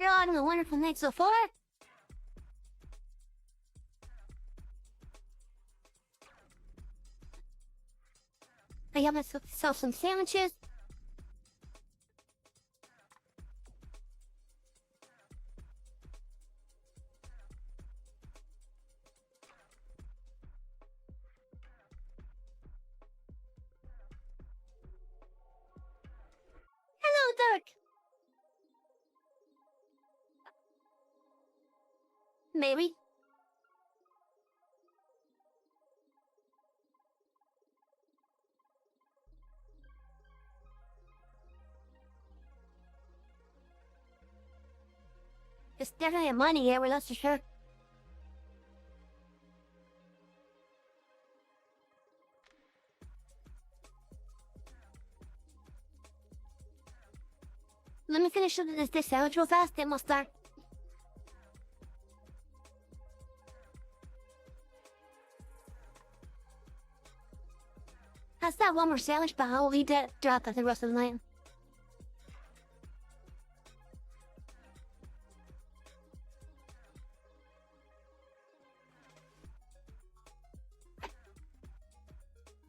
You're having a wonderful night so far. I got myself some sandwiches. Hello, Dirk. Maybe. There's definitely money here, that's for sure. Let me finish this sandwich real fast, then we'll start. That's that one more sandwich, but I'll leave that drop at the rest of the night.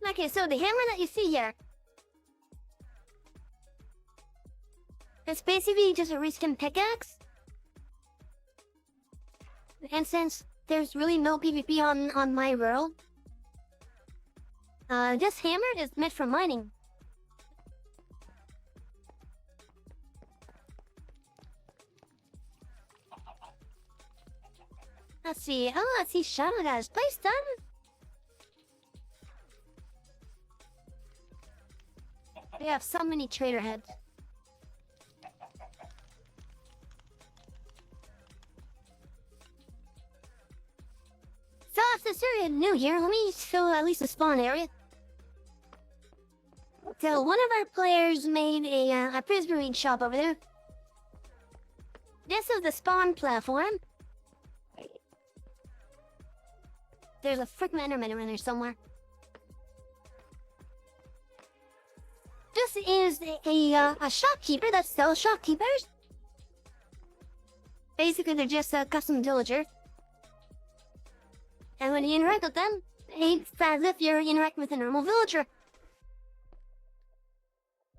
Okay, so the hammer that you see here, it's basically just a reskin pickaxe. And since there's really no PvP on my world, this hammer is meant for mining. Let's see. Oh, let's see. Shadow Guys, place done. We have so many trader heads. So since you're new here, let me show at least the spawn area. So one of our players made a prismarine shop over there. This is the spawn platform. There's a freaking enderman around there somewhere. This is a shopkeeper that sells shopkeepers. Basically, they're just a custom villager. And when you interact with them, it's as if you're interacting with a normal villager.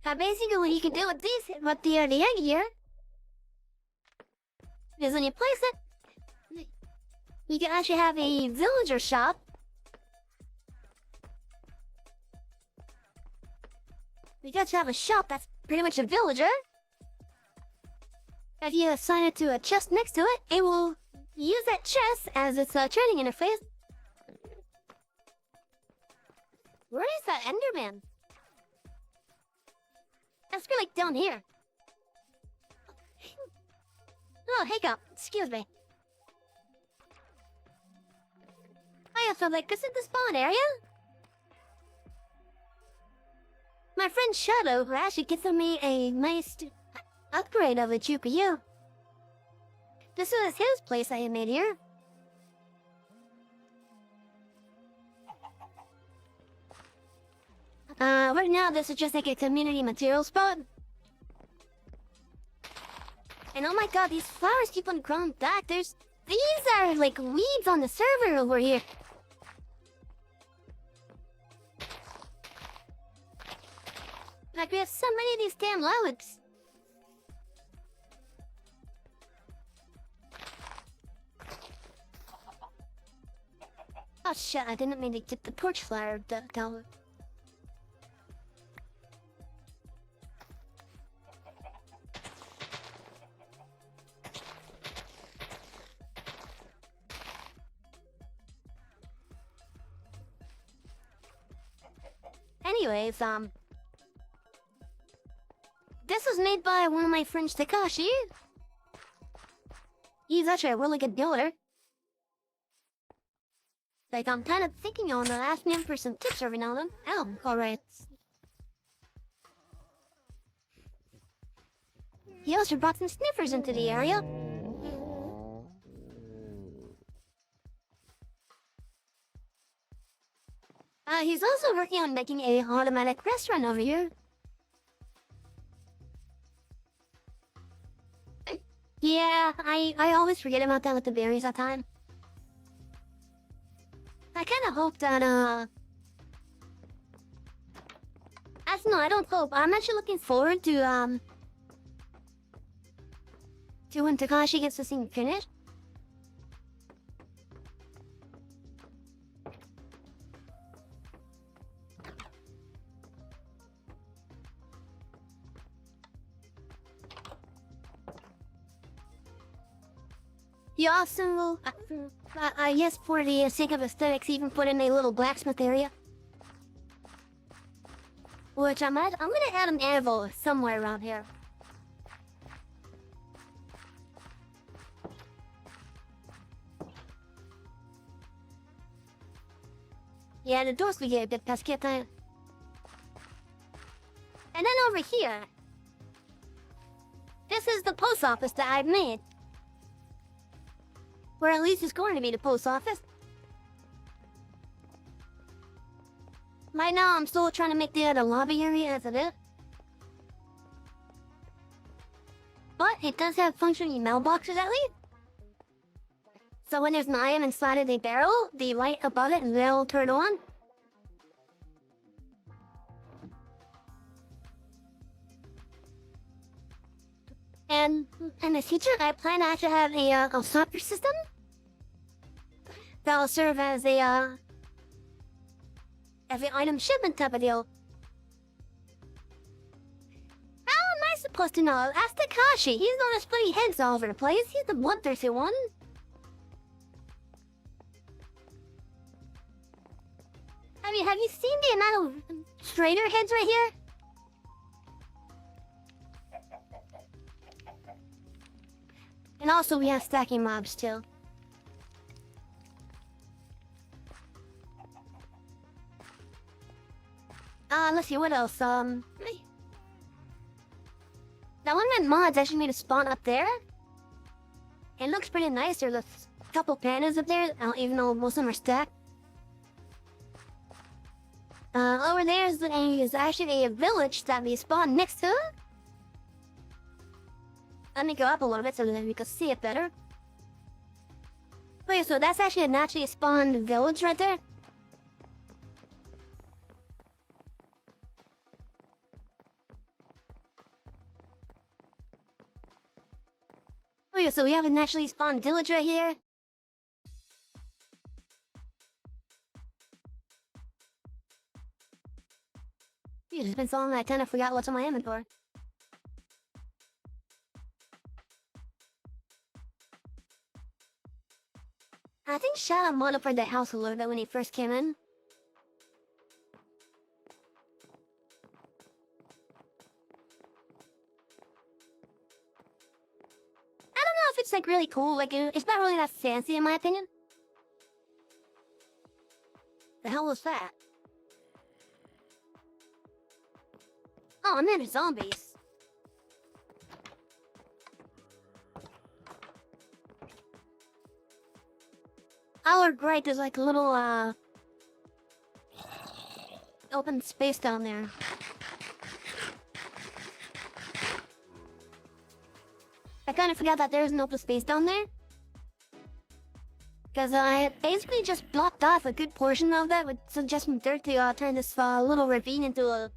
Basically, what you can do with these, with the egg here, is when you place it, you can actually have a villager shop. You just have a shop that's pretty much a villager. If you assign it to a chest next to it, it will use that chest as its trading interface. Where is that Enderman? That's really down here. Oh, hey, Cop. Excuse me. I also like this is the spawn area. My friend Shadow actually gets me a nice upgrade of a GPU. This was his place I made here. Right now this is just like a community material spot. And oh my god, these flowers keep on growing back. These are like weeds on the server over here. Like we have so many of these damn loads. Oh shit, I didn't mean to get the porch flower down. Anyways, this was made by one of my friends, Takashi. He's actually a really good builder. Like, I'm kind of thinking on asking him for some tips every now and then. Oh, alright. He also brought some sniffers into the area. He's also working on making a automatic restaurant over here. Yeah, I always forget about that with the berries that time. I kind of hope that, actually, no, I don't hope. I'm actually looking forward to when Takashi gets this thing finished. You also, yes, for the sake of aesthetics, even put in a little blacksmith area. Which I'm gonna add an anvil somewhere around here. Yeah, the doors we get a bit pesky at time. And then over here, this is the post office that I've made. Or at least it's going to be the post office. Right now, I'm still trying to make the lobby area as it is. But it does have functioning mailboxes at least. So when there's an item inside of the barrel, the light above it will turn on. And in the future, I plan to actually have a software system that'll serve as a item shipment type of deal. How am I supposed to know? Ask Takashi. He's not splitting heads all over the place. He's the bloodthirsty one. I mean, have you seen the amount of straighter heads right here? And also, we have stacking mobs too. Let's see, what else? That one of my mods actually made a spawn up there. It looks pretty nice. There's a couple pandas up there, even though most of them are stacked. Over there is actually a village that we spawned next to. Let me go up a little bit so that we can see it better. Wait, so that's actually a naturally spawned village right there? Oh yeah, so we have a naturally spawned village right here. It's been so long I kinda forgot what's on my inventory. I think Shadow modified the house a little bit when he first came in. I don't know if it's like really cool, like it's not really that fancy in my opinion. The hell was that? Oh man, it's zombies. Our great, there's like a little open space down there. I kind of forgot that there's an open space down there. Because I basically just blocked off a good portion of that with some dirt to turn this little ravine into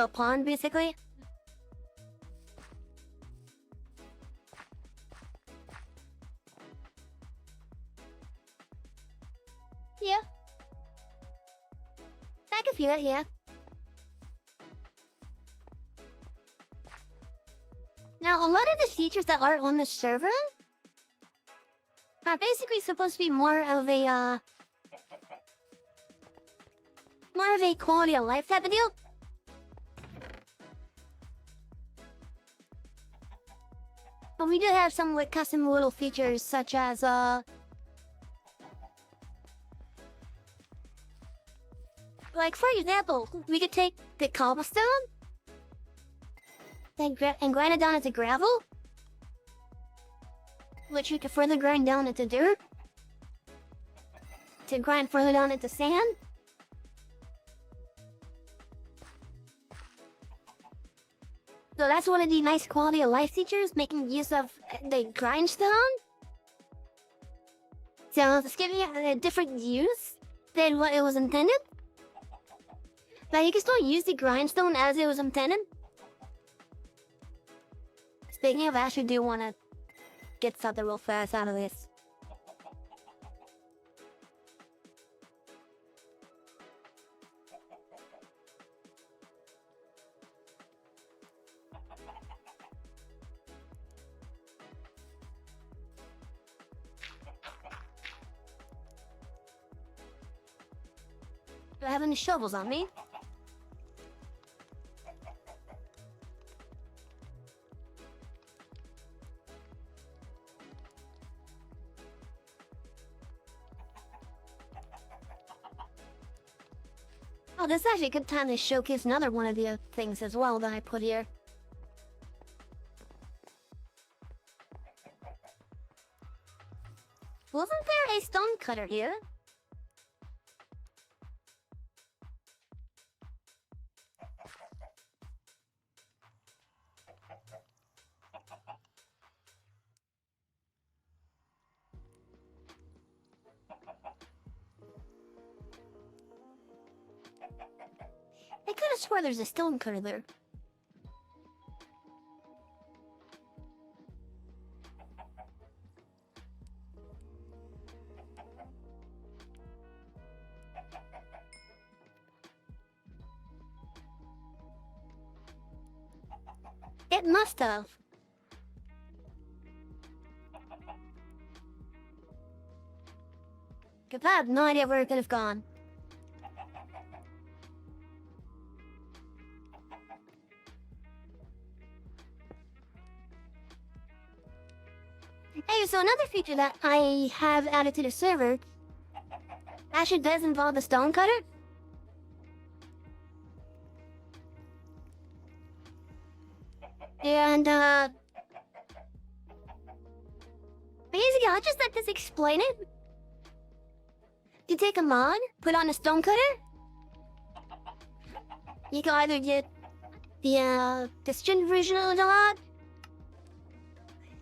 a pond, basically. Yeah. I can feel it, yeah. Now, a lot of the features that are on the server are basically supposed to be more of a quality of life type of deal. But we do have some like custom little features such as like for example, we could take the cobblestone and grind it down into gravel, which we could further grind down into dirt, to grind further down into sand. So that's one of the nice quality of life features, making use of the grindstone. So it's giving it a different use than what it was intended. But you can still use the grindstone as it was intended. Speaking of, I actually do want to get something real fast out of this. Do I have any shovels on me? Oh, this is actually a good time to showcase another one of the things as well that I put here. Wasn't there a stone cutter here? I could have sworn there's a stone cutter there. It must have. Cause I have no idea where it could have gone. Hey, so another feature that I have added to the server actually does involve the stone cutter. And, basically, I'll just let this explain it. You take a mod, put on a stone cutter. You can either get the string version of the mod.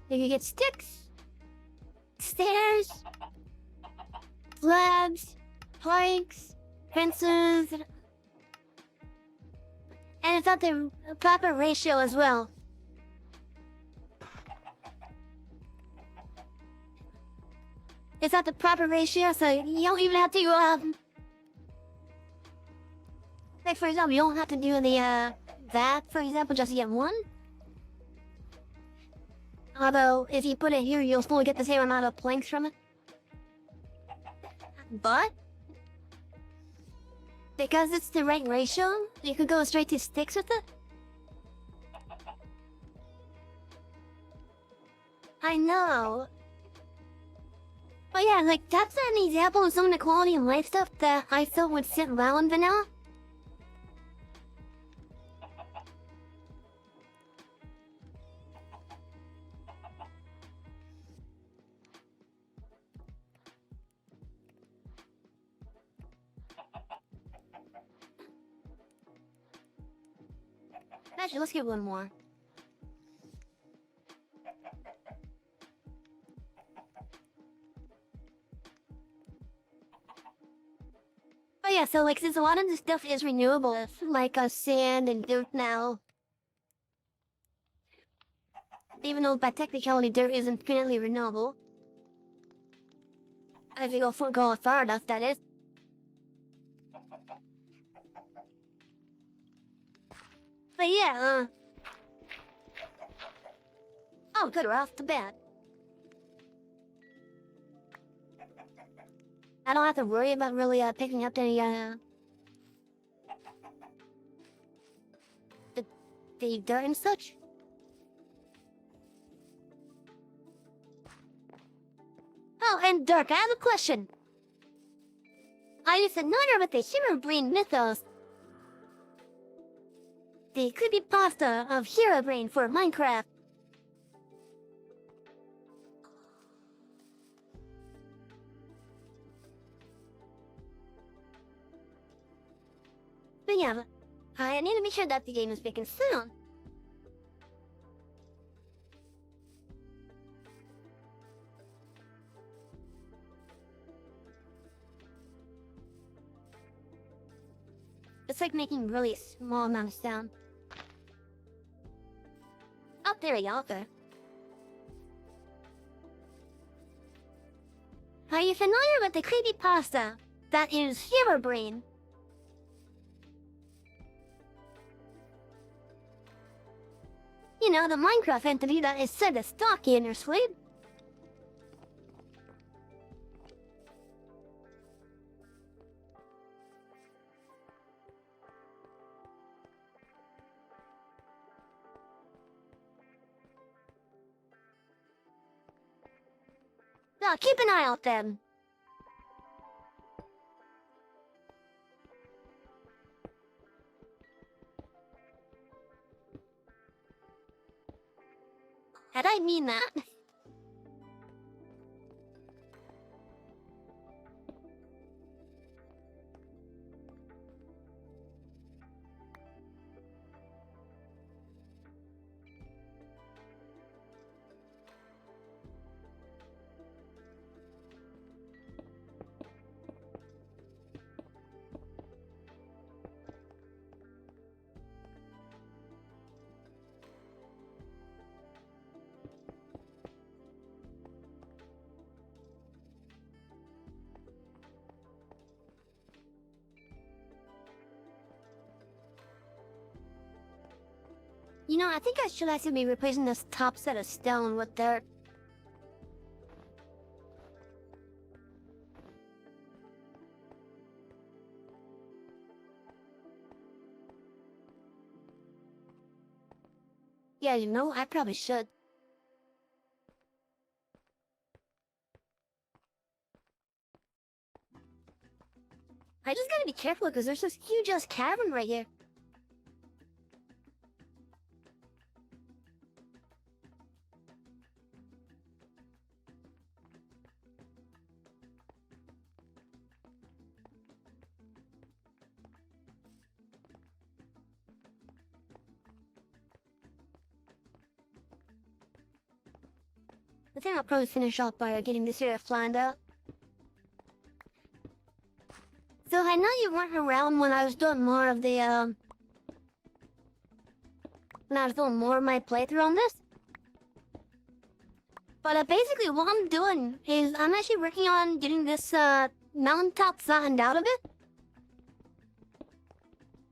You can get sticks, stairs, slabs, planks, fences, and it's at the proper ratio as well. It's at the proper ratio, so you don't even have to, like for example, you don't have to do the, that, for example, just to get one. Although, if you put it here, you'll still get the same amount of planks from it. But, because it's the right ratio, you could go straight to sticks with it. I know. But yeah, like, that's an example of some of the quality of life stuff that I felt would sit well in vanilla. Actually, let's get one more. Oh yeah, so like since a lot of this stuff is renewable, like sand and dirt now. Even though by technicality dirt isn't infinitely renewable. If you go far enough, that is. But yeah, oh good, we're off to bed. I don't have to worry about really picking up any the dirt and such. Oh, and Dirk, I have a question. Are you familiar with the Herobrine mythos? The creepypasta of Herobrine for Minecraft. But yeah, I need to make sure that the game is picking soon. It's like making really small amount of sound. Oh, there we go. Okay. Are you familiar with the creepypasta that is Herobrine? You know, the Minecraft entity that is said to stalk you in your sleep. Now, keep an eye out then. And I mean that. You know, I think I should actually be replacing this top set of stone with dirt. Yeah, you know, I probably should. I just gotta be careful because there's this huge-ass cavern right here. I think I'll probably finish off by getting this area flattened out. So I know you weren't around when I was doing more of the, when I was doing more of my playthrough on this. But basically what I'm doing is I'm actually working on getting this, mountaintop flattened out a bit.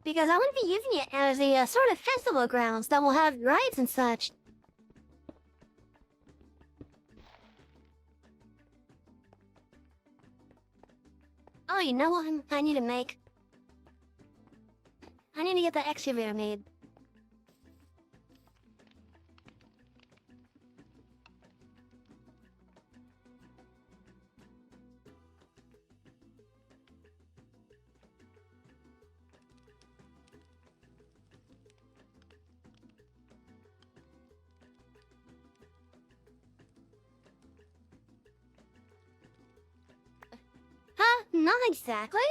Because I want to be using it as a sort of festival grounds that will have rides and such. Oh, you know what I need to make? I need to get the excavator made. Huh? Not exactly.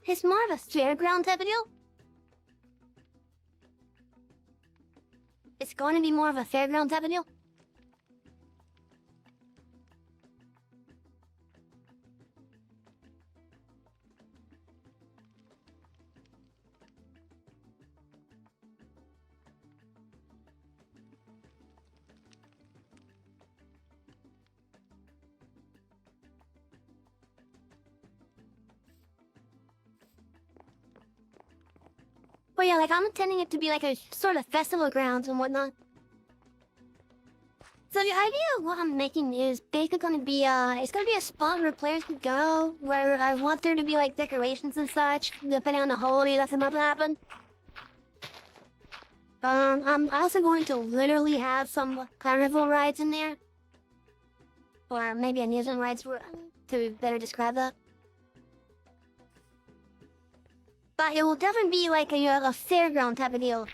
It's more of a fairground type of deal. It's going to be more of a fairground type of deal. But yeah, like I'm intending it to be like a sort of festival grounds and whatnot. So the idea of what I'm making is basically gonna be it's gonna be a spot where players can go, where I want there to be like decorations and such, depending on the holiday that's about to happen. I'm also going to literally have some carnival rides in there. Or maybe amusement rides to better describe that. But it will definitely be like a fairground type of deal.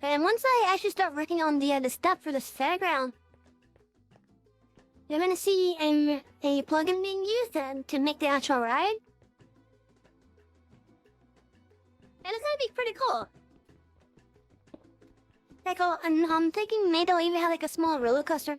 And once I actually start working on the stuff for the fairground, you're gonna see a plugin being used to make the actual ride. And it's gonna be pretty cool. Like, I'm thinking maybe they'll even have like a small roller coaster.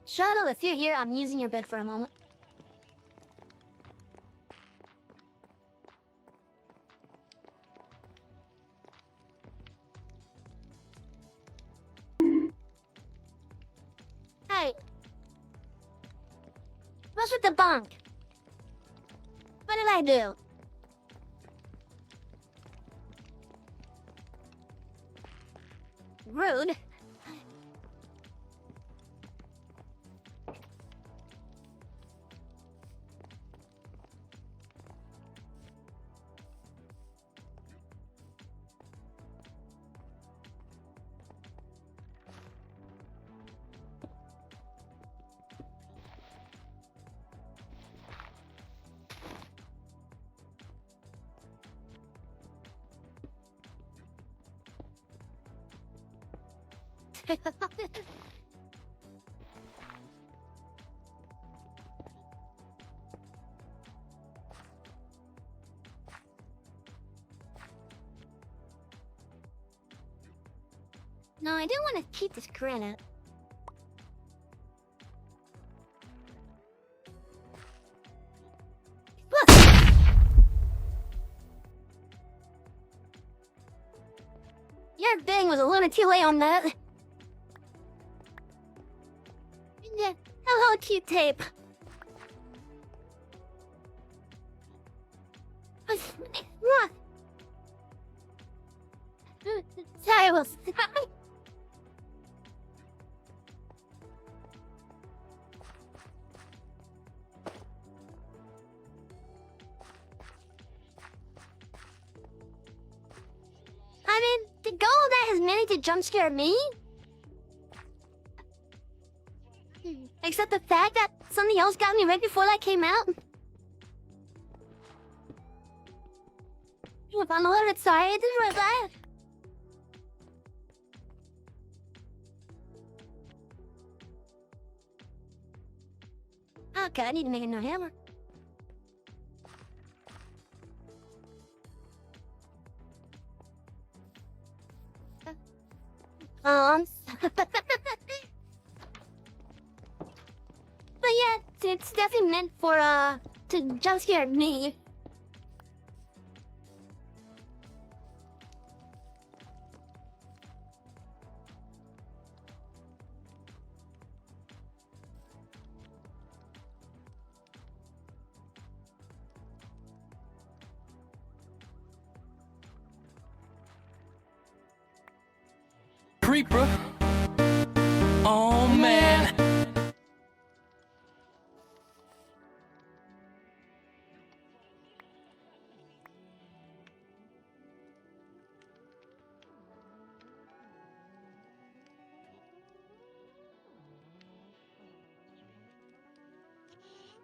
Shadow, if you're here, I'm using your bed for a moment. Hey. What's with the bunk? What did I do? Rude. No, I didn't want to keep this granite. Look! Your bang was a little too late on that. Yeah, hello, cute tape. Sorry, I will stop. I mean, the goal that has managed to jump scare me? Except the fact that something else got me right before that came out? If I'm a little bit sorry, I did my bad. Okay, I need to make a new hammer. But yeah, it's definitely meant for, to jump scare me. Creeper. Oh man.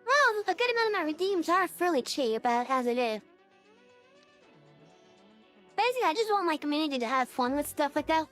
Well, a good amount of my redeems are fairly cheap, as it is. Basically, I just want my community to have fun with stuff like that.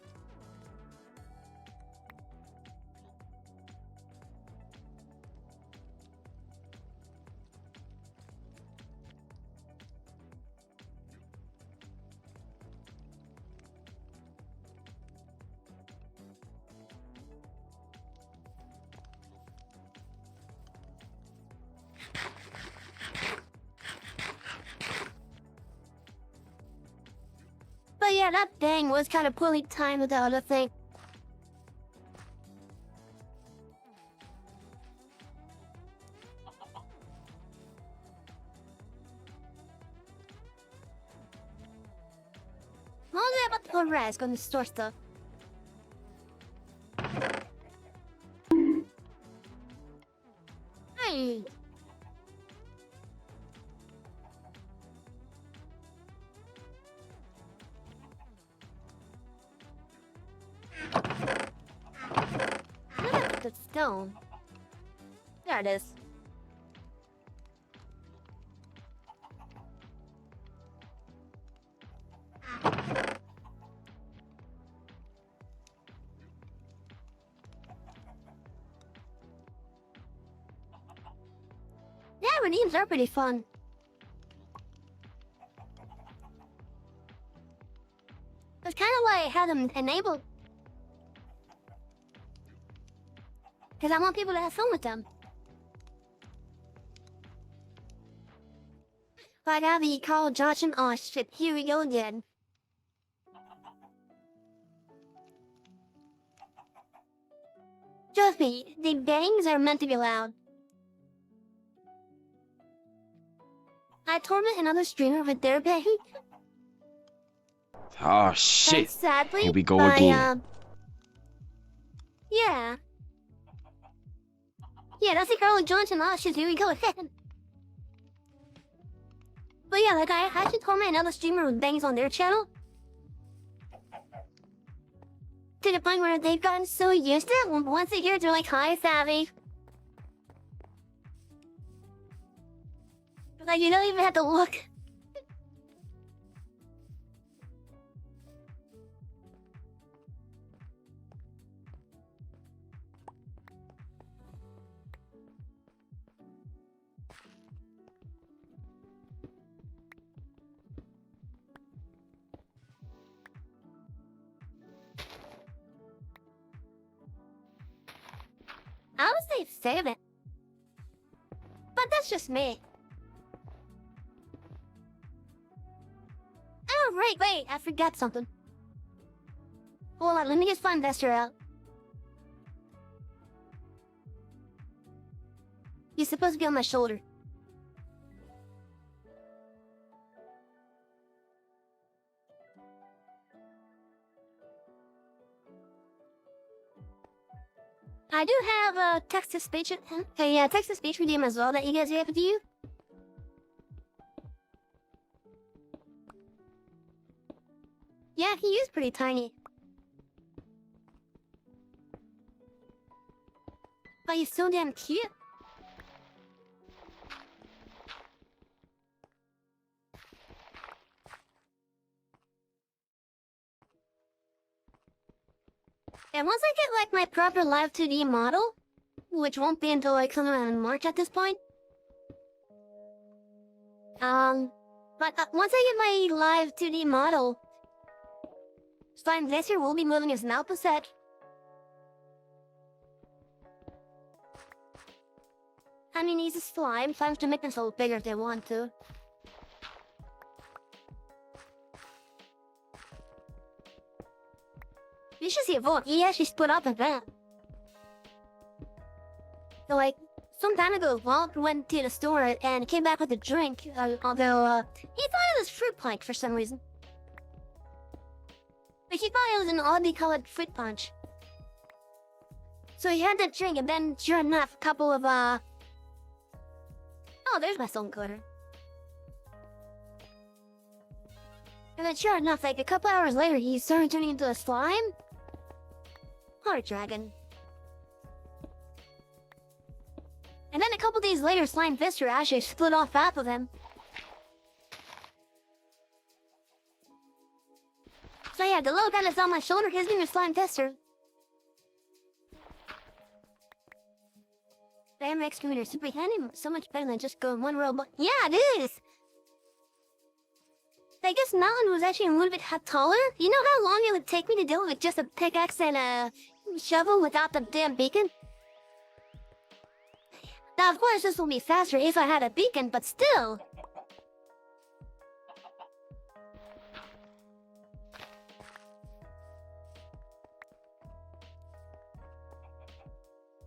But yeah, that bang was kind of poorly timed with the other thing. Mostly about the rest on the store stuff. Hey! Look at the stone. There it is. Yeah, redeems are pretty fun. That's kind of why I had them enabled. Because I want people to have fun with them. But I gotta be called Johnson. Oh shit, here we go again. Trust me, the bangs are meant to be loud. I torment another streamer with their bang. Oh And shit. sadly, Here we go I, again. yeah. Yeah, that's the girl with Johnson. Oh shit, here we go again. But yeah, like I actually torment another streamer with bangs on their channel. To the point where they've gotten so used to it, once they hear it, they're like, hi, Savvy. Like, you don't even have to look. I would say save it. But that's just me. Oh, wait, I forgot something. Hold on, let me just find Vester out. You're supposed to be on my shoulder. I do have a text-to-speech. Okay, yeah, text-to-speech redeem as well that you guys have to do. Yeah, he is pretty tiny. But he's so damn cute. And once I get like my proper live 2D model, which won't be until like sometime in March at this point. But once I get my live 2D model, Slime Glacier will be moving his Malpa set. I mean, he's a slime. Slimes can make themselves bigger if they want to. You should see a vote. He actually split up like that. So, like, some time ago, Walt went to the store and came back with a drink, although, he thought it was fruit punch for some reason. But he thought it was an oddly colored fruit punch. So he had that drink, and then, sure enough, a couple of, oh, there's my stone cutter. And then, sure enough, like, a couple hours later, he started turning into a slime. Heart dragon. And then a couple days later, Slime Fister actually split off half of him. So yeah, the little guy that's on my shoulder, his name is Slime Fister. The MX Commander is super handy, so much better than just going one row. Yeah, it is! I guess Mountain was actually a little bit taller. You know how long it would take me to deal with just a pickaxe and a shovel without the damn beacon? Now, of course, this will be faster if I had a beacon, but still.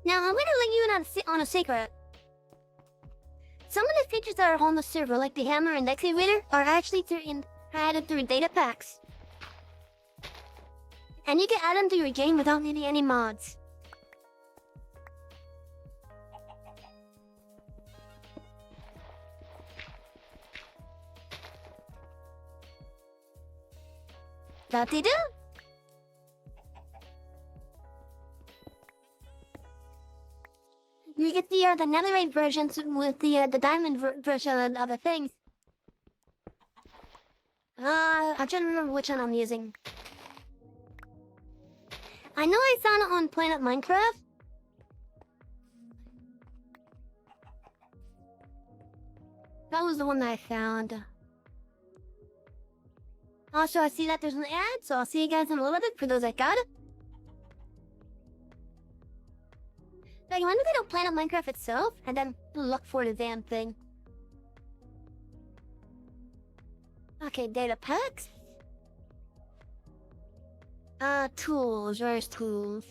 Now, I'm gonna let you in on a secret. Some of the features that are on the server, like the hammer and excavator, are actually added through data packs. And you can add them to your game without needing any mods. That they do. You get the netherite versions with the diamond version of the things. I'm trying to remember which one I'm using. I know I found it on Planet Minecraft. That was the one that I found. Also, I see that there's an ad, so I'll see you guys in a little bit for those that got it. Like, when do they don't Planet Minecraft itself, and then look for the damn thing? Okay, data packs. Tools. Where's tools?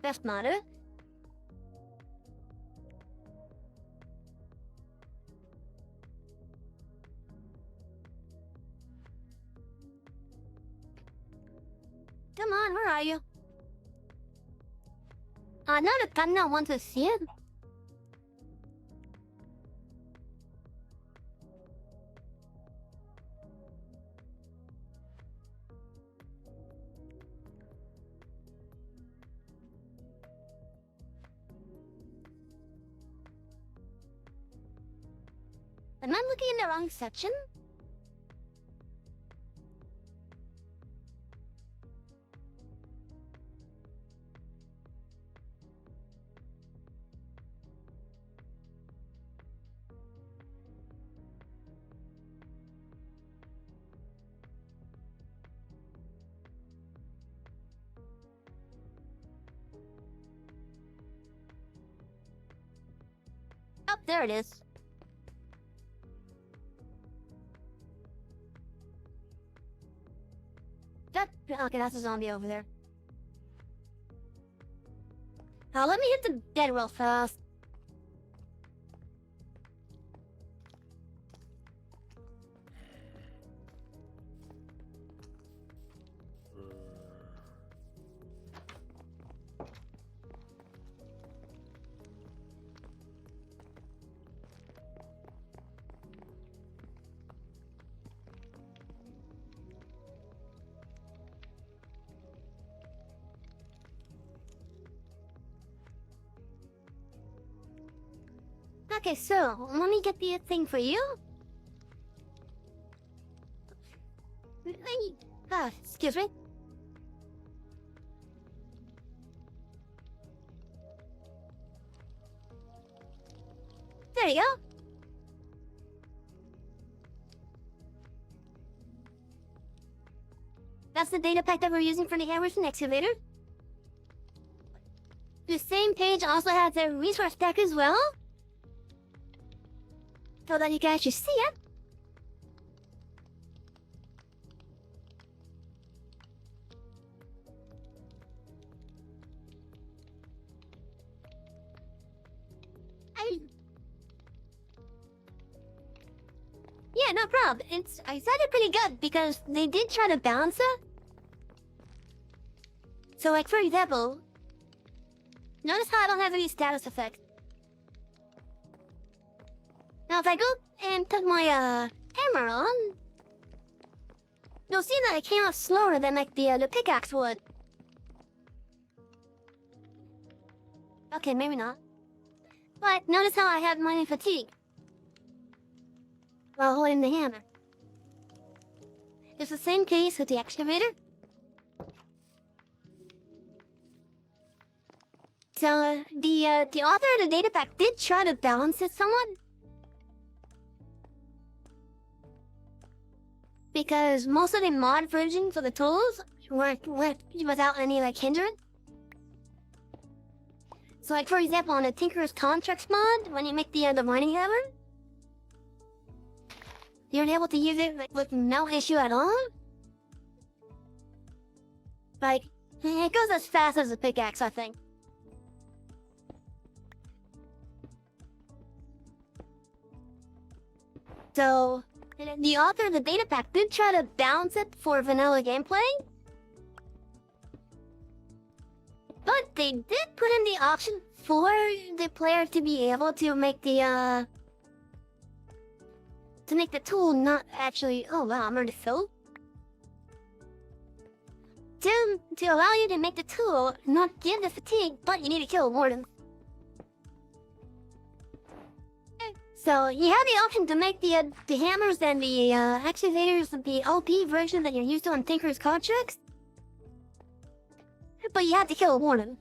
That's not it. Come on, where are you? Not a gun, I want to see it. Am I looking in the wrong section? Oh, there it is. Okay, that's a zombie over there. Now let me hit the dead real fast. Okay, so let me get the thing for you. Excuse me. There you go. That's the data pack that we're using for the hammers and excavator. The same page also has a resource pack as well, so that you can actually see it. Yeah, no problem. I said it pretty good because they did try to balance it. So, like, for example, notice how I don't have any status effect. Now, if I go and put my hammer on, you'll see that I came out slower than like the pickaxe would. Okay, maybe not. But notice how I have mining fatigue while holding the hammer. It's the same case with the excavator. So the author of the data pack did try to balance it somewhat, because most of the mod versions of the tools work without any like hindrance. So, like, for example, on the Tinker's Contracts mod, when you make the mining hammer, you're able to use it like, with no issue at all. Like, it goes as fast as a pickaxe, I think. So, the author of the data pack did try to balance it for vanilla gameplay. But they did put in the option for the player to be able to make the tool not actually. Oh wow, I'm already filled. To allow you to make the tool not give the fatigue, but you need to kill a warden. So you have the option to make the hammers and the excavators the OP version that you're used to on Tinker's contracts. But you have to kill a warden.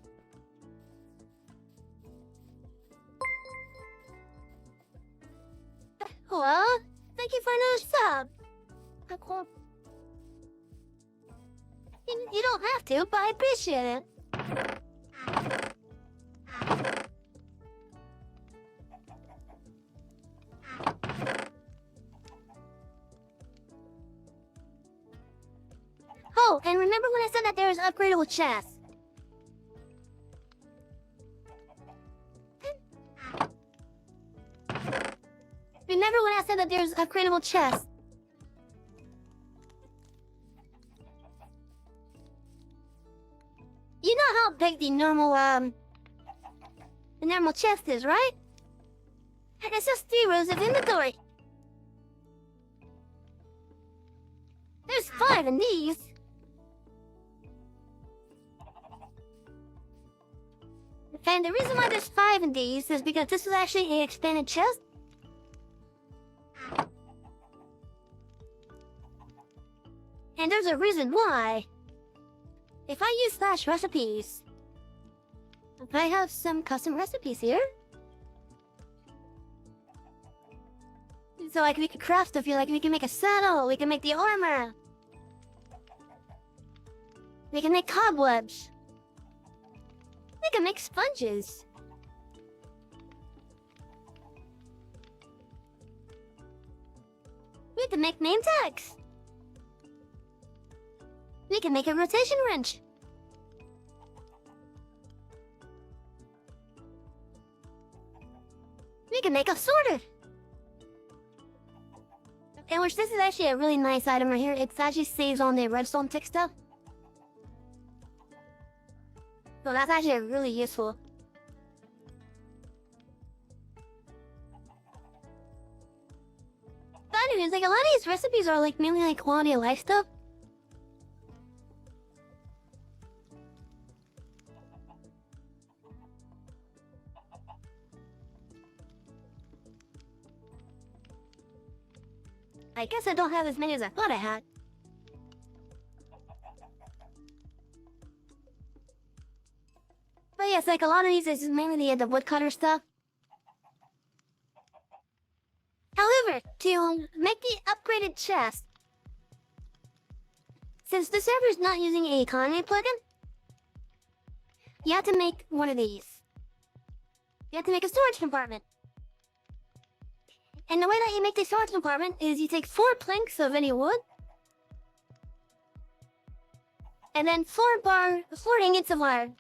Well, thank you for another sub. You don't have to, but I appreciate it. Oh, and remember when I said that there was upgradable chests? Remember when I said that there's upgradable chests? You know how big the normal chest is, right? And it's just 3 rows of inventory. There's 5 in these. And the reason why there's 5 in these is because this is actually an expanded chest. And there's a reason why. If I use slash recipes, if I have some custom recipes here. So like we can craft stuff here, like we can make a saddle, we can make the armor. We can make cobwebs. We can make sponges. We can make name tags. We can make a rotation wrench. We can make a sorter. And which this is actually a really nice item right here. It actually saves on the redstone tick stuff. So that's actually really useful. But anyways, like a lot of these recipes are like mainly like quality of life stuff. I guess I don't have as many as I thought I had. But yes, like a lot of these is mainly the woodcutter stuff. However, to make the upgraded chest, since the server is not using an economy plugin, you have to make one of these. You have to make a storage compartment. And the way that you make the storage compartment is you take 4 planks of any wood, and then 4 ingots of iron.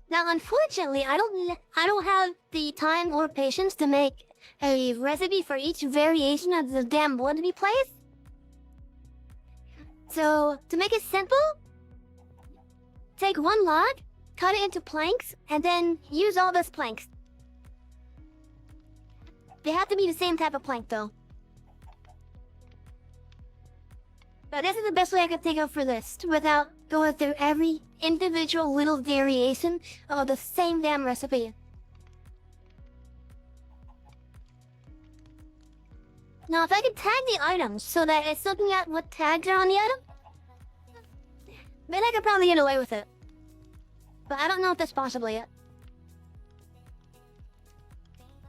Now, unfortunately, I don't have the time or patience to make a recipe for each variation of the damn wood to be placed. So, to make it simple, take 1 log, cut it into planks, and then use all those planks. They have to be the same type of plank, though. But this is the best way I could think of for this, without going through every individual little variation of the same damn recipe. Now, if I could tag the items so that it's looking at what tags are on the item, then I could probably get away with it. But I don't know if that's possible yet.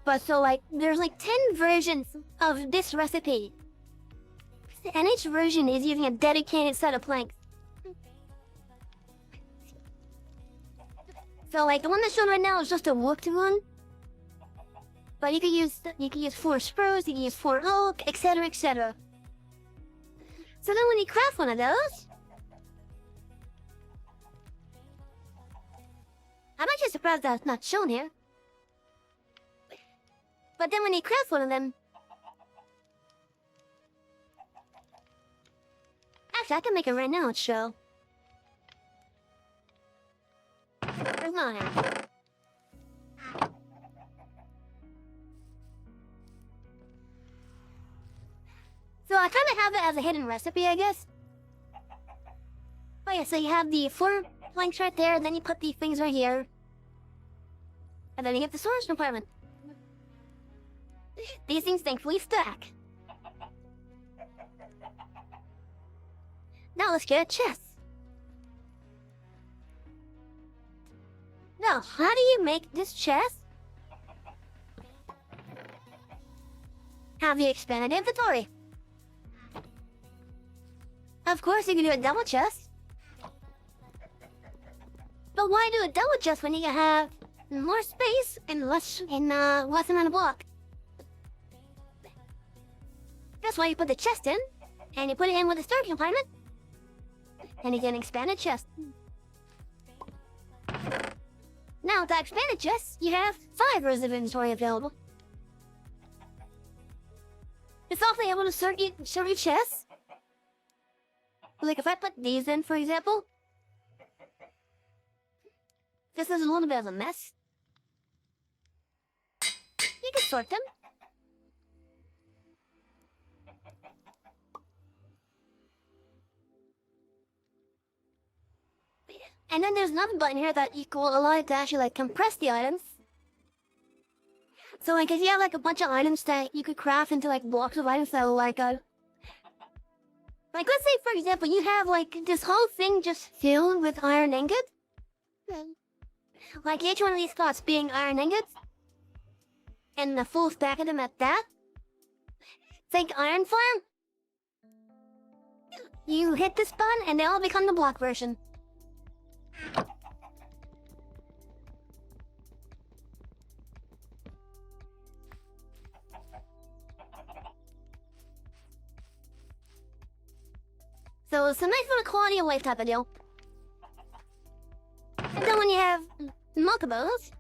But so like, there's like 10 versions of this recipe. And each version is using a dedicated set of planks. So like, the one that's shown right now is just a whooped one. But you can use 4 spruce, you can use 4 oak, etc, etc. So then when you craft one of those, I'm actually surprised that it's not shown here. But then when you craft one of them... Actually, I can make it right now and show. Come on. So I kind of have it as a hidden recipe, I guess. Oh yeah, so you have the 4 planks right there, and then you put the things right here. And then you get the storage compartment. These things thankfully stack. Now let's get a chest. Now, how do you make this chest have the expanded inventory? Of course, you can do a double chest. But why do a double chest when you can have more space and less amount of block? That's why you put the chest in, and you put it in with the storage compartment, and you get an expanded chest. Now, with that expanded chest, you have 5 rows of inventory available. It's also able to sort your chests. Like if I put these in, for example, this is a little bit of a mess. You can sort them. And then there's another button here that you will allow it to actually like compress the items. So like if you have like a bunch of items that you could craft into like blocks of items that will like like let's say for example you have like this whole thing just filled with iron ingots. Like each one of these spots being iron ingots. And the full stack of them at that. Think iron farm. You hit this button and they all become the block version. So it's a nice little quality of life type of deal. And then when you have multiples,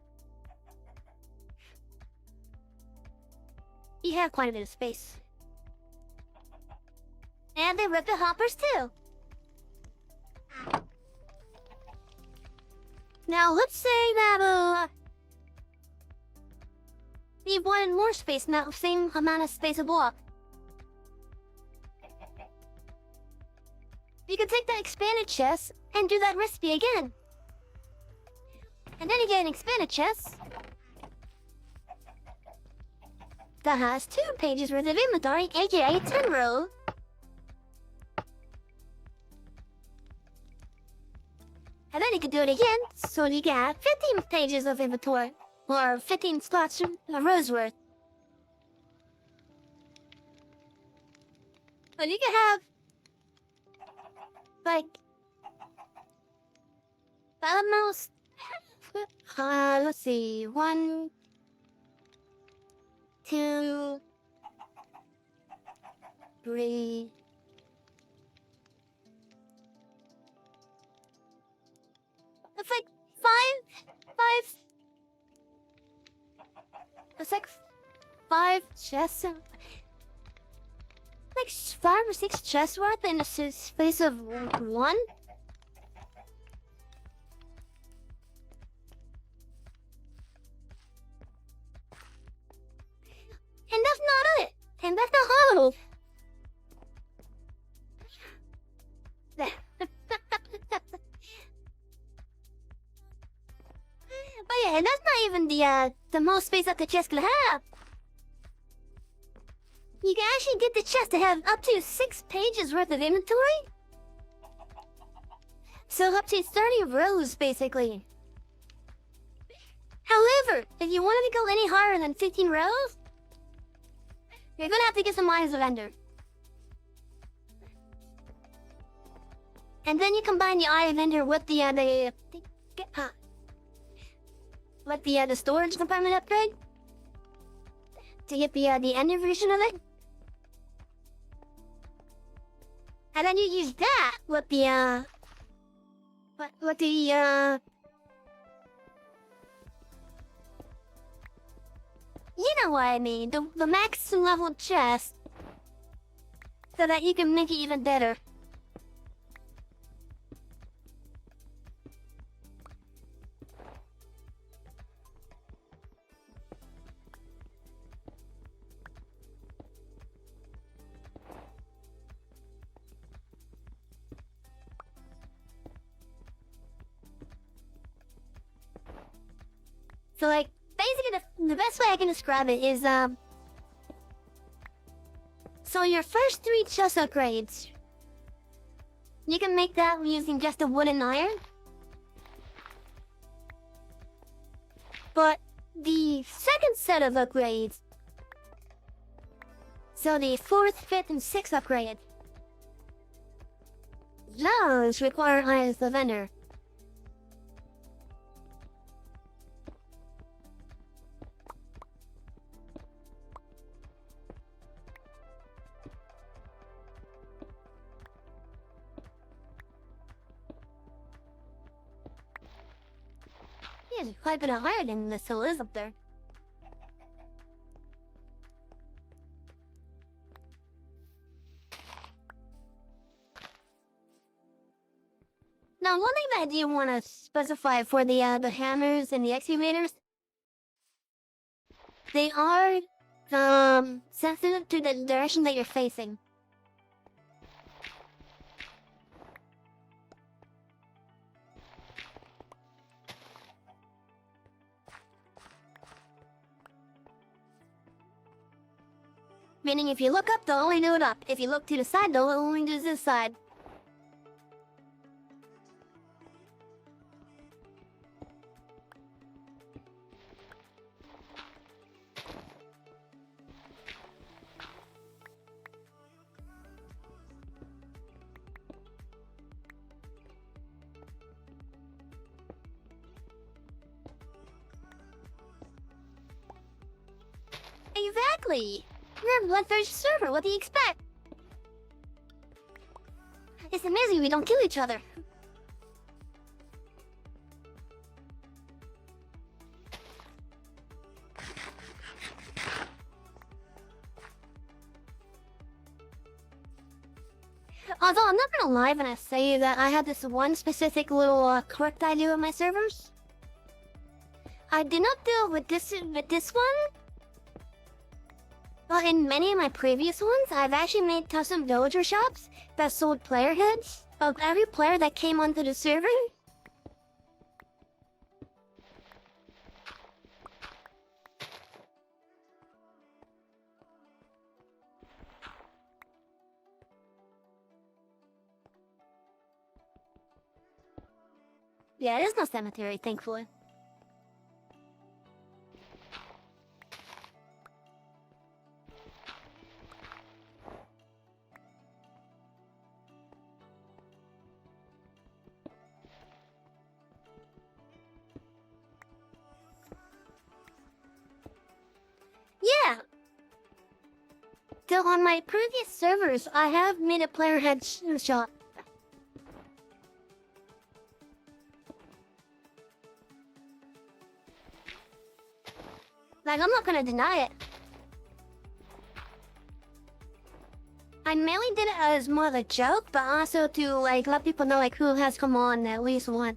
you have quite a bit of space. And they rip the hoppers too. Now let's say that you wanted more space, not the same amount of space a block. You can take that expanded chest and do that recipe again. And then you get an expanded chest that has 2 pages worth of inventory, aka 10 rows. And then you can do it again, so you can have 15 pages of inventory, or 15 slots rows worth. But you can have like almost let's see, 1, 2, 3. It's like 5. It's like 5 chests. Like 5 or 6 chests worth in the space of 1. And that's not it. And that's not all. But yeah, and that's not even the most space that the chest can have. You can actually get the chest to have up to 6 pages worth of inventory. So up to 30 rows, basically. However, if you want to go any higher than 15 rows, you're gonna have to get some lines of ender. And then you combine the eye of ender with the storage compartment upgrade to get the ender version of it. And then you use that with the you know what I mean, the max level chest, so that you can make it even better. So like, basically the best way I can describe it is, so your first 3 chest upgrades, you can make that using just a wood and iron. But the second set of upgrades, so the 4th, 5th, and 6th upgrade, those require iron as the vendor. Yeah, there's quite a bit of iron in the still is up there. Now, one thing that I do want to specify for the hammers and the excavators, they are sensitive to the direction that you're facing. Meaning if you look up, they'll only do it up. If you look to the side, they'll only do this side. Exactly! We're a bloodthirsty server, what do you expect? It's amazing we don't kill each other. Although I'm not gonna lie when I say that I had this one specific little quirk that I do with my servers. I did not do it with this one. But in many of my previous ones, I've actually made custom villager shops that sold player heads of every player that came onto the server. Yeah, there's no cemetery, thankfully. Yeah! So on my previous servers, I have made a player head shop. Like, I'm not gonna deny it. I mainly did it as more of a joke, but also to, like, let people know, like, who has come on at least one.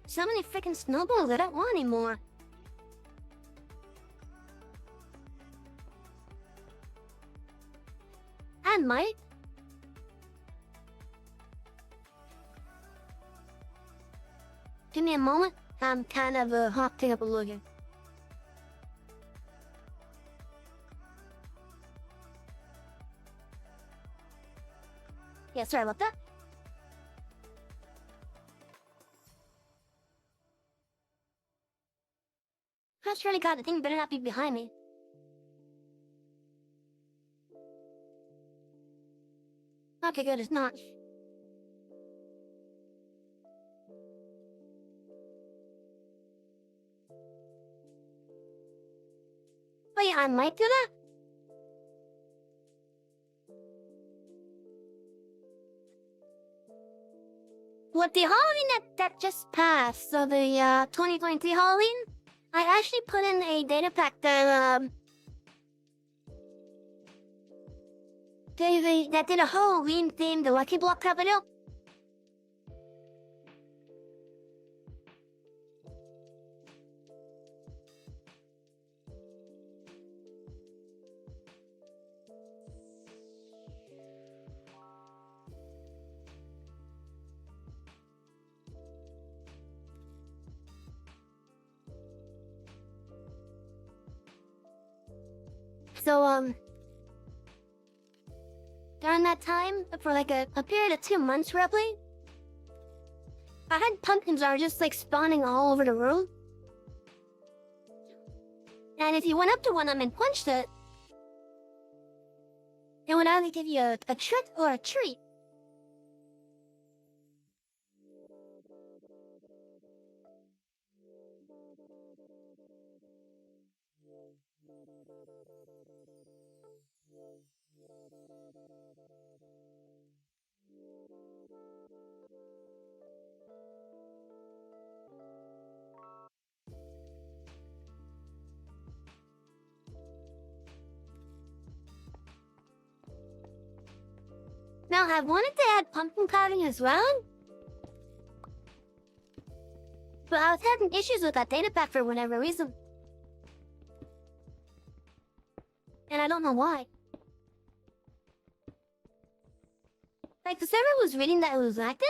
So many freaking snowballs I don't want anymore. I might. Give me a moment. I'm kind of hopping up a little here. Yeah, sorry about that. I swear to God, the thing better not be behind me. Okay, good, it's not. But yeah, I might do that. With the Halloween that just passed, so the 2023 Halloween, I actually put in a data pack that that did a Halloween themed Lucky Block video. So, during that time, for like a period of 2 months roughly, I had pumpkins that are just like spawning all over the room. And if you went up to one of them and punched it, it would either give you a trick or a treat. Now, I wanted to add pumpkin carving as well, but I was having issues with that data pack for whatever reason. And I don't know why. Like, the server was reading that it was active,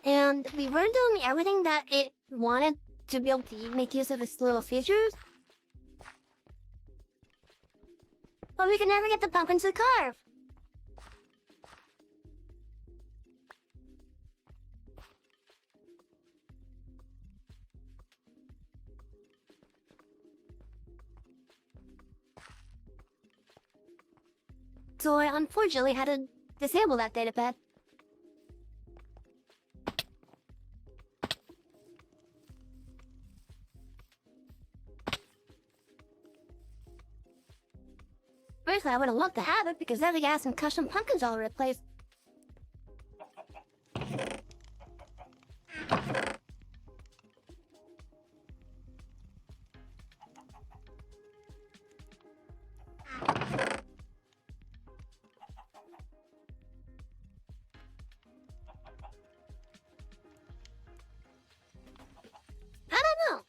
and we were doing everything that it wanted to be able to make use of its little features. But we could never get the pumpkins to carve. So I unfortunately had to disable that datapad. Personally, I would have loved to have it because then we got some custom pumpkins all over the place. I don't know.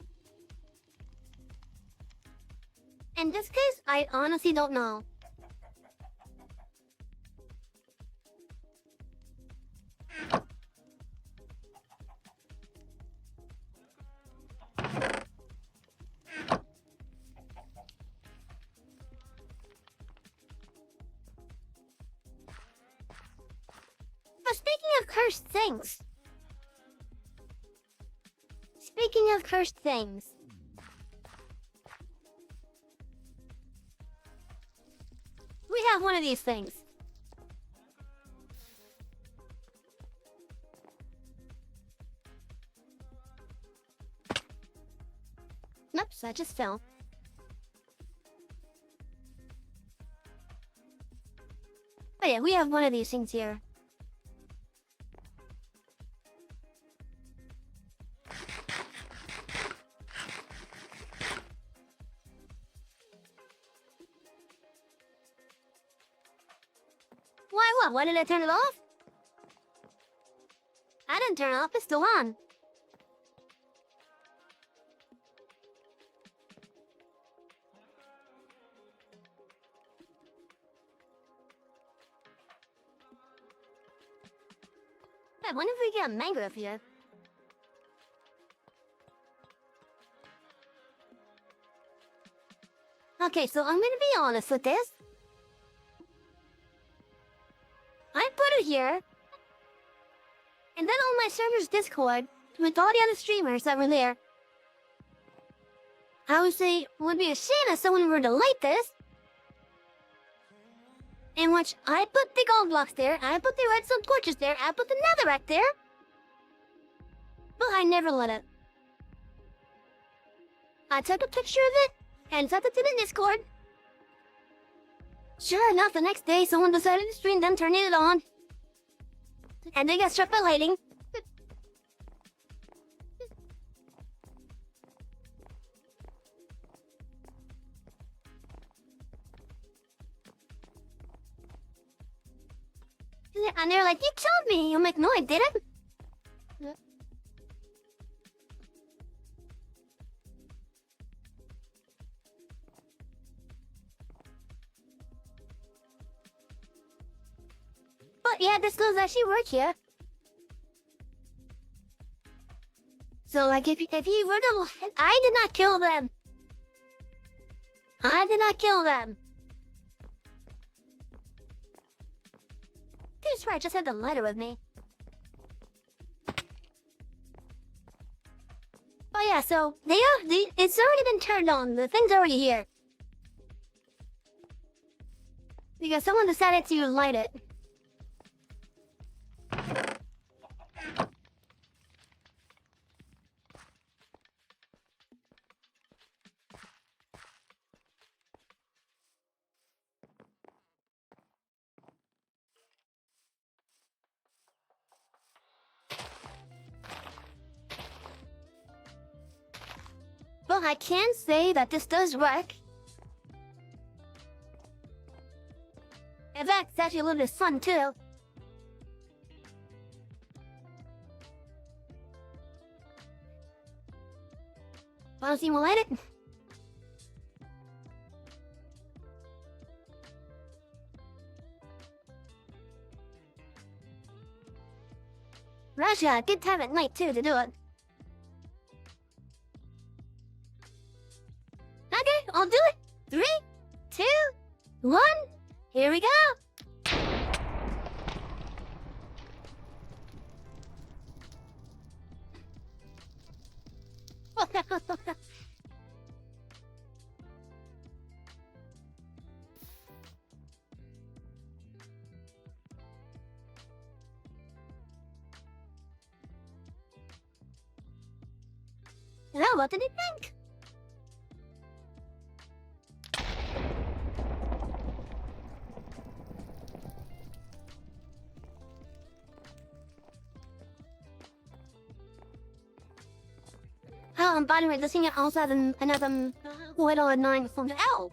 In this case, I honestly don't know. But speaking of cursed things. Speaking of cursed things. We have one of these things. Oops, I just fell. Oh yeah, we have one of these things here. Why what? Why did I turn it off? I didn't turn it off, it's still on. I wonder if we get a mangrove here. Okay, so I'm gonna be honest with this. I put it here, and then on my server's Discord, with all the other streamers that were there, I would say it would be a shame if someone were to light this, in which I put the gold blocks there, I put the redstone torches there, I put the netherrack there, but I never lit it. I took a picture of it, and sent it to the Discord. Sure enough, the next day, someone decided to stream them turning it on. And they got struck by lightning. And they're like, you killed me! I'm like, no, I didn't. But yeah, this does actually work here. So like, if you were to, I did not kill them. not kill them? I swear I just had the lighter with me. Oh yeah, so it's already been turned on. The thing's already here. Because someone decided to light it. Well, I can say that this does work. In fact, it's actually a little bit fun too. Wanna see me light it? Russia, good time at night too to do it. Okay, I'll do it. 3, 2, 1. Here we go. Now, what did it think? Oh, and by the way, this thing also has another little annoying phone. Ow!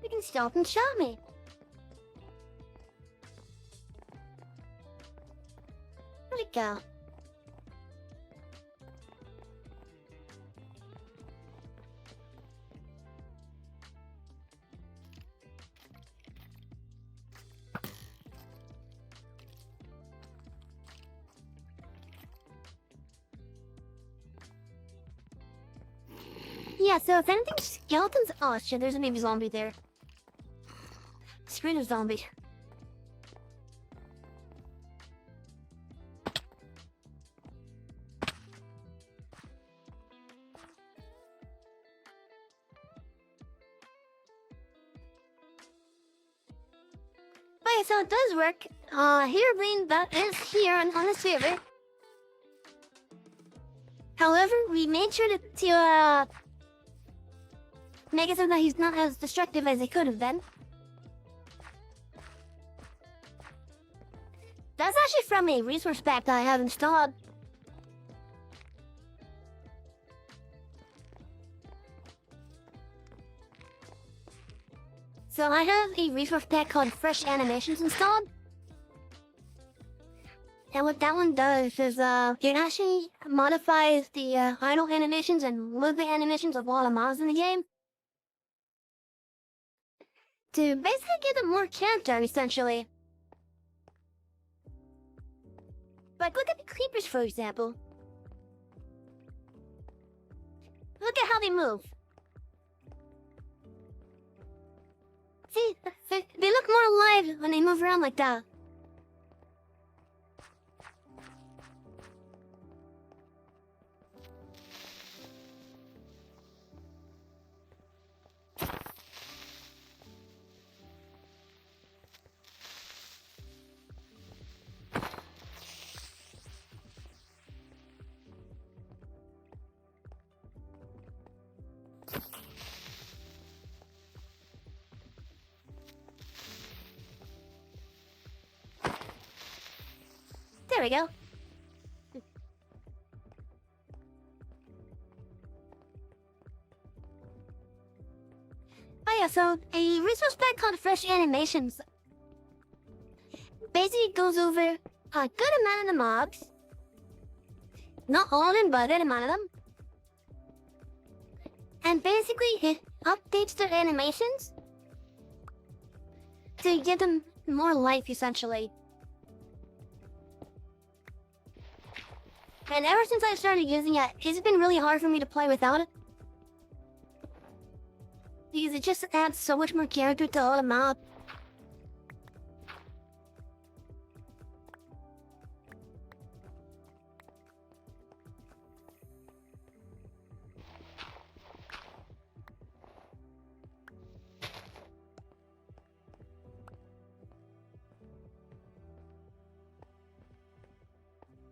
You can stop and show me. Where'd it go? Yeah, so if anything, skeletons. Oh shit, there's a baby zombie there. Screen of zombie. Okay, so it does work. Herebeing that is here on the server. However, we made sure to make it so that he's not as destructive as he could have been. That's actually from a resource pack that I have installed. So I have a resource pack called Fresh Animations installed. And what that one does is, it actually modifies the idle animations and moving animations of all the models in the game. To basically give them more character, essentially. Like, look at the creepers, for example. Look at how they move. See, they look more alive when they move around like that. There we go. Oh yeah, so a resource pack called Fresh Animations basically goes over a good amount of the mobs. Not all of them, but a good amount of them. And basically it updates their animations to give them more life, essentially. And ever since I started using it, it's been really hard for me to play without it. Because it just adds so much more character to all the map.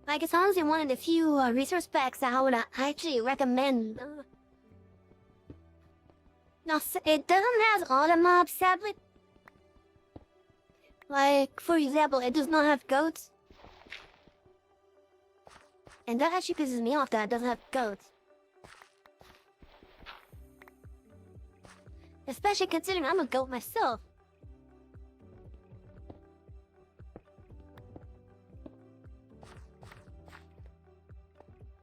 Like, it's honestly one of the few resource packs that I would actually recommend. No, it doesn't have all the mobs, sadly. Like, for example, it does not have goats. And that actually pisses me off that it doesn't have goats. Especially considering I'm a goat myself.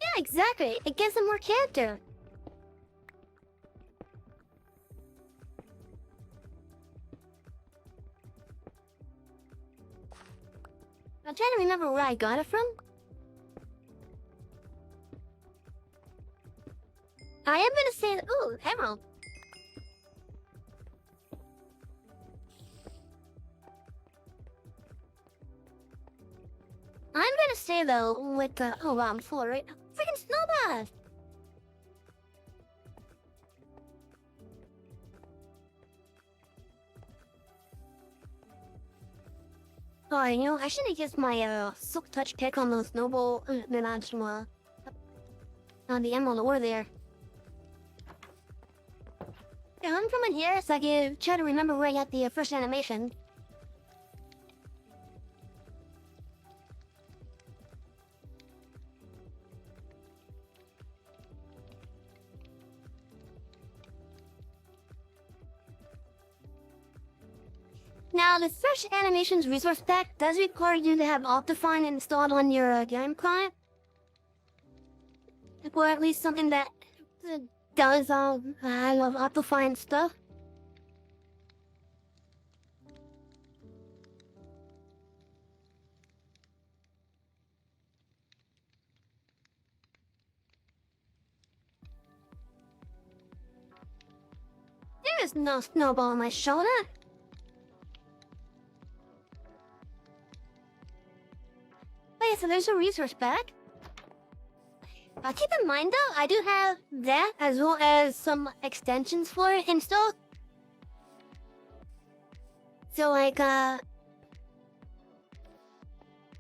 Yeah, exactly. It gives them more character. I'm trying to remember where I got it from. I am gonna say, ooh, emerald. I'm gonna stay though with the, oh wow, I'm full right now. Freaking snowbath! Oh, you know, I should have used my silk touch pick on those noble, on the emerald ore there. Yeah, I'm coming here so I can try to remember where I got the first animation. Now, the Fresh Animations resource pack does require you to have Optifine installed on your game client. Or at least something that does, I love Optifine stuff. There is no snowball on my shoulder. Wait, so there's a resource pack? Keep in mind though, I do have that as well as some extensions for it installed. So like,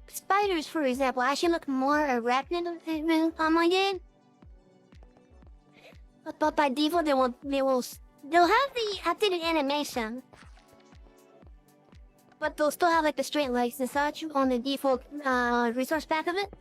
spiders, for example, actually look more arachnid on my game. But by default, they'll have the updated animation. But they'll still have like the straight legs and such on the default resource pack of it.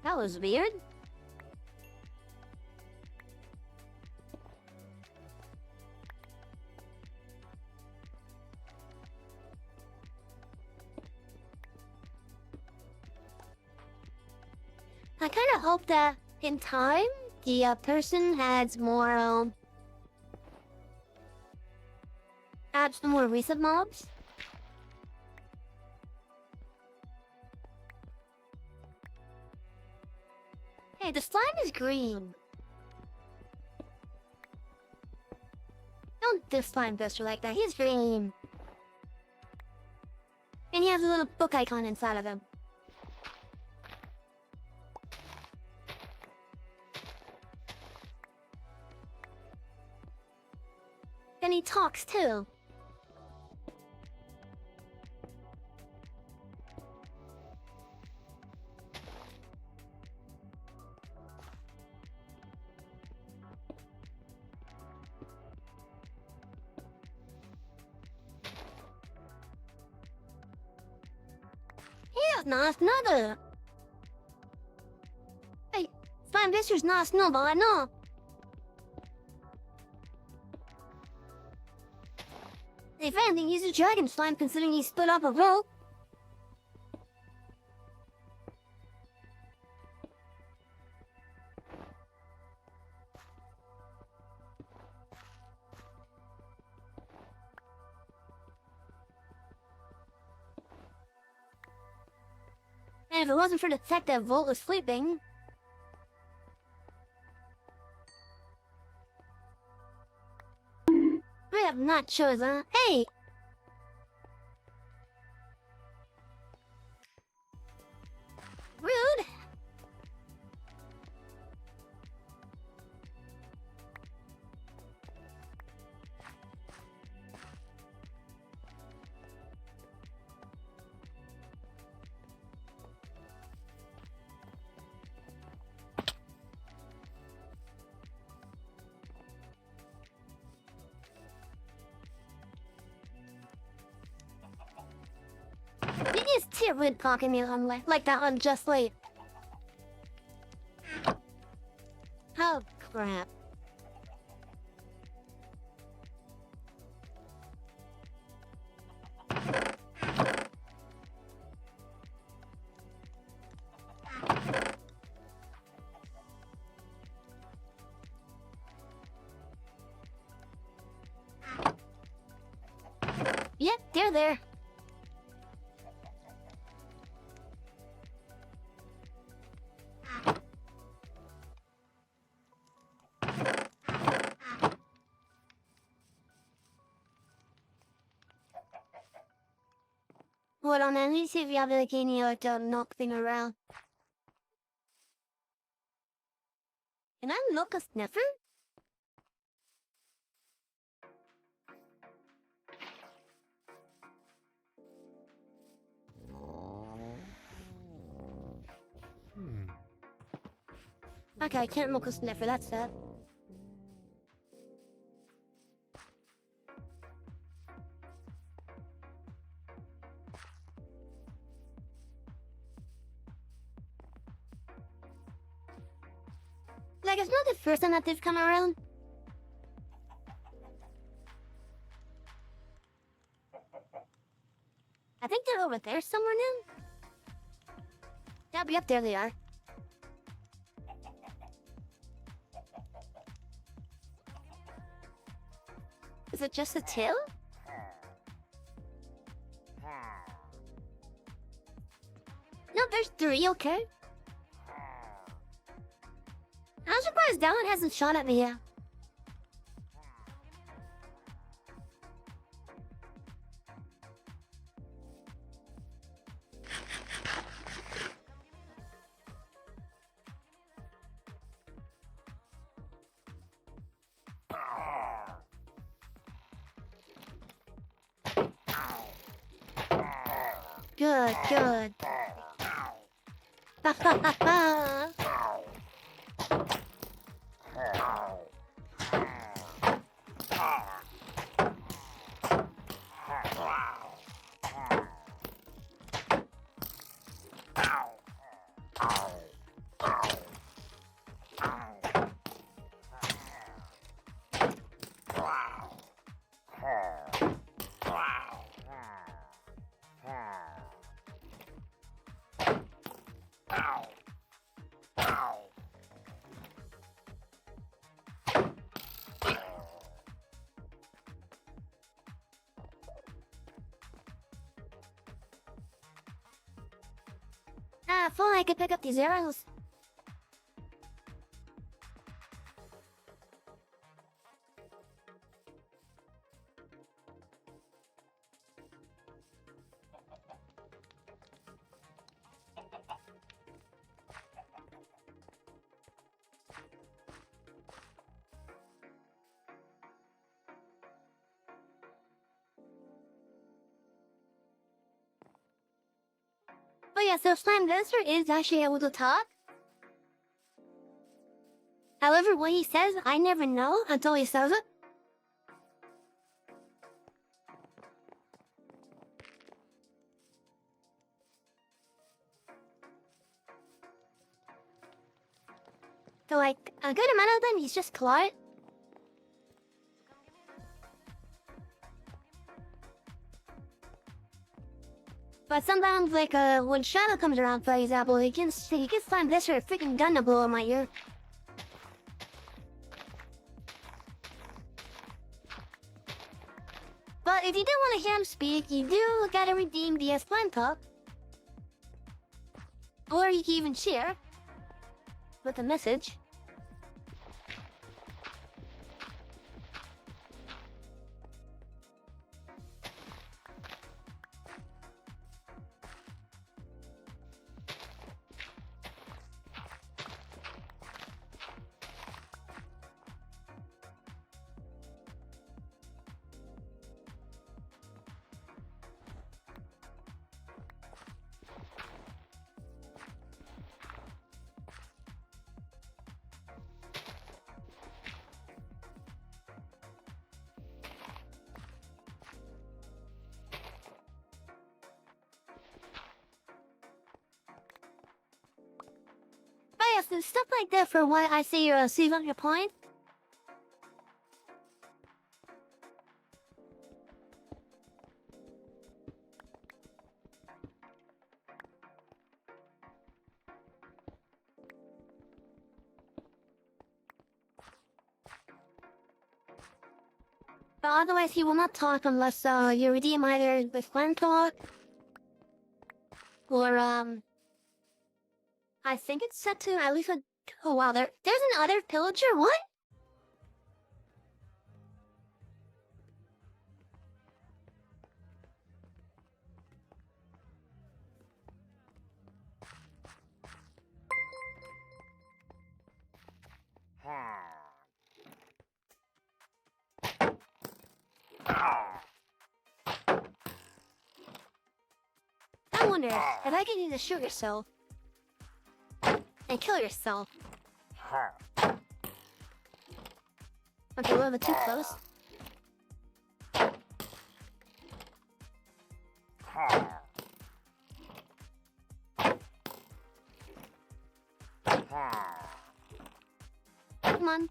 That was weird. I kind of hope that in time, the person adds more, adds some more recent mobs. Hey, the slime is green. Don't diss Slime Buster like that, he's green. And he has a little book icon inside of him. And he talks too. Yeah, nice, another. Hey, Slime Buster's not a snowball, I know. If anything, he's a dragon slime considering he split up a rope. And if it wasn't for the fact that Volt was sleeping... I have not chosen... Hey! Rude! It is terrible talking me like that on Just Late. Oh, crap. Yep, they're there. Hold on, let me see if you have like any other knock thing around. Can I knock a sniffer? Okay, I can't knock a sniffer, that's that. Like, it's not the first time that they've come around. I think they're over there somewhere now. Yep, there they are. Is it just a tail? No, there's 3, okay. I'm surprised that one hasn't shot at me yet. Good, good. Ha ha ha ha. I thought I could pick up these arrows. But yeah, so Slime Dancer is actually able to talk. However, what he says, I never know until he says it. So like, a good amount of them, he's just quiet. But sometimes, like, when Shadow comes around, for example, he can Slime Dancer a freaking gun to blow in my ear. But if you don't want to hear him speak, you do gotta redeem the Slime Cup. Or you can even share with a message. But yes, there's stuff like that for why I say you're save on your point. But otherwise, he will not talk unless you redeem either with Glen Talk or I think it's set to at least a. Oh wow, there's another pillager. What? I wonder if I can use a sugar cell and kill yourself. Okay, we're a bit too close. Come on.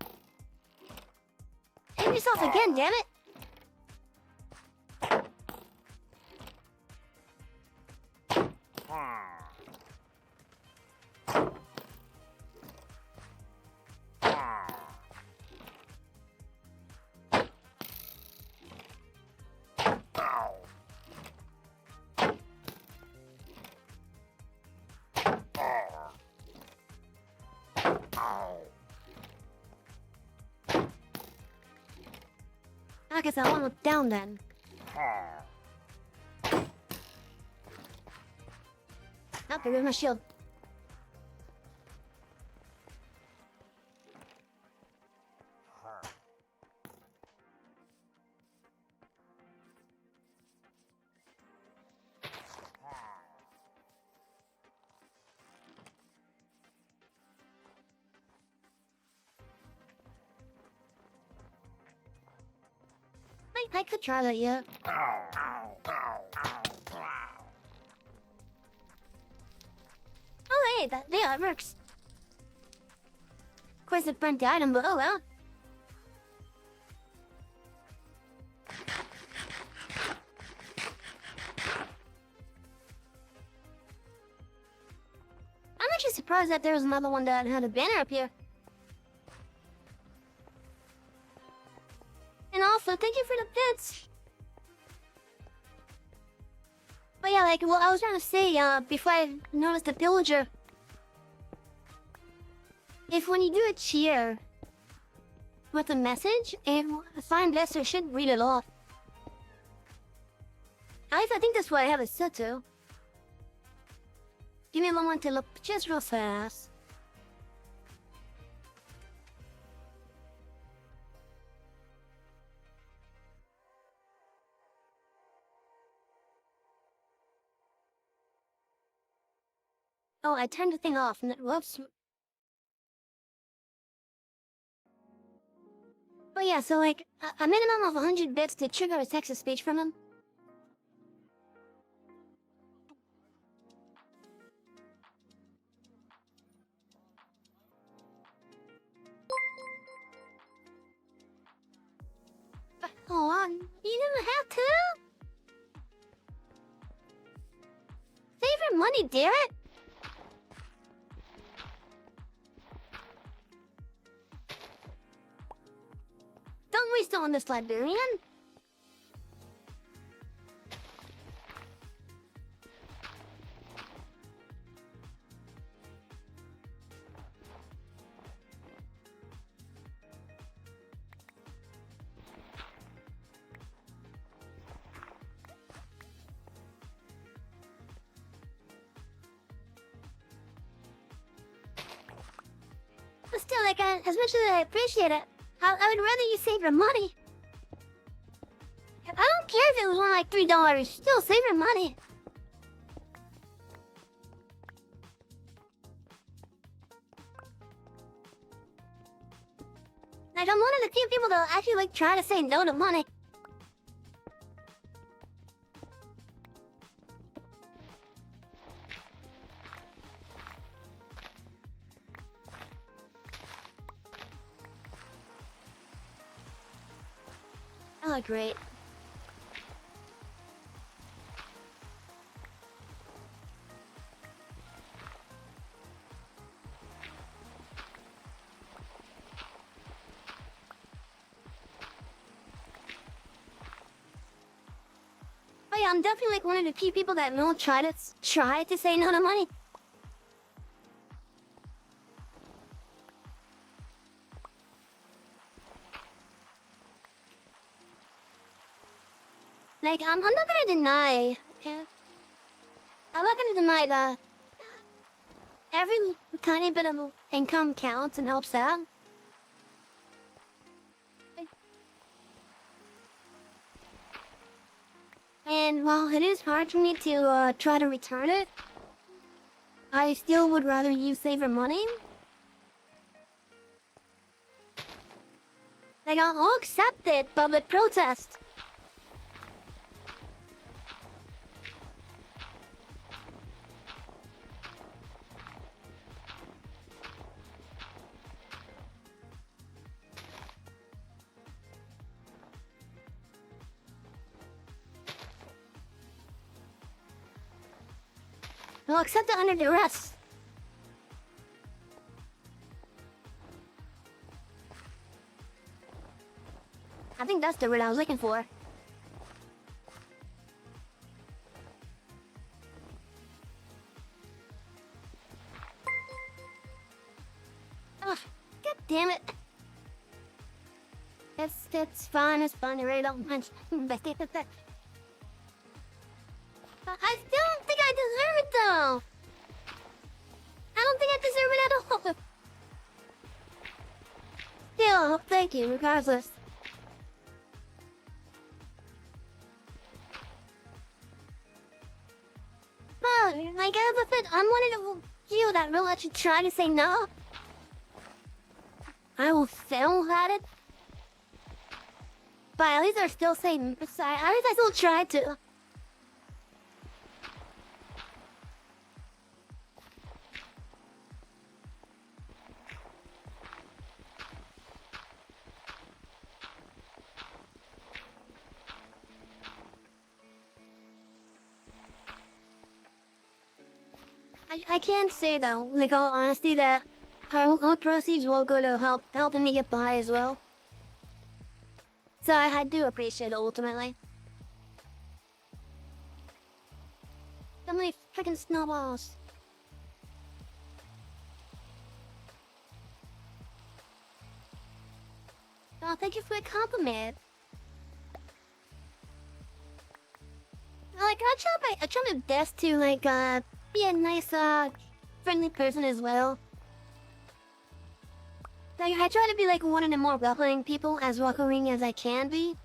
Hit yourself again, damn it! I guess I want to down then. Okay, where's my shield? I could try that, yeah. Oh, hey, that works. Of course, it burnt the item, but oh well. I'm actually surprised that there was another one that had a banner up here. And also, thank you for the bits. But yeah, like, well, I was trying to say, before I noticed the pillager. If when you do a cheer with a message, and Fine Blaster should read it off. I think that's why I have it set to. Give me a moment to look just real fast. Oh, I turned the thing off and it whoops. But yeah, so like, a minimum of 100 bits to trigger a text speech from him. Oh, you didn't have to? Save your money, damn it! Don't waste it on this librarian. still, like, as much as I appreciate it, I would rather you save your money. I don't care if it was only like $3. Still save your money. Like, I'm one of the few people that actually like try to say no to money. Oh, great. But yeah, I'm definitely like one of the few people that will try to say no to money. Like, I'm not gonna deny, okay? I'm not gonna deny that every tiny bit of income counts and helps out. And while it is hard for me to try to return it, I still would rather you save your money. Like, I'll accept it, but with protest. I'll accept it under duress. I think that's the word I was looking for. Ugh, god damn it. It's fine, I really don't mind. I still don't think I deserve it though. I don't think I deserve it at all. Still, thank you regardless. But, like I said, I'm one of the few that will actually try to say no. I will fail at it. But at least I still say, at least I still try to. I can't say though, like all honesty, that all proceeds will go to helping me get by as well. So I do appreciate it ultimately. So many freaking snowballs. Oh, thank you for the compliment. Like I try my best to like be a nice friendly person as well. Like I try to be like one of the more welcoming people, as welcoming as I can be.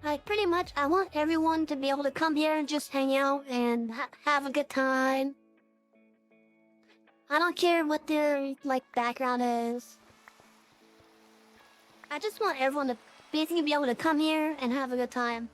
Like pretty much I want everyone to be able to come here and just hang out and have a good time. I don't care what their like background is. I just want everyone to basically be able to come here and have a good time.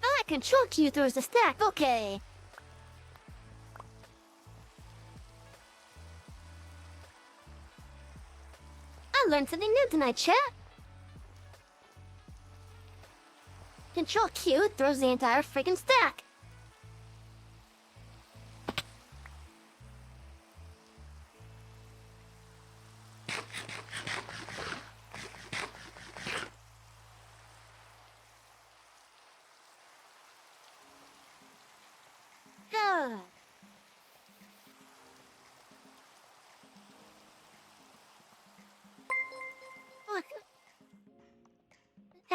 I can choke you through the stack, okay. I learned something new tonight, chat. Control Q throws the entire freaking stack.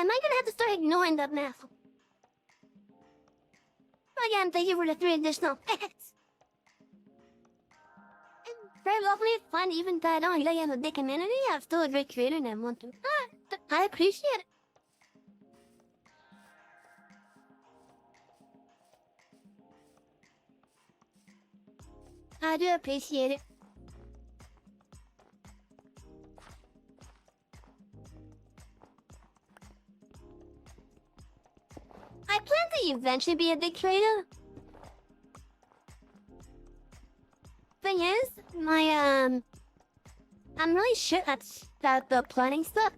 am I gonna have to start ignoring that math? Again, thank you for the 3 additional pets. Very lovely, fun, even though I don't really have a big community, I'm still a great creator and I want to. I appreciate it. I do appreciate it. I plan to eventually be a big trader. Thing is, I'm really shit at the planning stuff.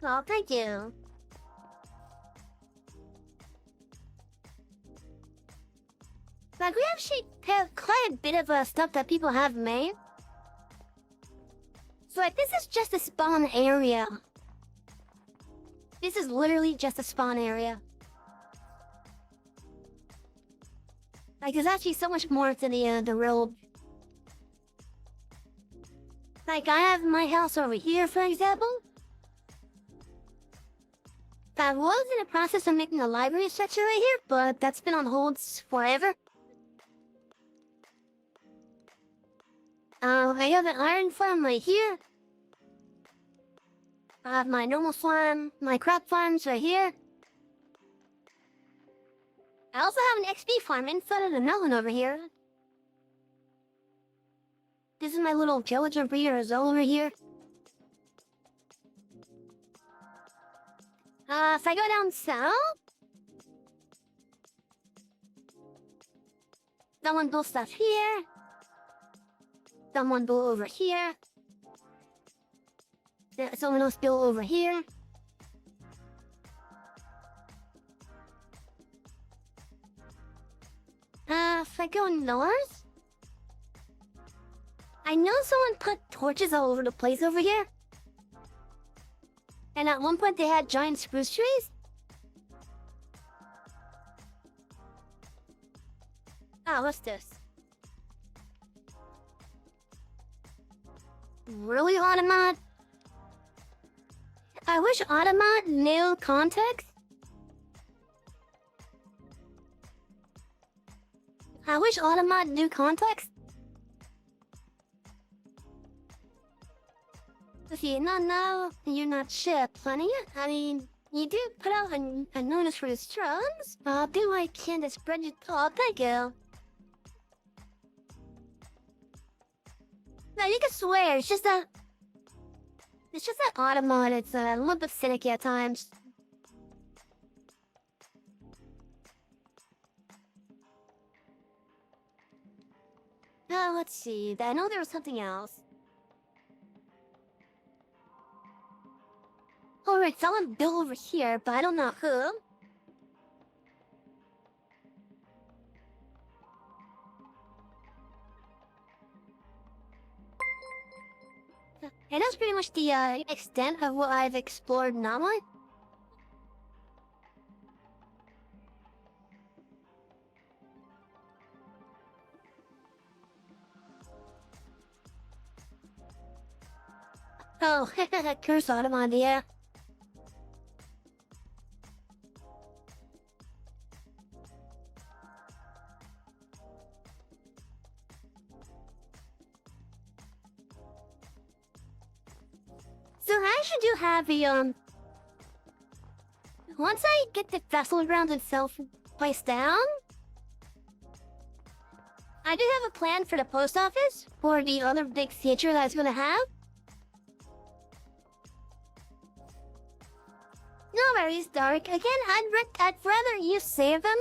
Oh, thank you. Like, we actually have quite a bit of stuff that people have made. So, like, this is just a spawn area. This is literally just a spawn area. Like, there's actually so much more to the real... Like, I have my house over here, for example. I was in the process of making a library section right here, but that's been on hold forever. I have an iron farm right here. I have my normal farm, my crop farms right here. I also have an XP farm inside of the melon over here. This is my little village over here as well over here. If I go down south, someone built stuff here. Someone built over here. Someone else built over here. If I go north, I know someone put torches all over the place over here. And at one point they had giant spruce trees. Ah, what's this? Really, Automat? I wish Automat knew context. I wish Automat knew context. If you not know, you're not shit, plenty. I mean, you do put out a notice for the strums. I'll do what I can to spread your thought. Thank you. No, you can swear. It's just that Automat. It's a little bit finicky at times. Let's see. I know there was something else. Alright, someone built over here, but I don't know who. And that's pretty much the extent of what I've explored now. Oh, curse Automat, yeah. So I actually do have a, once I get the vessel ground itself placed down, I do have a plan for the post office for the other big feature that I was gonna have. No worries, Dark. Again, I'd rather you save them.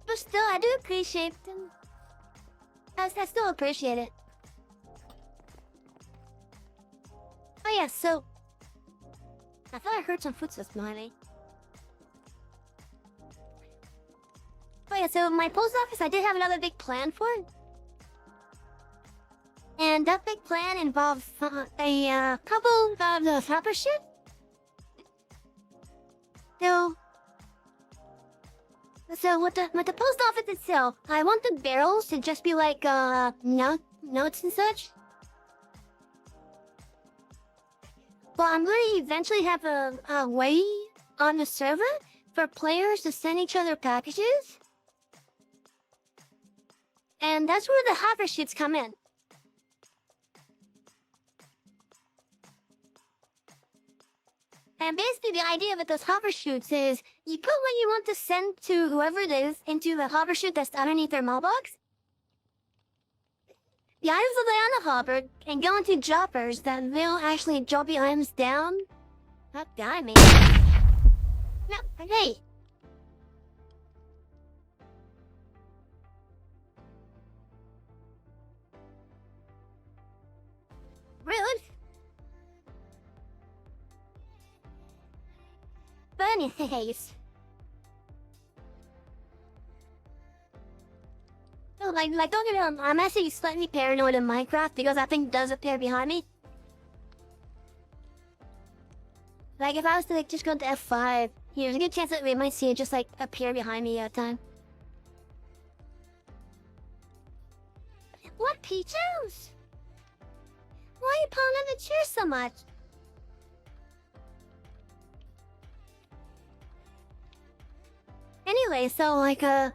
But still, I do appreciate them. I still appreciate it. Oh yeah, so... I thought I heard some footsteps behind me. Oh yeah, so my post office, I did have another big plan for it. And that big plan involves a couple of the proper shit. So with the post office itself, I want the barrels to just be like notes and such. But I'm going to eventually have a way on the server for players to send each other packages. And that's where the hopper shoots come in. And basically the idea with those hopper shoots is you put what you want to send to whoever it is into the hopper shoot that's underneath their mailbox. The items will lay on the hopper and go into droppers that will actually drop the items down. Not die, man. No, hey. Rude. But anyways. No, like don't get me wrong, I'm actually slightly paranoid in Minecraft because that thing does appear behind me. Like if I was to like just go to F5, there's a good chance that we might see it just like appear behind me at a time. What, Peaches? Why are you pulling on the chair so much? Anyway, so like over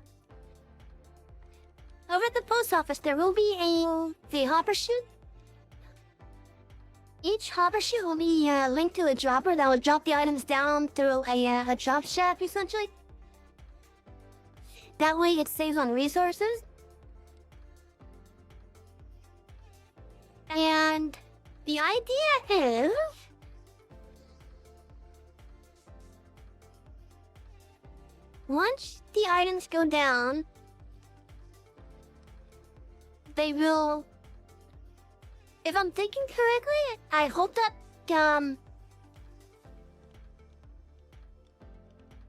at the post office there will be the hopper chute. Each hopper chute will be linked to a dropper that will drop the items down through a drop shaft essentially. That way it saves on resources. And the idea is once the items go down, they will, if I'm thinking correctly, I hope that,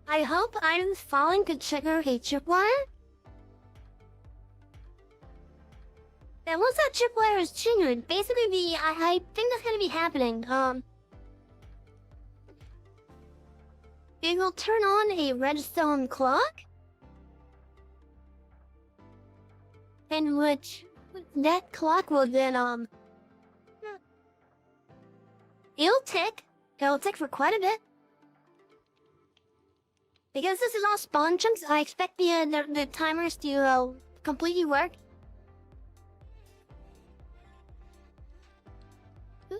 I hope items falling could trigger a tripwire. And once that tripwire is triggered, basically I think that's gonna be happening, it will turn on a redstone clock, in which that clock will then, it'll tick for quite a bit. Because this is all spawn chunks, I expect the timers to, completely work.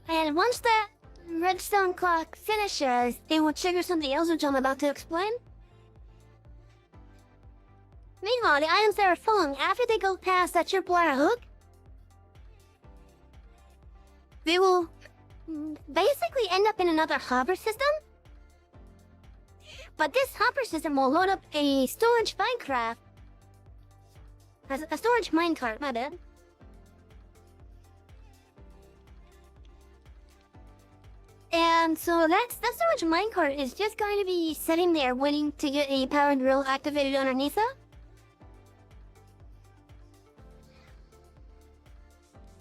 And once that redstone clock finishes, it will trigger something else which I'm about to explain. Meanwhile, the items that are falling, after they go past that tripwire hook, they will basically end up in another hopper system. But this hopper system will load up a storage minecart. A storage minecart, my bad. And so that storage minecart is just going to be sitting there waiting to get a power drill activated underneath it.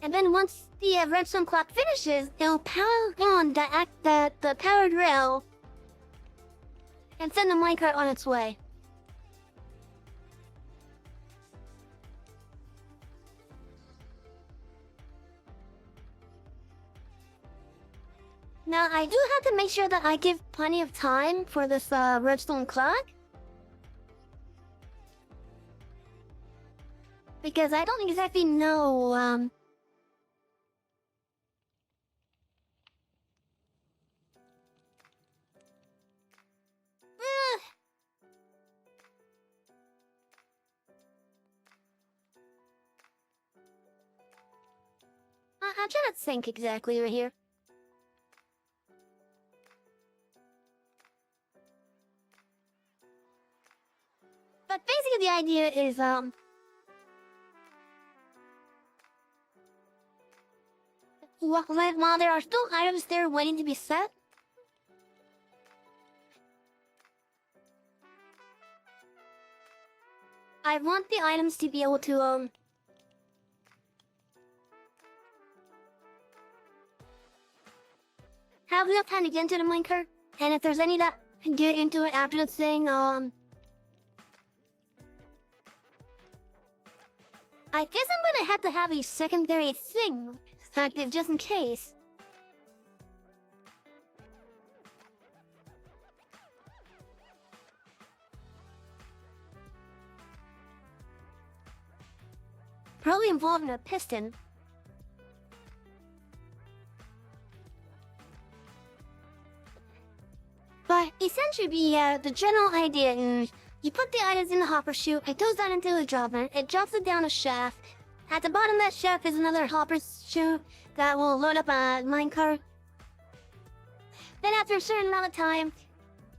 And then once the redstone clock finishes, it'll power on the power drill and send the minecart on its way. Now, I do have to make sure that I give plenty of time for this redstone clock. Because I don't exactly know, I'm trying to think exactly right here. But basically the idea is, while there are still items there waiting to be set, I want the items to be able to, have enough time to get into the minecart, and if there's any that get into it after this thing. I guess I'm gonna have to have a secondary thing active just in case. Probably involving a piston. But essentially, the general idea is you put the items in the hopper chute, it goes down into the dropper, it drops it down a shaft. At the bottom of that shaft is another hopper chute that will load up a minecart. Then after a certain amount of time,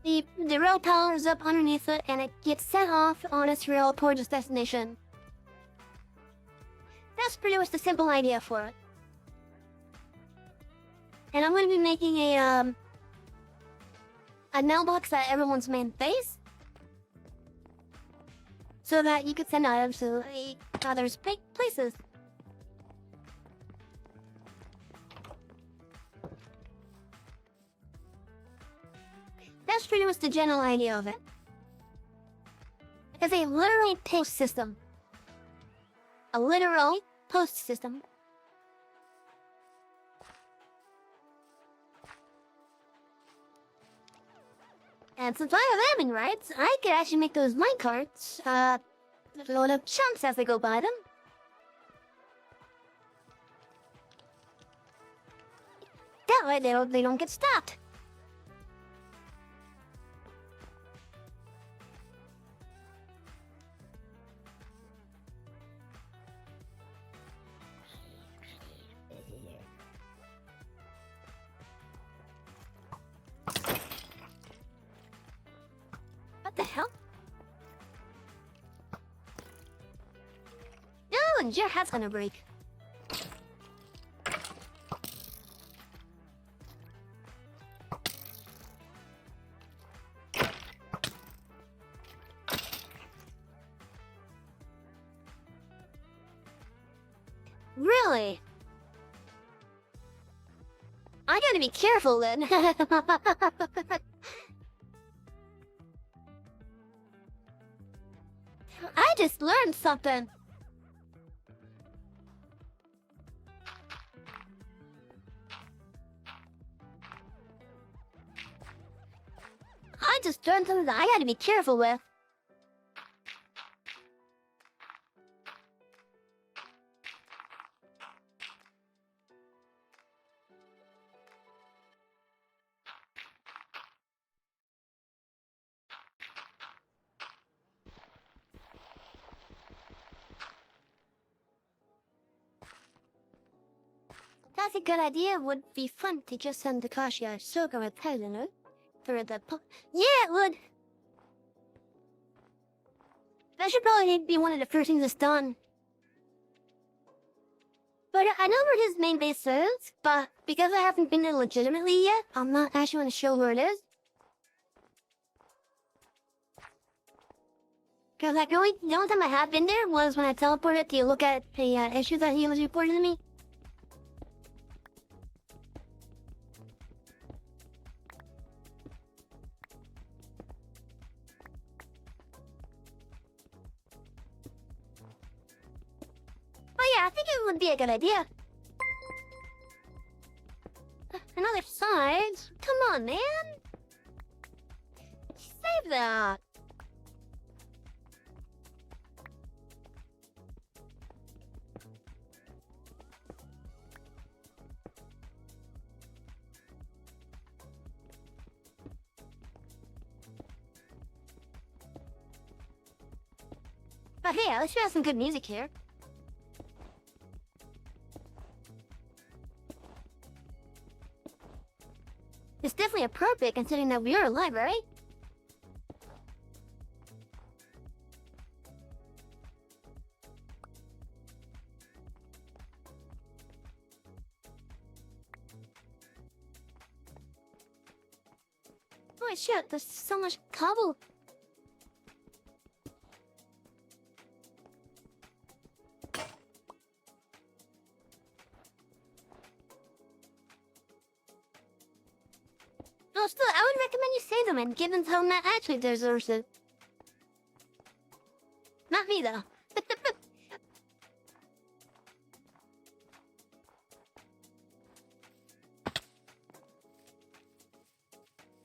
the rail powers up underneath it and it gets set off on its rail towards its destination. That's pretty much the simple idea for it. And I'm going to be making a mailbox at everyone's main base, so that you could send items to others' places. That's pretty much the general idea of it. It's a literal post system. A literal post system. And since I have admin rights, I could actually make those minecarts, load up chunks as they go by them. That way they don't get stopped. What the hell? No, and your hat's gonna break. Really? I gotta be careful then. I just learned something. I just learned something that I gotta be careful with. That's a good idea. Would be fun to just send Takashi a sugar with President for the yeah, it would. That should probably be one of the first things that's done. But I know where his main base is, but because I haven't been there legitimately yet, I'm not actually going to show where it is. Because like, the only time I have been there was when I teleported to look at the issues that he was reporting to me. But yeah, I think it would be a good idea. Another side? Come on, man! Save that! But hey, at least we have some good music here. It's definitely appropriate considering that we are a library. Holy shit, there's so much cobble. No, still, I would recommend you save them and give them to someone that actually deserves it. Not me, though.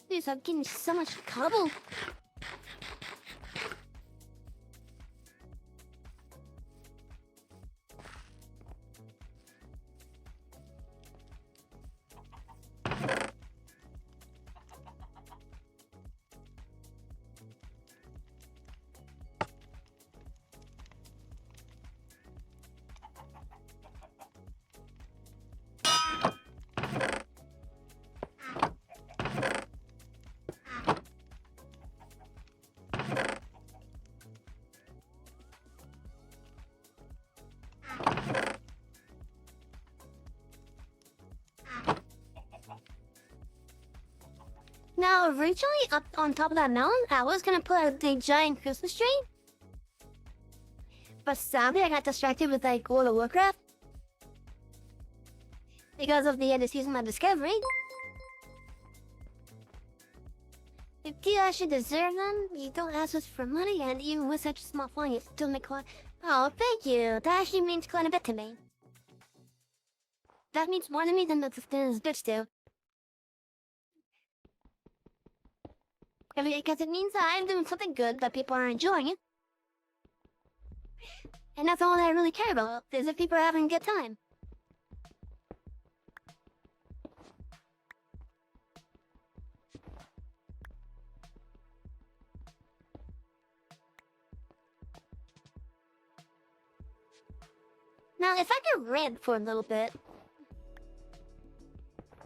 Dude, I'm getting so much trouble. Now, originally up on top of that mountain, I was gonna put a giant Christmas tree. But sadly, I got distracted with like World of Warcraft. Because of the season of Discovery. If you actually deserve them, you don't ask us for money, and even with such a small fine, you still make quite... Oh, thank you. That actually means quite a bit to me. That means more to me than this bitch do. Because it means that I'm doing something good that people are enjoying it. And that's all that I really care about, is if people are having a good time. Now, if I could rant for a little bit.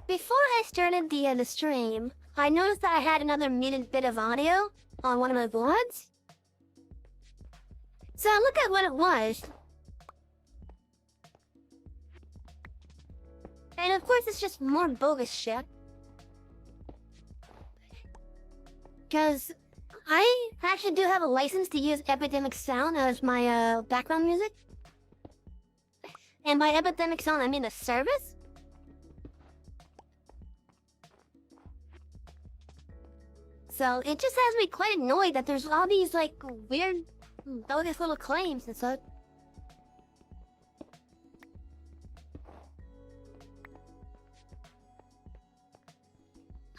Before I started the stream, I noticed that I had another muted bit of audio on one of my vlogs. So I look at what it was. And of course it's just more bogus shit. Because I actually do have a license to use Epidemic Sound as my background music. And by Epidemic Sound I mean the service. So it just has me quite annoyed that there's all these like weird, bogus little claims and such.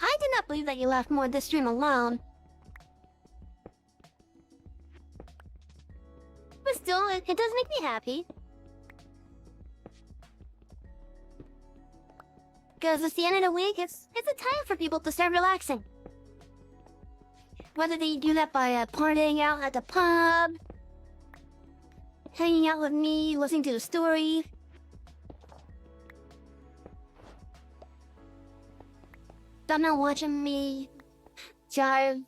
I did not believe that you left more of this stream alone. But still, it does make me happy. Because it's the end of the week, it's a time for people to start relaxing. Whether they do that by partying out at the pub, hanging out with me, listening to the story. They're not watching me jive.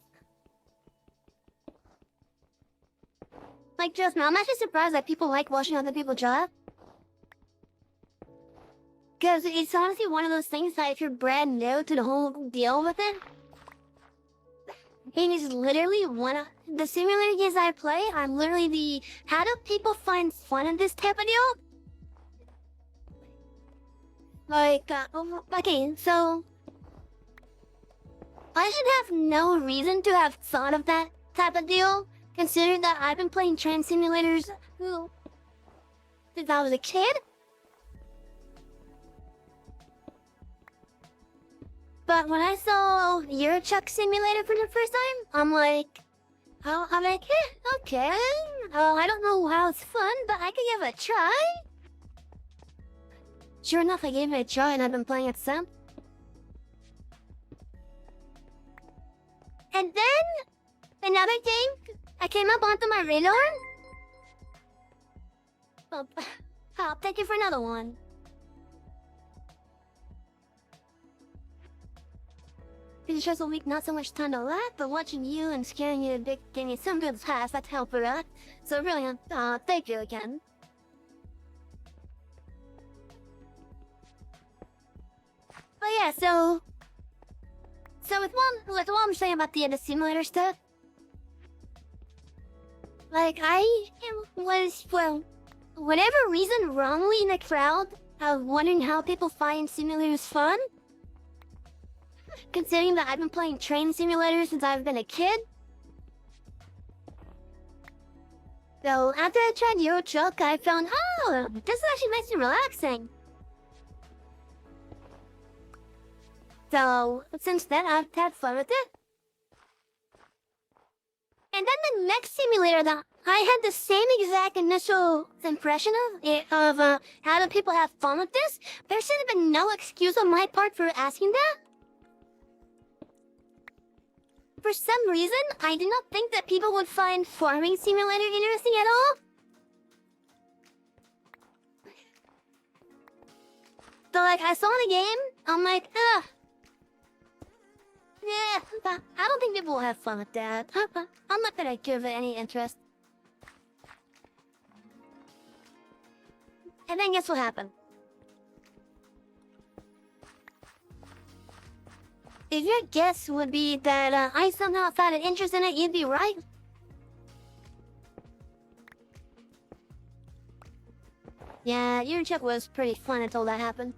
Like, just now, I'm actually surprised that people like watching other people jive. Because it's honestly one of those things that if you're brand new to the whole deal with it, it is literally one of the simulator games I play. I'm literally the how do people find fun in this type of deal? Like, okay, so I should have no reason to have thought of that type of deal, considering that I've been playing train simulators since I was a kid. But when I saw Euro Truck Simulator for the first time, I'm like, okay. I don't know how it's fun, but I can give it a try. Sure enough, I gave it a try and I've been playing it since. And then, another thing that came up onto my radar. Oh, thank you for another one. It's just a week, not so much time to laugh, but watching you and scaring you gave me some good laughs, that's helpful, right? So really, thank you again. But yeah, so with what I'm saying about the simulator stuff, like I was, for whatever reason, wrongly in the crowd of wondering how people find simulators fun. considering that I've been playing Train Simulator since I've been a kid. So after I tried Euro Truck, I found, oh, this is actually nice and relaxing. So since then, I've had fun with it. And then the next simulator that I had the same exact initial impression of how do people have fun with this. There should have been no excuse on my part for asking that. For some reason, I did not think that people would find Farming Simulator interesting at all. So like, I saw the game, I'm like, ugh. Yeah, I don't think people will have fun with that. I'm not gonna give it any interest. And then guess what happened? If your guess would be that I somehow found an interest in it, you'd be right. Yeah, your trip was pretty fun until that happened.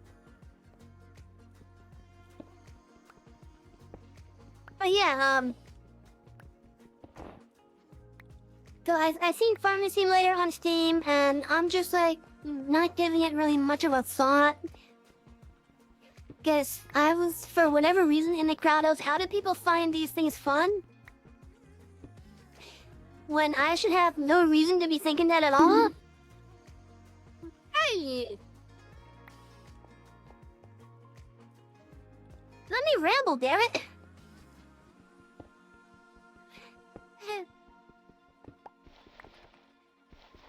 But yeah, so I seen Farming Simulator on Steam, and I'm just like, not giving it really much of a thought. Because I was, for whatever reason, in the crowd of how do people find these things fun? When I should have no reason to be thinking that at all? Hey! Let me ramble, damn it!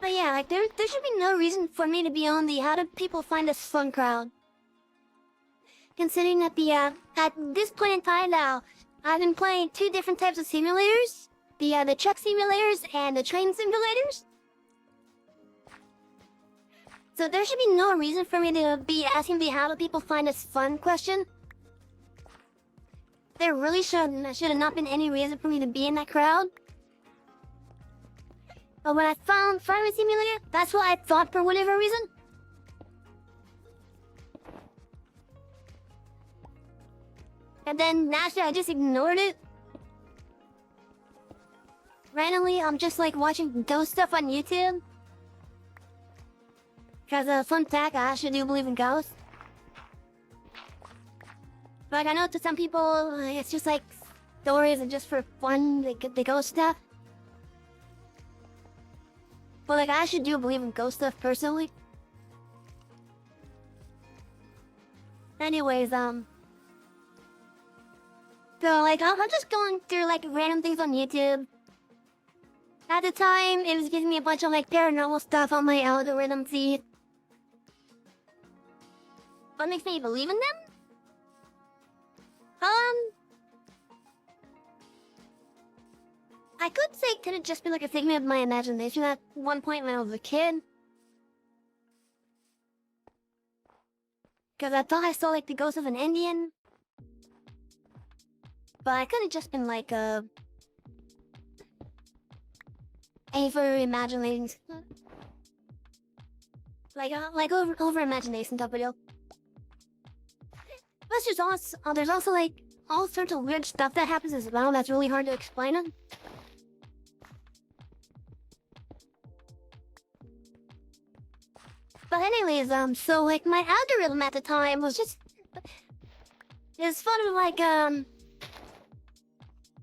But yeah, like there should be no reason for me to be on the how do people find us fun crowd. Considering that at this point in time now, I've been playing two different types of simulators. The truck simulators and the train simulators. So there should be no reason for me to be asking the how do people find us fun question. There really should have not been any reason for me to be in that crowd. But when I found Farming Simulator, that's what I thought for whatever reason. And then naturally I just ignored it. Randomly, I'm just like watching ghost stuff on YouTube. Because fun fact, I actually do believe in ghosts. But I know to some people, it's just like stories and just for fun, the ghost stuff. But like, I actually do believe in ghost stuff personally. Anyways, so like, I'm just going through like random things on YouTube. At the time, it was giving me a bunch of like paranormal stuff on my algorithm feed. What makes me believe in them? I could say it could have just been like a figment of my imagination at one point when I was a kid. Because I thought I saw like the ghost of an Indian. But I could have just been like over imagining, like over imagination type video. Plus there's also like all sorts of weird stuff that happens as well that's really hard to explain it. But anyways, so like my algorithm at the time was just, it's fun of like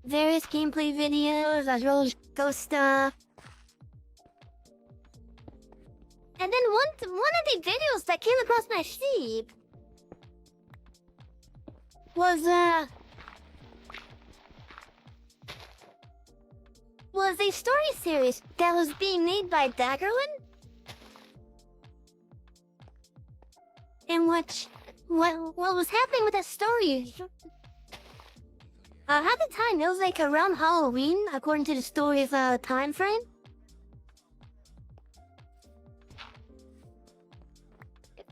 various gameplay videos as well as ghost stuff. And then one of the videos that came across my feed was a story series that was being made by Daggerland, in which what was happening with that story. At the time, it was like around Halloween, according to the story's time frame.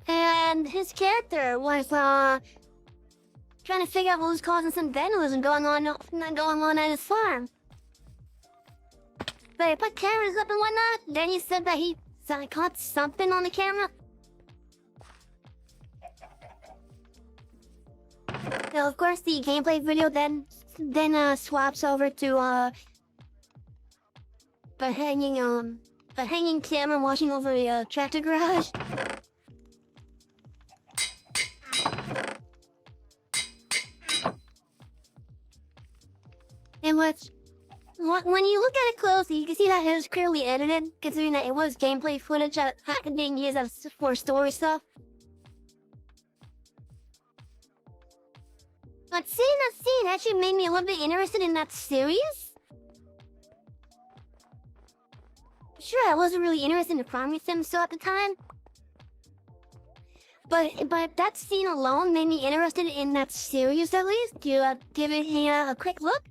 And his character was trying to figure out what was causing some vandalism going on at his farm. But he put cameras up and whatnot. Then he said that he caught something on the camera. So of course the gameplay video then swaps over to the hanging camera watching over the tractor garage. And when you look at it closely, you can see that it was clearly edited, considering that it was gameplay footage that had being used for story stuff. But seeing that scene actually made me a little bit interested in that series. Sure, I wasn't really interested in the Primary Sim so at the time. But that scene alone made me interested in that series at least. To give it a quick look.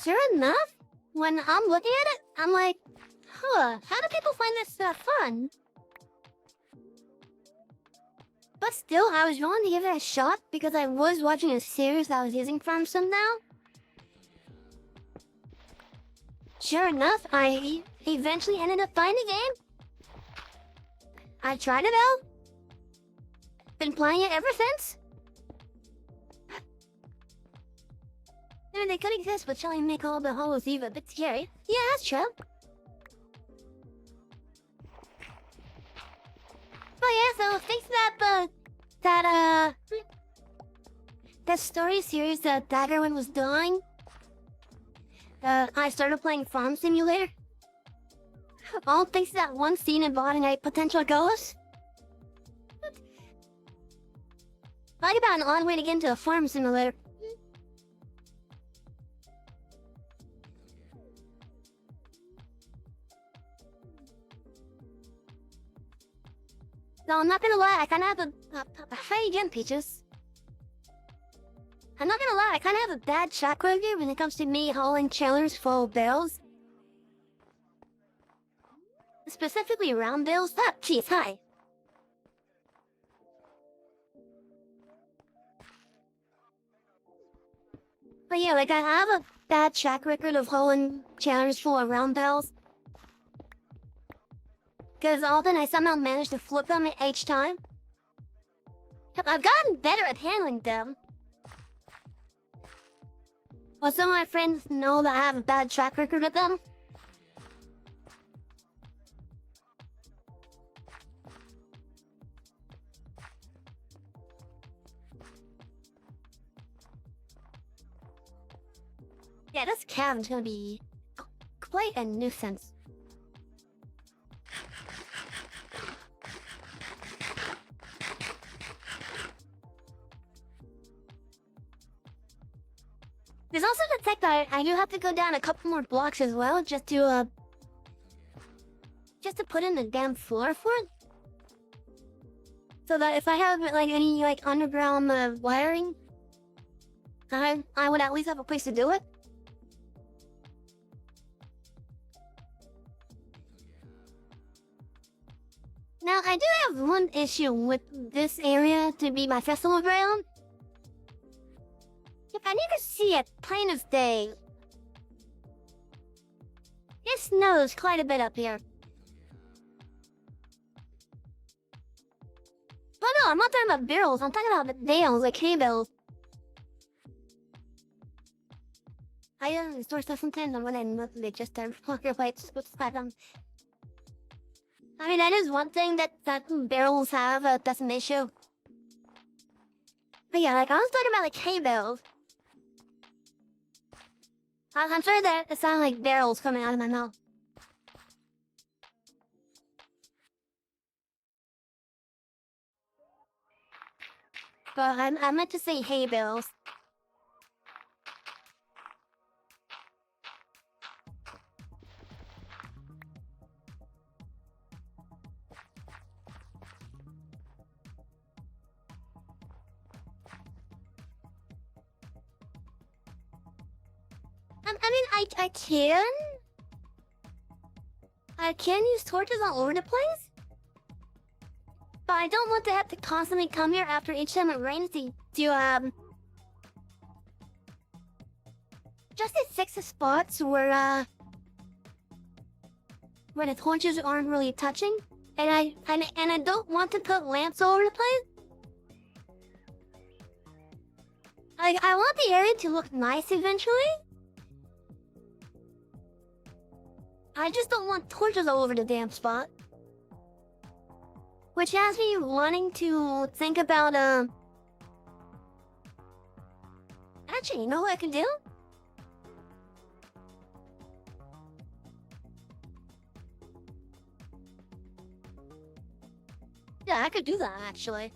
Sure enough, when I'm looking at it, I'm like, huh, how do people find this fun? But still, I was willing to give it a shot because I was watching a series that was using FarmSim now. Sure enough, I eventually ended up finding the game. I tried it out. Been playing it ever since. I mean, they could exist, but shall I make all the hollows even a bit scary? Yeah, that's true. But yeah, so thanks to that story series that Daggerwin was doing, I started playing Farm Simulator. All thanks to that one scene involving a potential ghost. Talk about an odd way to get into a Farm Simulator. No, I'm not gonna lie, I kinda have a how you doing, Peaches? I'm not gonna lie, I kinda have a bad track record when it comes to me hauling trailers full of bales. Specifically round bales. Ah, jeez, hi. But yeah, like I have a bad track record of hauling trailers full of round bales. Because often I somehow manage to flip them each time. I've gotten better at handling them. Well, some of my friends know that I have a bad track record with them. Yeah, this cabin's gonna be quite a nuisance. There's also the fact that I do have to go down a couple more blocks as well, just to put in the damn floor for it. So that if I have like any like underground wiring, I would at least have a place to do it. Now I do have one issue with this area to be my festival ground. If I need to see it plain as day. It snows quite a bit up here. But no, I'm not talking about barrels, I'm talking about bales, like hay bales. I store stuff sometimes and when I mostly just poker fights with them. I mean, that is one thing that barrels have, that's an issue. But yeah, like, I was talking about, like, hay bales. I'm sorry that it sounded like barrels coming out of my mouth. But I meant to say hay bales. I mean, I can use torches all over the place. But I don't want to have to constantly come here after each time it rains to just to fix the spots where the torches aren't really touching. And I don't want to put lamps all over the place. Like, I want the area to look nice eventually. I just don't want torches all over the damn spot. Which has me wanting to think about, Actually, you know what I can do? Yeah, I could do that, actually.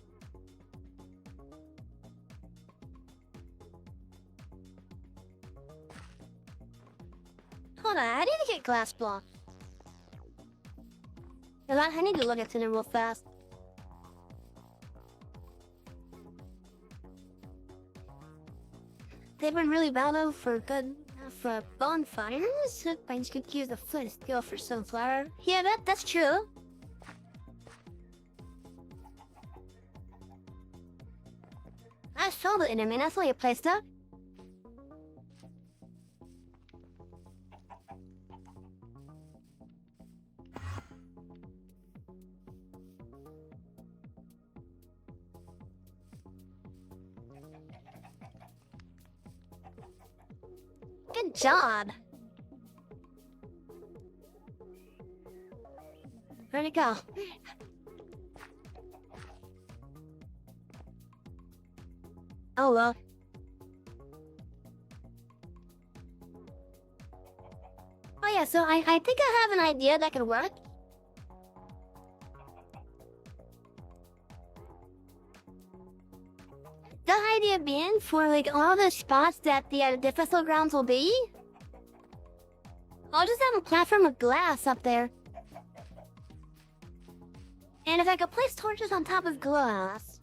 Hold on, I need to get glass block. I need to look at it real fast. They've been really bad for bonfires. Pines could use the flint steel for sunflower. Yeah, that's true. I saw the enemy. I saw your place though. Good job. Where'd it go? Oh well. Oh yeah, so I think I have an idea that could work. The idea being for like all the spots that the festival grounds will be, I'll just have a platform of glass up there. And if I could place torches on top of glass,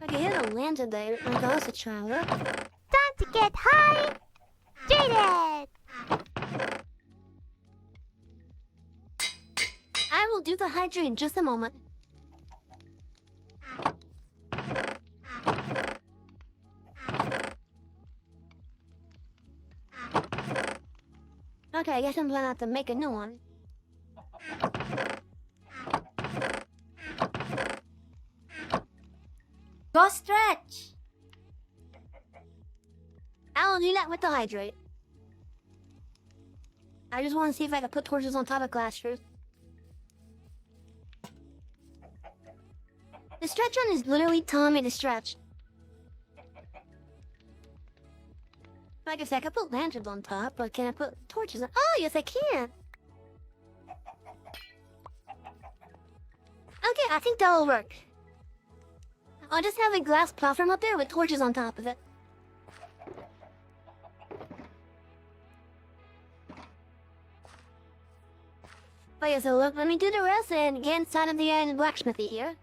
okay, here's a lantern there. I'm going to try it. Time to get hydrated! I will do the hydrate in just a moment. Okay, I guess I'm gonna have to make a new one. Go stretch! I'll do that with the hydrate. I just want to see if I can put torches on top of glass first. The stretch one is literally telling me to stretch. Like I said, I can put lanterns on top, but can I put torches on? Oh, yes I can! Okay, I think that'll work. I'll just have a glass platform up there with torches on top of it. But yeah, so look, let me do the rest and get inside of the blacksmithy here.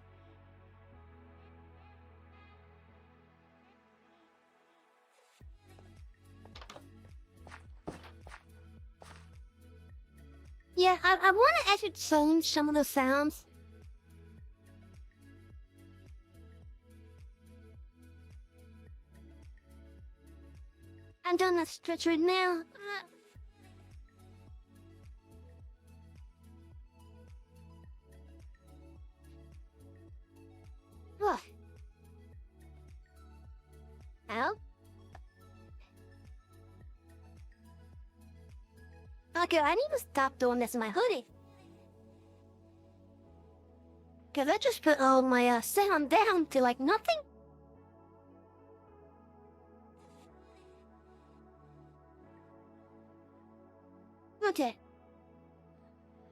Yeah, I want to actually change some of the sounds. I'm done that stretch right now. Ugh. Ow. Okay, I need to stop doing this in my hoodie. Cause I just put all my sound down to like nothing. Okay.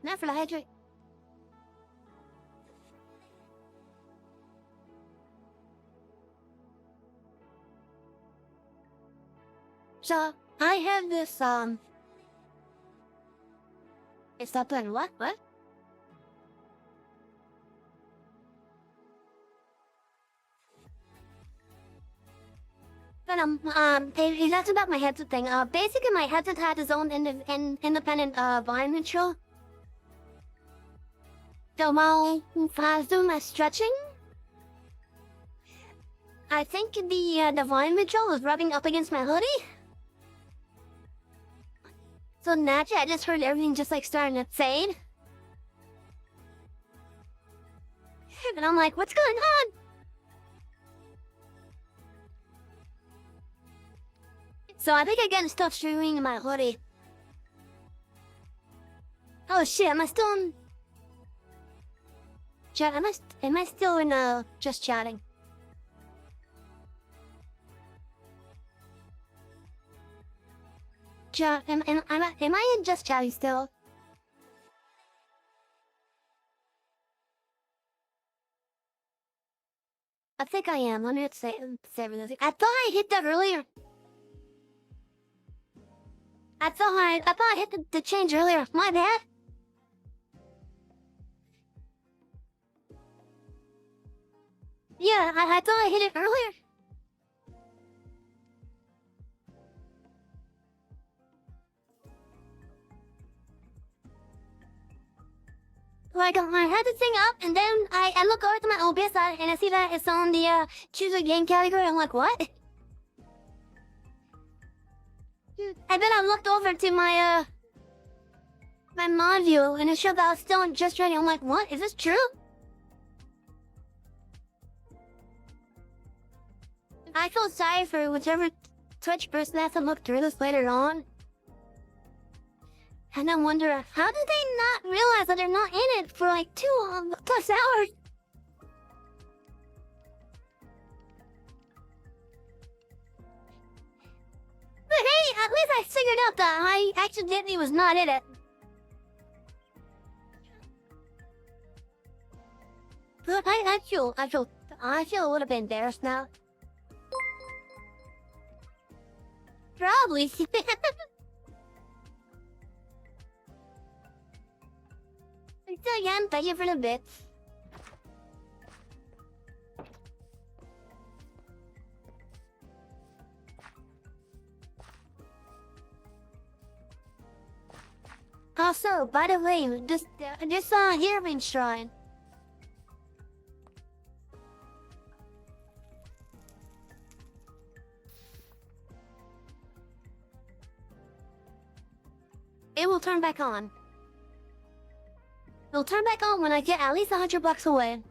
Now for the hydrate. So I have this it's not doing what? What? But that's about my headset thing. Basically my headset had its own independent volume control. So while I was doing my stretching, I think the volume control was rubbing up against my hoodie. So naturally, I just heard everything just like starting to fade. And I'm like, what's going on? So I think I got stuff streaming in my hoodie. Oh shit, am I still in chat? Am I still in just chatting? Chat, am I in just chatting still? I think I am. Let me say everything. I thought I hit that earlier. I thought I hit the change earlier. My bad. Yeah, I thought I hit it earlier. Like, I had the thing up, and then I look over to my OBS side, and I see that it's on the choose a game category. I'm like, what? And then I looked over to my my mod view, and it showed that I was still in just ready. I'm like, what? Is this true? I feel sorry for whichever Twitch person has to look through this later on. And I wonder, how did they not realize that they're not in it for like 2+ hours? But hey, at least I figured out that I accidentally was not in it. But I feel a little bit embarrassed now. Probably. So again, thank you for the bits. Also, by the way, this hearing shrine. It will turn back on. It'll turn back on when I get at least 100 blocks away.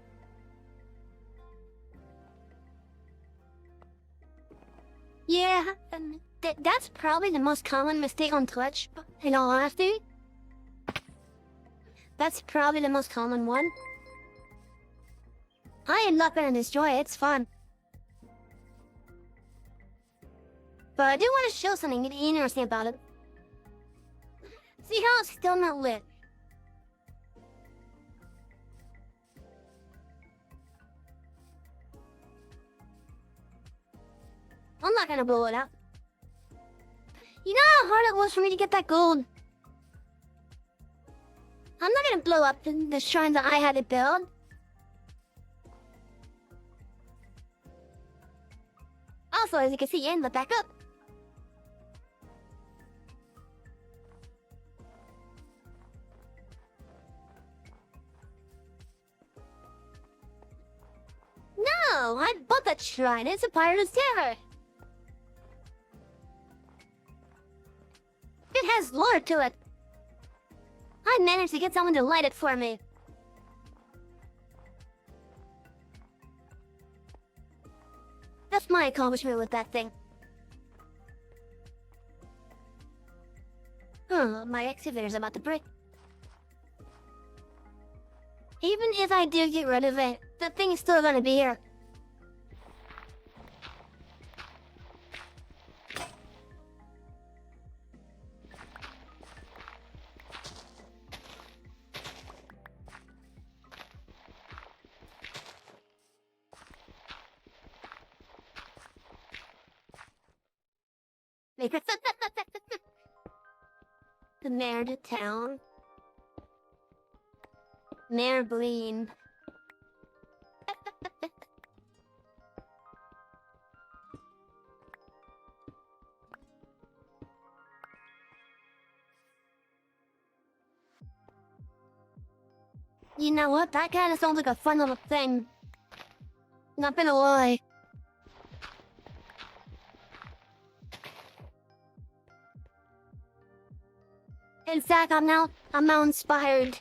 Yeah, and that's probably the most common mistake on Twitch, in all honesty. That's probably the most common one. I am not gonna destroy it, it's fun. But I do want to show something interesting about it. See how it's still not lit? I'm not gonna blow it out. You know how hard it was for me to get that gold? I'm not gonna blow up the shrine that I had to build. Also, as you can see in the backup. No, I bought that shrine. It's a pirate's terror. It has lore to it. I managed to get someone to light it for me. That's my accomplishment with that thing. My excavator's about to break. Even if I do get rid of it, the thing is still gonna be here. The mayor to town. Mayor Bleen. You know what? That kind of sounds like a fun little thing. Not gonna lie. In fact, I'm now inspired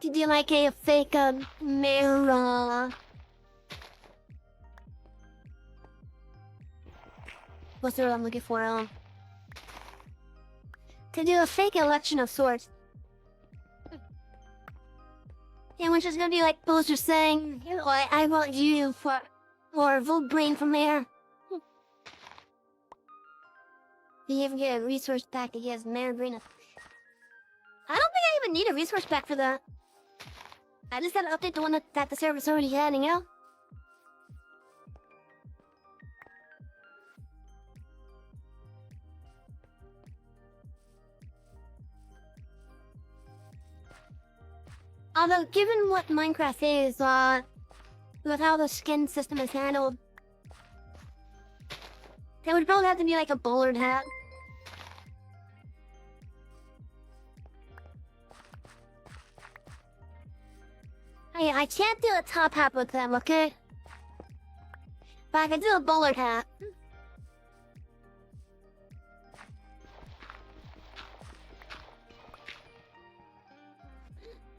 to do like a fake mirror. What's the word I'm looking for? To do a fake election of sorts. And which is gonna be like posters saying, I want you for, or vote Brain for mayor. Do you even get a resource pack to get Mayor Brain? I don't think I even need a resource pack for that. I just gotta update the one that the server's already had, you know? Although, given what Minecraft is, with how the skin system is handled, there would probably have to be like a bowler hat. I can't do a top hat with them, okay? But I can do a bowler hat.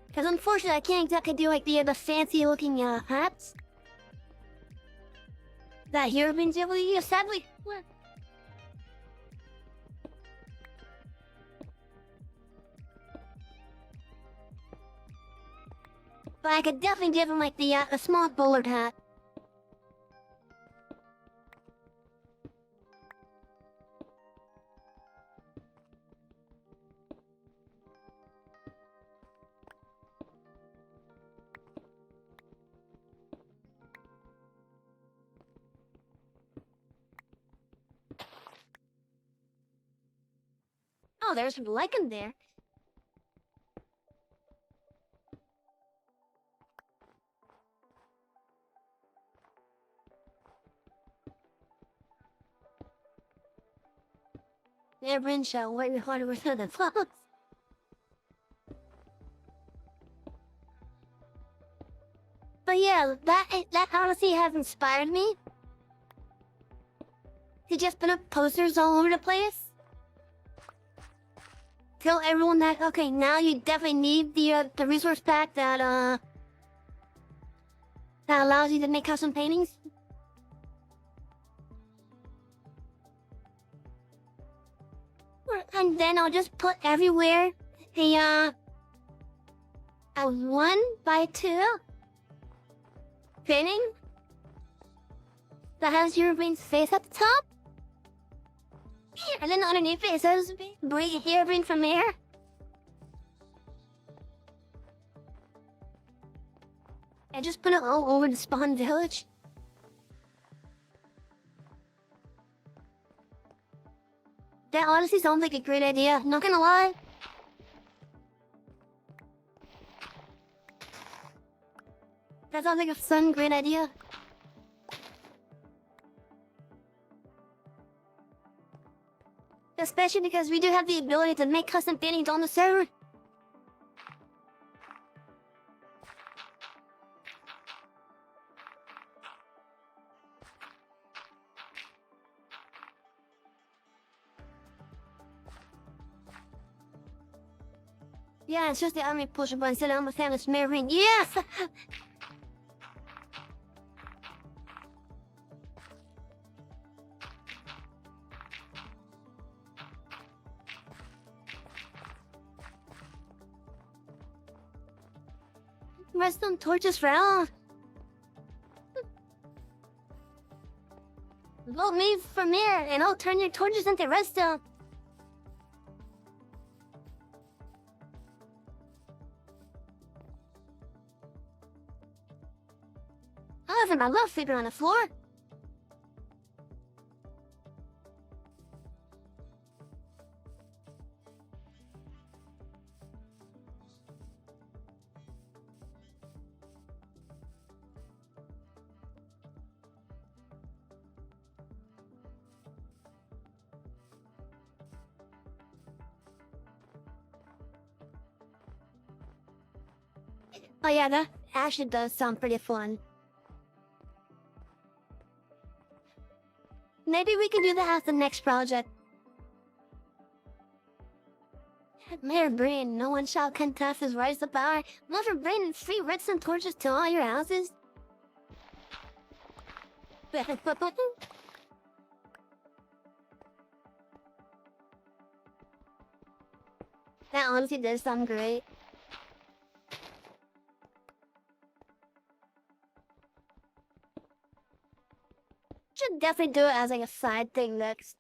Because unfortunately, I can't exactly do like the fancy looking hats that Herobrine's able to use, sadly. What? But I could definitely give him like the a small bowler hat. Oh, there's some lichen there. Never shall wait harder with the fox. But yeah, that honestly has inspired me to just put up posters all over the place. Tell everyone that, okay, now you definitely need the resource pack that allows you to make custom paintings. And then I'll just put everywhere a 1x2 painting that has Herobrine's face at the top. And then underneath it says, bring Herobrine from here. And just put it all over the spawn village. That honestly sounds like a great idea, not gonna lie. That sounds like a fun, great idea. Especially because we do have the ability to make custom paintings on the server. Yeah, it's just the army push button instead of almost having a smear ring. Yes! Redstone torches for all. Vote me for mayor, and I'll turn your torches into redstone. I love sleeping on the floor. Oh yeah, that actually does sound pretty fun. Maybe we can do that as the next project. Mayor Brain, no one shall contest his rise to power. Mother Brain and free redstone torches to all your houses. That honestly does sound great. Should definitely do it as like a side thing next.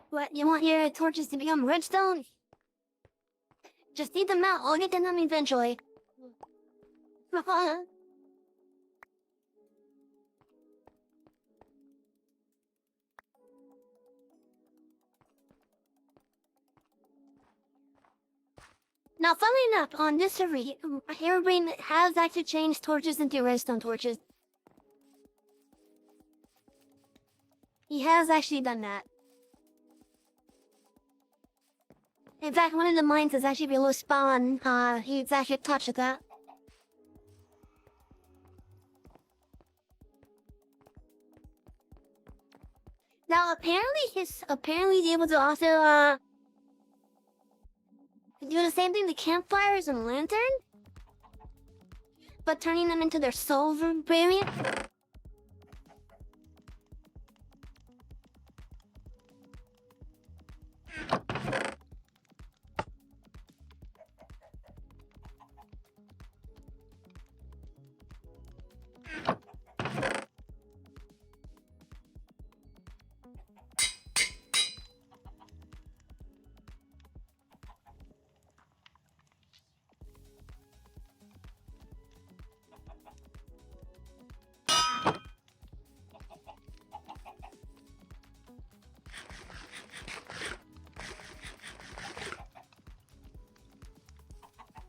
What, you want your torches to become redstone? Just eat them out, I'll get to them eventually. Now, funnily enough, on this server, Harebrain has actually changed torches into redstone torches. He has actually done that. In fact, one of the mines is actually below spawn. He's actually touched that. Now, apparently he's able to also, do the same thing to campfires and lantern, but turning them into their soul variant.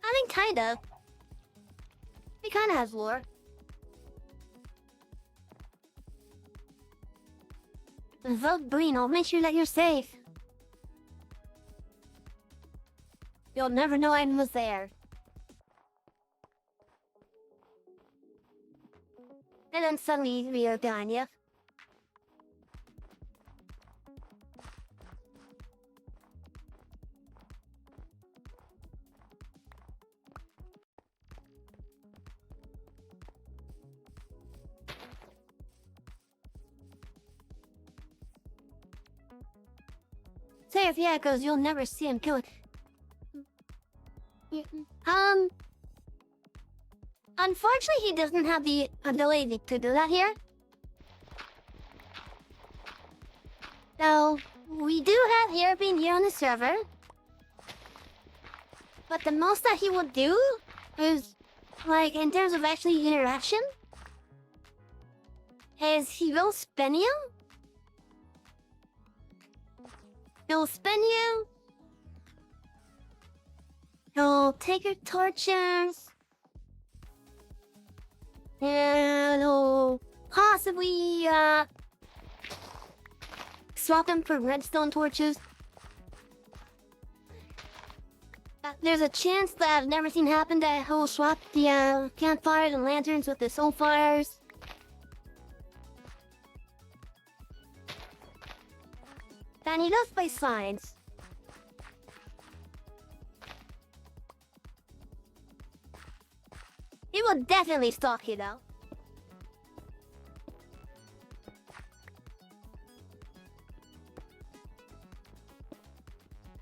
I think kind of. He kind of has lore. Vote Breen, I'll make sure that you're safe. You'll never know I was there. And then suddenly we are behind you. Say if yeah, cause you'll never see him kill it. Unfortunately, he doesn't have the ability to do that here. So, we do have Harebrain here on the server. But the most that he will do is, like, in terms of actually interaction, is he will spin you. He'll spin you. He'll take your torches. And he'll possibly, swap them for redstone torches. There's a chance that I've never seen happen that he'll swap the, campfires and lanterns with the soul fires. And he does play signs. He will definitely stalk you though.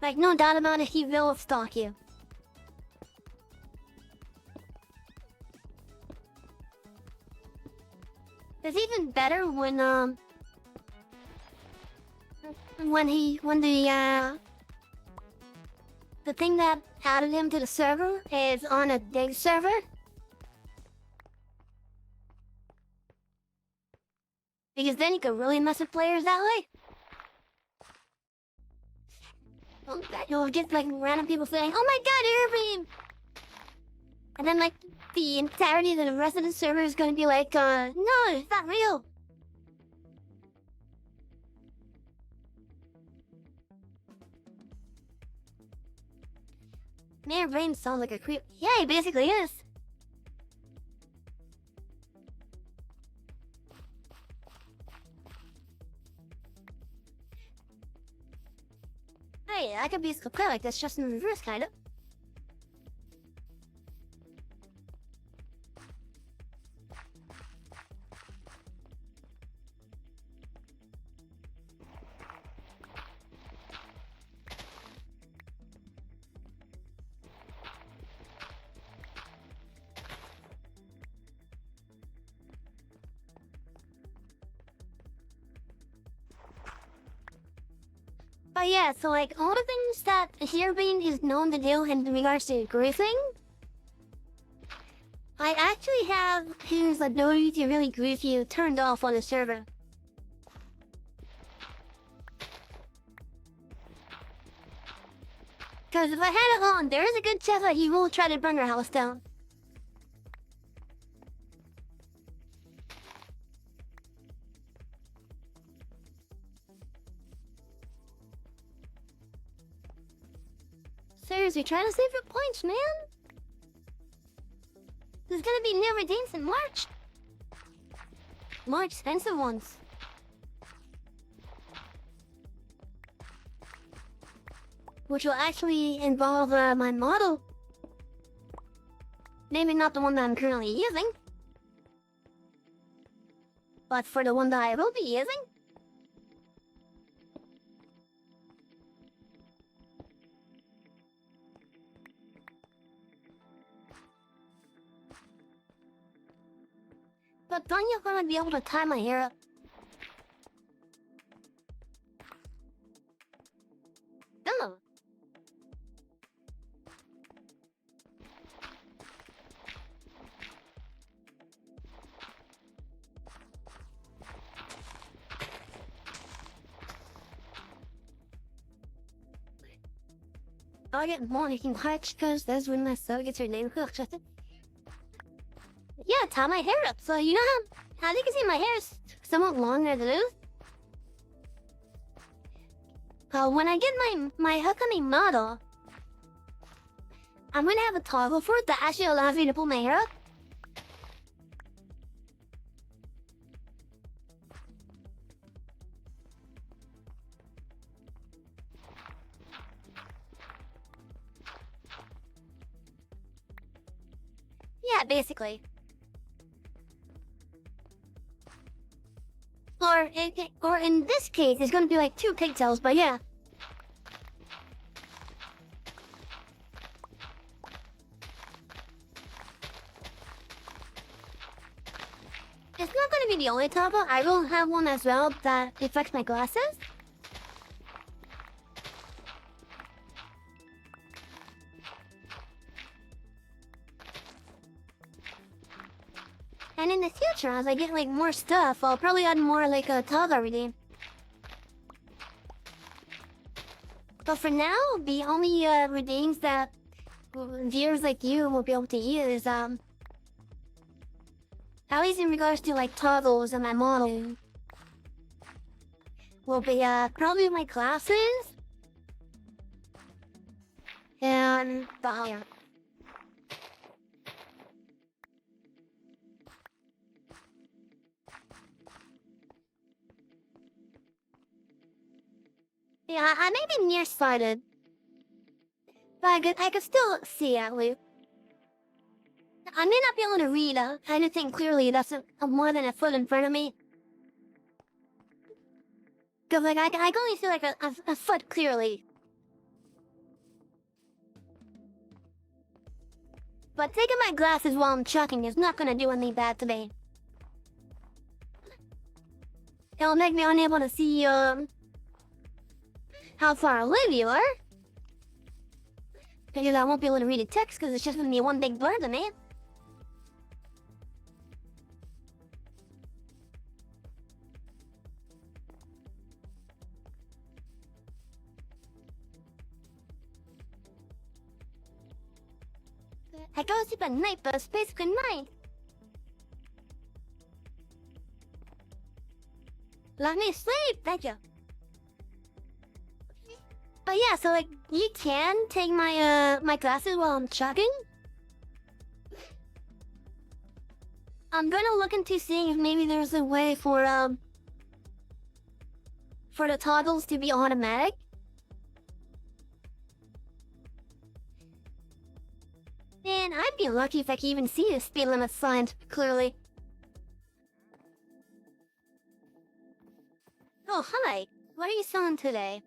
Like, no doubt about it, he will stalk you. It's even better when the thing that added him to the server is on a dig server. Because then you can really mess with players that way. You'll get like random people saying, "Oh my god, Harebrain!" And then like the entirety of the rest of the server is gonna be like, no, it's not real. Man, Rain sounds like a creep. Yeah, he basically is. Hey, I could be completely like this, just in reverse, kind of. But yeah, so like all the things that Herebean is known to do in regards to griefing, I actually have his ability to really grief you turned off on the server. Because if I had it on, there is a good chance that he will try to burn your house down. Seriously, try to save your points, man. There's gonna be new redeems in March. More expensive ones. Which will actually involve my model. Maybe not the one that I'm currently using. But for the one that I will be using. But then you're gonna be able to tie my hair up. Oh. I get more making hatch because that's when my soul gets her name hooked. Yeah, tie my hair up. So you know how you can see my hair is somewhat longer than this. When I get my upcoming model, I'm gonna have a toggle for it that actually allows me to pull my hair up. Yeah, basically. Or in this case, it's gonna be like 2 pigtails, but yeah. It's not gonna be the only toggle. I will have one as well that affects my glasses. And in the future, as I get like more stuff, I'll probably add more like a toggle redeem. But for now, the only redeems that viewers like you will be able to use, at least in regards to like toggles and my model, will be probably my glasses and the hair. Yeah, I may be nearsighted, but I could still see at least. I may not be able to read anything clearly that's more than a foot in front of me. Cause like I can only see like a foot clearly. But taking my glasses while I'm chucking is not gonna do anything bad to me. It'll make me unable to see how far away you are. Because I won't be able to read the text because it's just gonna be one big blur to me. I go to sleep at night, but it's basically night. Let me sleep, thank you. But yeah, so like you can take my my glasses while I'm jogging. I'm gonna look into seeing if maybe there's a way for the toggles to be automatic. And I'd be lucky if I could even see the speed limit sign clearly. Oh, hi. What are you selling today?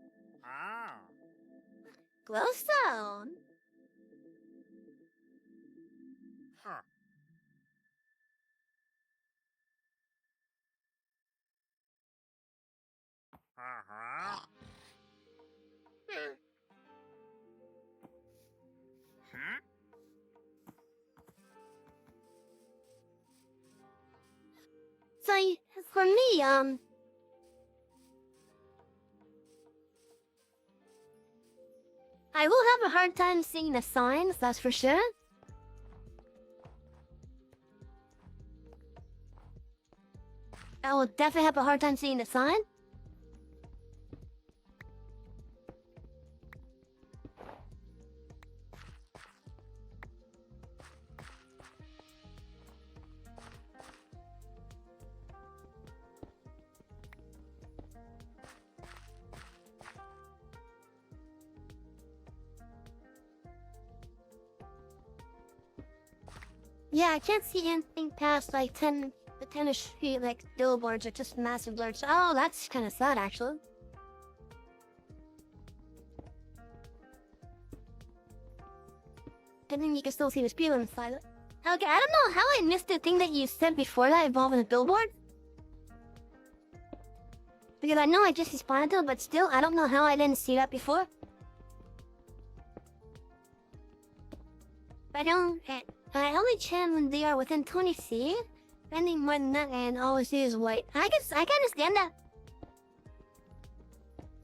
Glowstone. So, for me, I will have a hard time seeing the signs, that's for sure. I will definitely have a hard time seeing the sign. Yeah, I can't see anything past like the 10-ish feet, like billboards are just massive blurs. Oh, that's kind of sad, actually. And then you can still see the speed limit sign. Okay, I don't know how I missed the thing that you said before that involving the billboard. Because I know I just responded to it, but still, I don't know how I didn't see that before. But I only chat when they are within 20 feet. Spending more than that and all I see is white. I can understand that.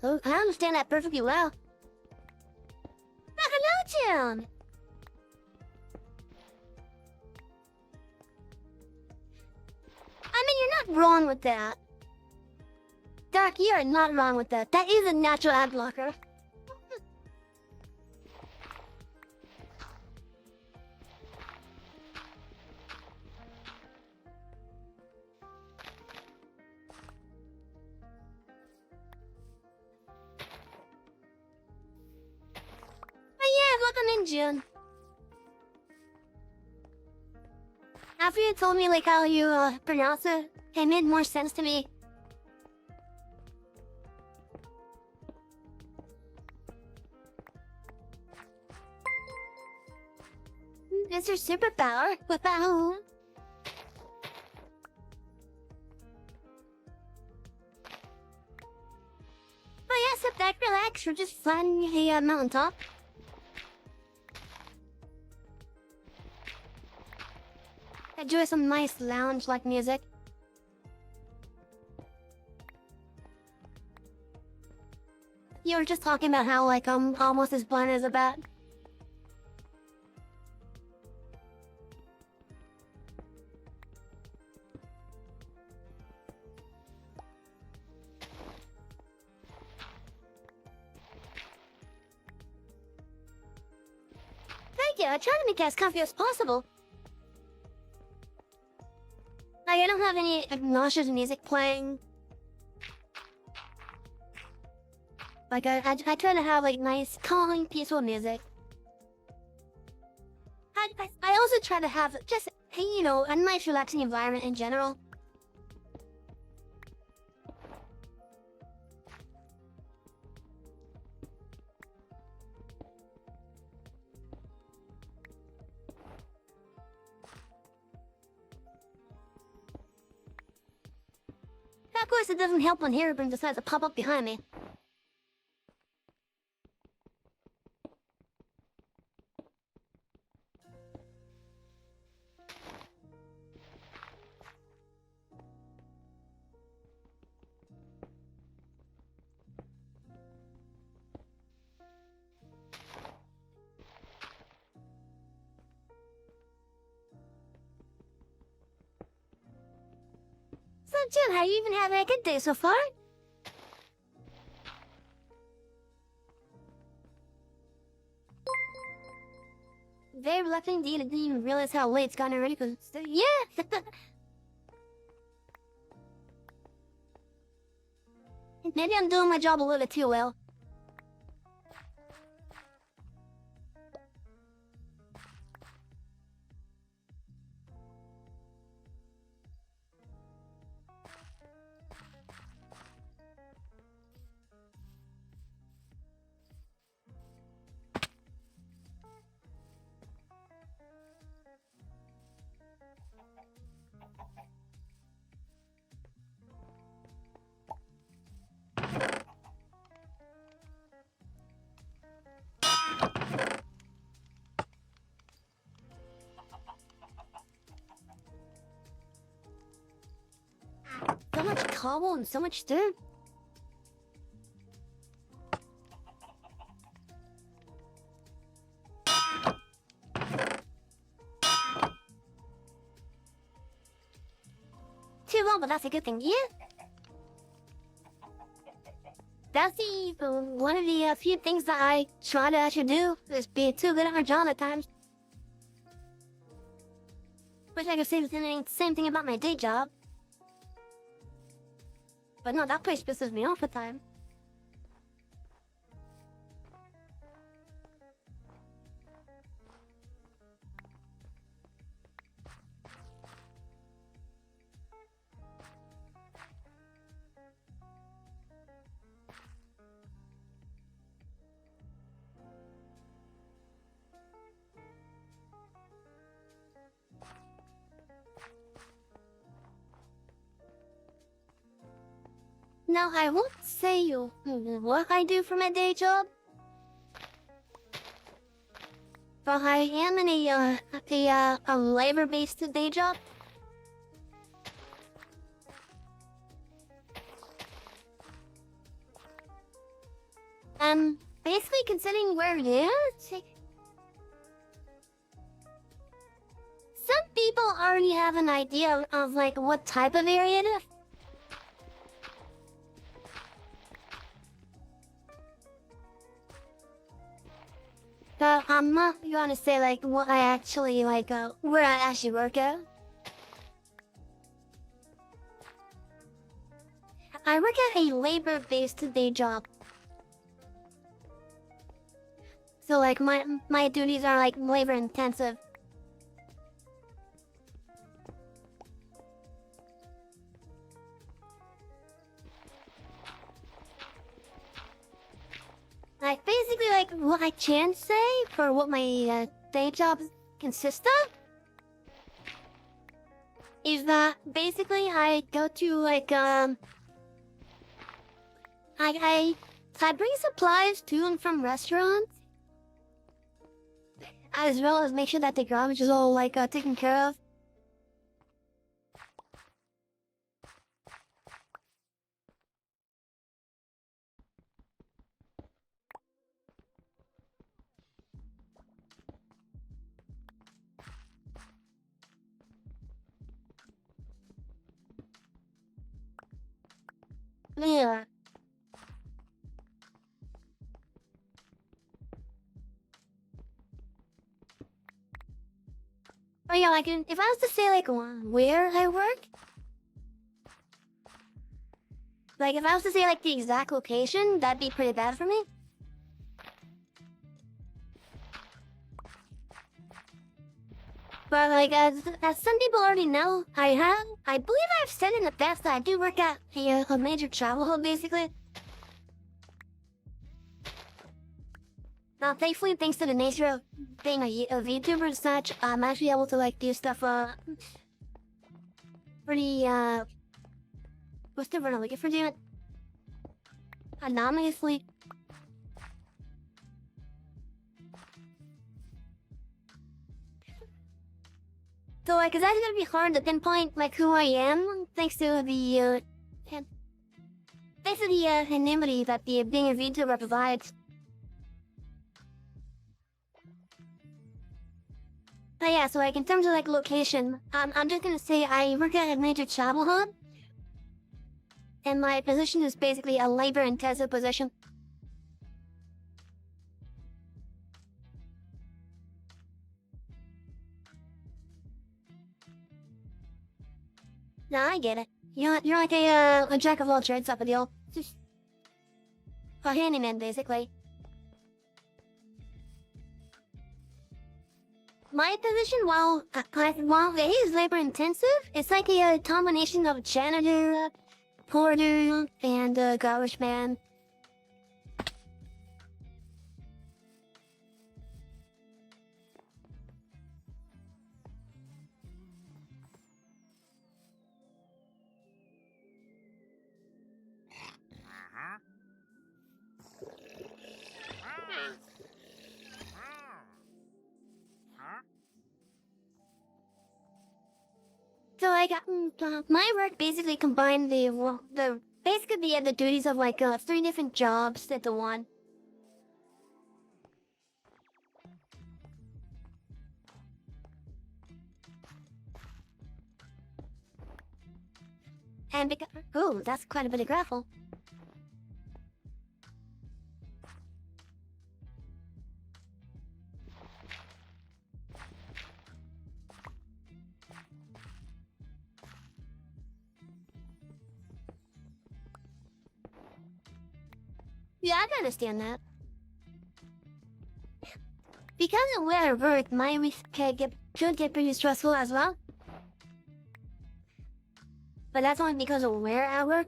Oh, I understand that perfectly well. Hello, June! I mean, you're not wrong with that. Dark, you are not wrong with that. That is a natural ad blocker. But yeah, welcome in, June. After you told me like how you pronounce it, it made more sense to me. Is your superpower without? But yeah, sit back, relax. We're just flying a mountaintop. Enjoy some nice lounge-like music. You were just talking about how like I'm almost as blind as a bat. Thank you. I try to make it as comfy as possible. Like, I don't have any obnoxious music playing. Like, I try to have, like, nice, calming, peaceful music. I also try to have just, you know, a nice, relaxing environment in general. Of course, it doesn't help when Herobrine decides to pop up behind me. about you? How you even having a good day so far? Very reluctant indeed. I didn't even realize how late it's gotten already. Cause yeah. Maybe I'm doing my job a little bit too well. So much cobble and so much dirt. Too long, but that's a good thing, yeah? That's one of the few things that I try to actually do, is be too good at my job at times. Wish I could say the same thing about my day job. But no, that place pisses me off at times. Now, I won't say what I do for my day job, but I am in a labor-based day job. Basically considering where it is, some people already have an idea of like what type of area it is. I'm not gonna say like what I actually like, where I actually work at. I work at a labor-based day job. So like my duties are like labor intensive. Like basically like what I can say for what my day job consists of is that basically I go to like I bring supplies to and from restaurants, as well as make sure that the garbage is all like taken care of. Yeah. But yeah, like if I was to say like where I work, like if I was to say like the exact location, that'd be pretty bad for me. But like as some people already know, I believe I've said in the past that I do work at a major travel hub basically. Now, thankfully, thanks to the nature of being a VTuber and such, I'm actually able to like do stuff pretty what's the word I'm looking for, doing anonymously. So like it's actually gonna be hard to pinpoint like who I am thanks to the anonymity that being a VTuber provides. But yeah, so like in terms of like location, I'm just gonna say I work at a major travel hub, and my position is basically a labor-intensive position. No, I get it. You're like a jack of all trades type of deal. Just a handyman, basically. My position, while it is labor intensive, it's like a combination of janitor, porter, and garbage man. So like my work basically combined the duties of like 3 different jobs into one. And because oh, that's quite a bit of gravel. Yeah, I can understand that. Because of where I work, my week could get pretty stressful as well. But that's only because of where I work.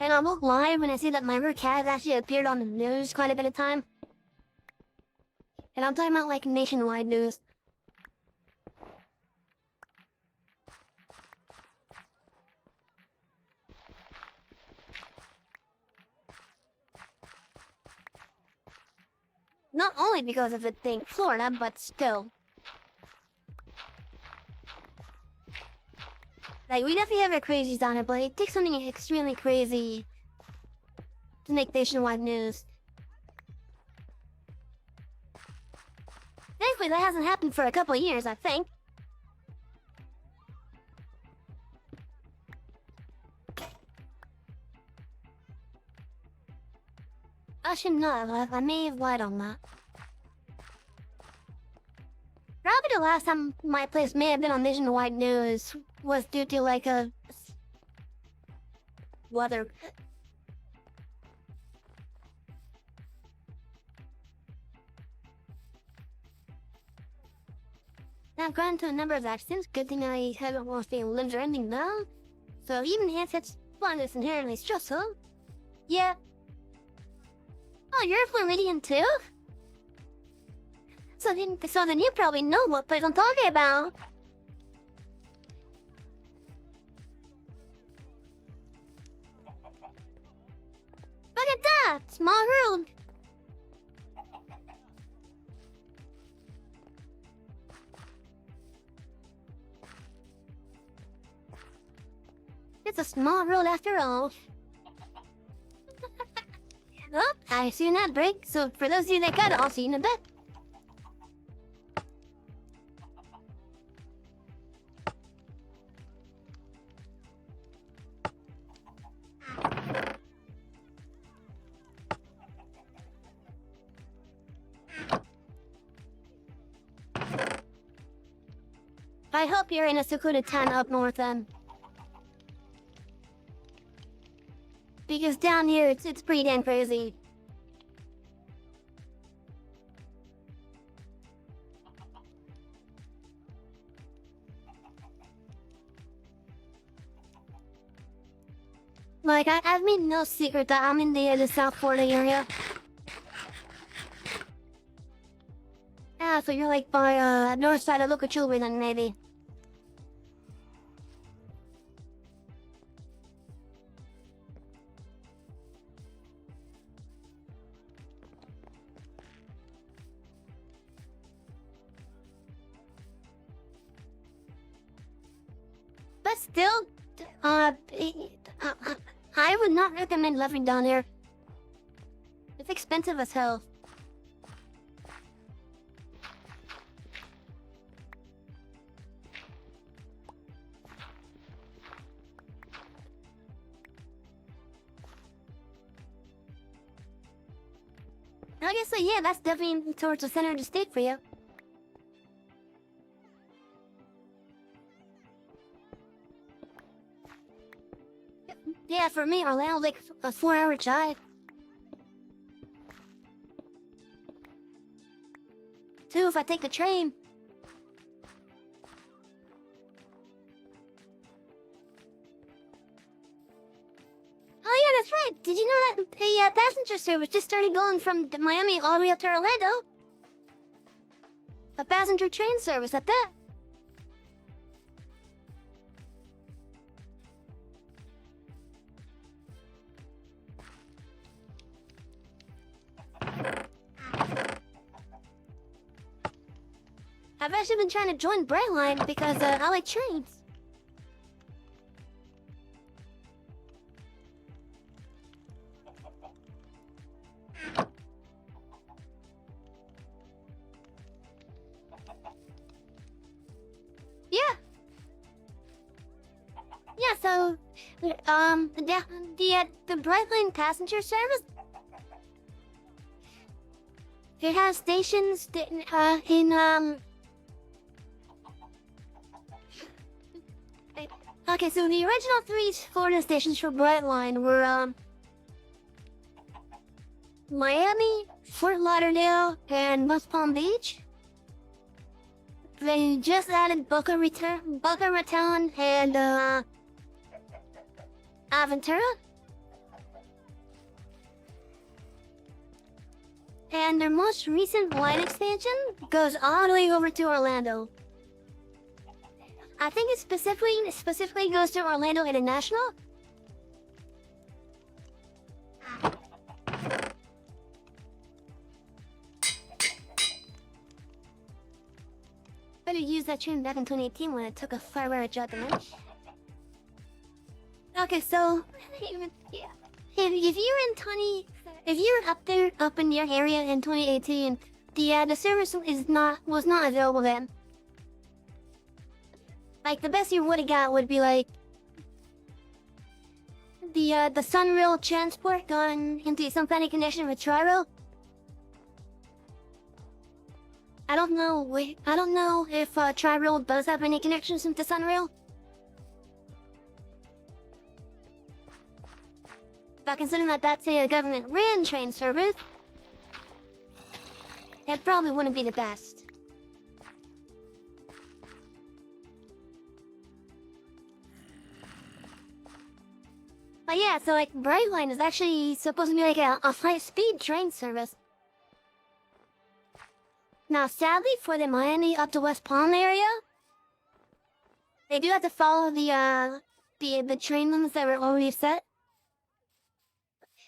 And I won't lie when I say that my work has actually appeared on the news quite a bit of time. And I'm talking about like nationwide news. Not only because of the thing Florida, but still. Like, we definitely have our crazies down here, but it takes something extremely crazy to make nationwide news. Thankfully, that hasn't happened for a couple of years, I think. I should not have. I may have lied on that. Probably the last time my place may have been on nationwide news was due to like a weather. Now, I've gotten to a number of accidents. Good thing I haven't lost any limbs or anything now. So even handsets fun is inherently stressful. Yeah. Oh, you're a Floridian too? So then you probably know what place I'm talking about. Look at that! Small room! It's a small road after all. Oh, I see you not break. So for those of you that got it, I'll see you in a bit. I hope you're in a secluded town up north then. Because down here, it's pretty damn crazy. Like, I've made no secret that I'm in the South Florida area. Ah, so you're like by, north side of Lucachulwe then, maybe. But still, I would not recommend living down here. It's expensive as hell. I guess, yeah, that's definitely towards the center of the state for you. Yeah, for me, Orlando's like a 4-hour drive. 2 if I take the train. Oh yeah, that's right. Did you know that the passenger service just started going from Miami all the way up to Orlando? A passenger train service at that. I've actually been trying to join Brightline because I like trains. Yeah. Yeah, so the Brightline passenger service, it has stations in okay, so the original 3 Florida stations for Brightline were Miami, Fort Lauderdale, and West Palm Beach. They just added Boca Raton, and Aventura. And their most recent line expansion goes all the way over to Orlando. I think it specifically goes to Orlando International. Better use that train back in 2018 when I took a fire job to me. Okay, so if you're up in your area in 2018, the service was not available then. Like the best you would have got would be like the Sunrail transport going into some kind of connection with Tri-Rail. I don't know if Tri-Rail does have any connections with the Sunrail. But considering that that's a government-ran train service, it probably wouldn't be the best. But yeah, so like Brightline is actually supposed to be like a high-speed train service. Now, sadly, for the Miami up to West Palm area, they do have to follow the train limits that were already set,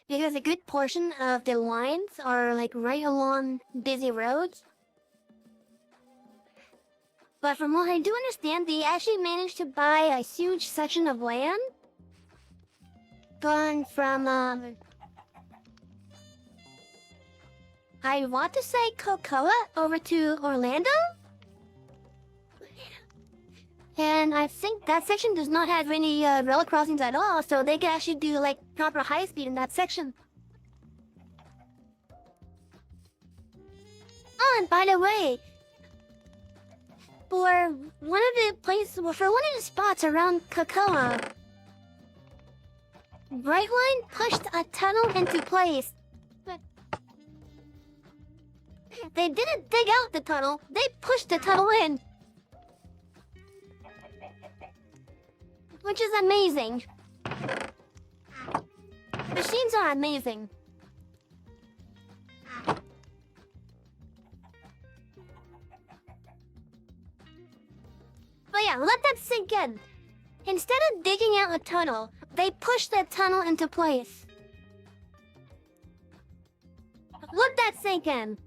because a good portion of the lines are like right along busy roads. But from what I do understand, they actually managed to buy a huge section of land going from I want to say Cocoa over to Orlando? And I think that section does not have any rail crossings at all, so they can actually do like proper high speed in that section. Oh, and by the way, for one of the spots around Cocoa, Brightline pushed a tunnel into place. They didn't dig out the tunnel, they pushed the tunnel in. Which is amazing. Machines are amazing. But yeah, let that sink in. Instead of digging out a tunnel, they pushed that tunnel into place. Let that sink in.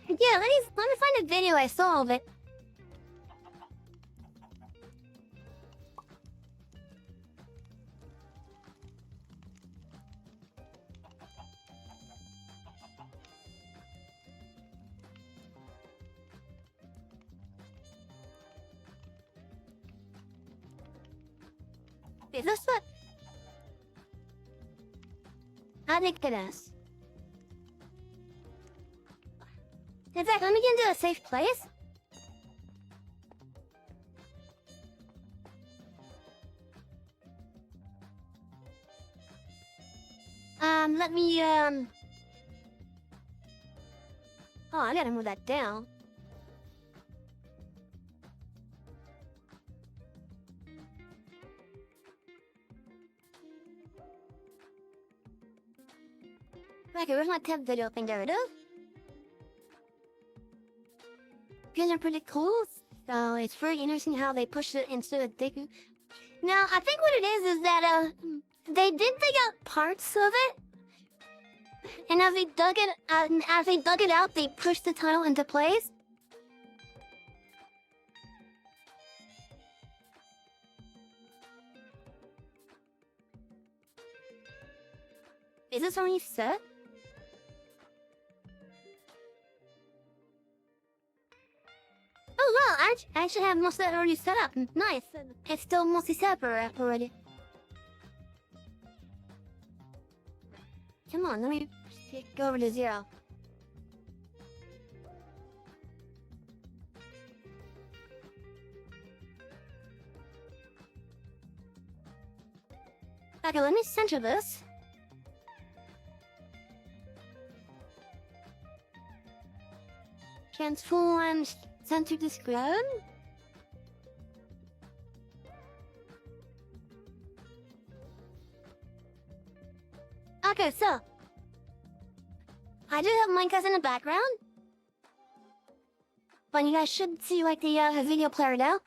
Yeah, let me find a video I saw of it. Is this what? ridiculous. In fact, let me get into a safe place. Let me, Oh, I gotta move that down. Okay, where's my temp video thing? There it is. These are pretty cool. So it's very interesting how they push it instead of digging. Now, I think what it is that, they did dig out parts of it. And as they dug it out, they pushed the tunnel into place. Is this already set? Oh wow, I actually have most of that already set up. Nice. It's still mostly set up already. Come on, let me go over to 0. Okay, let me center this. Transform center this ground. Okay, so I do have Minecraft in the background, but you guys should see like the video player now.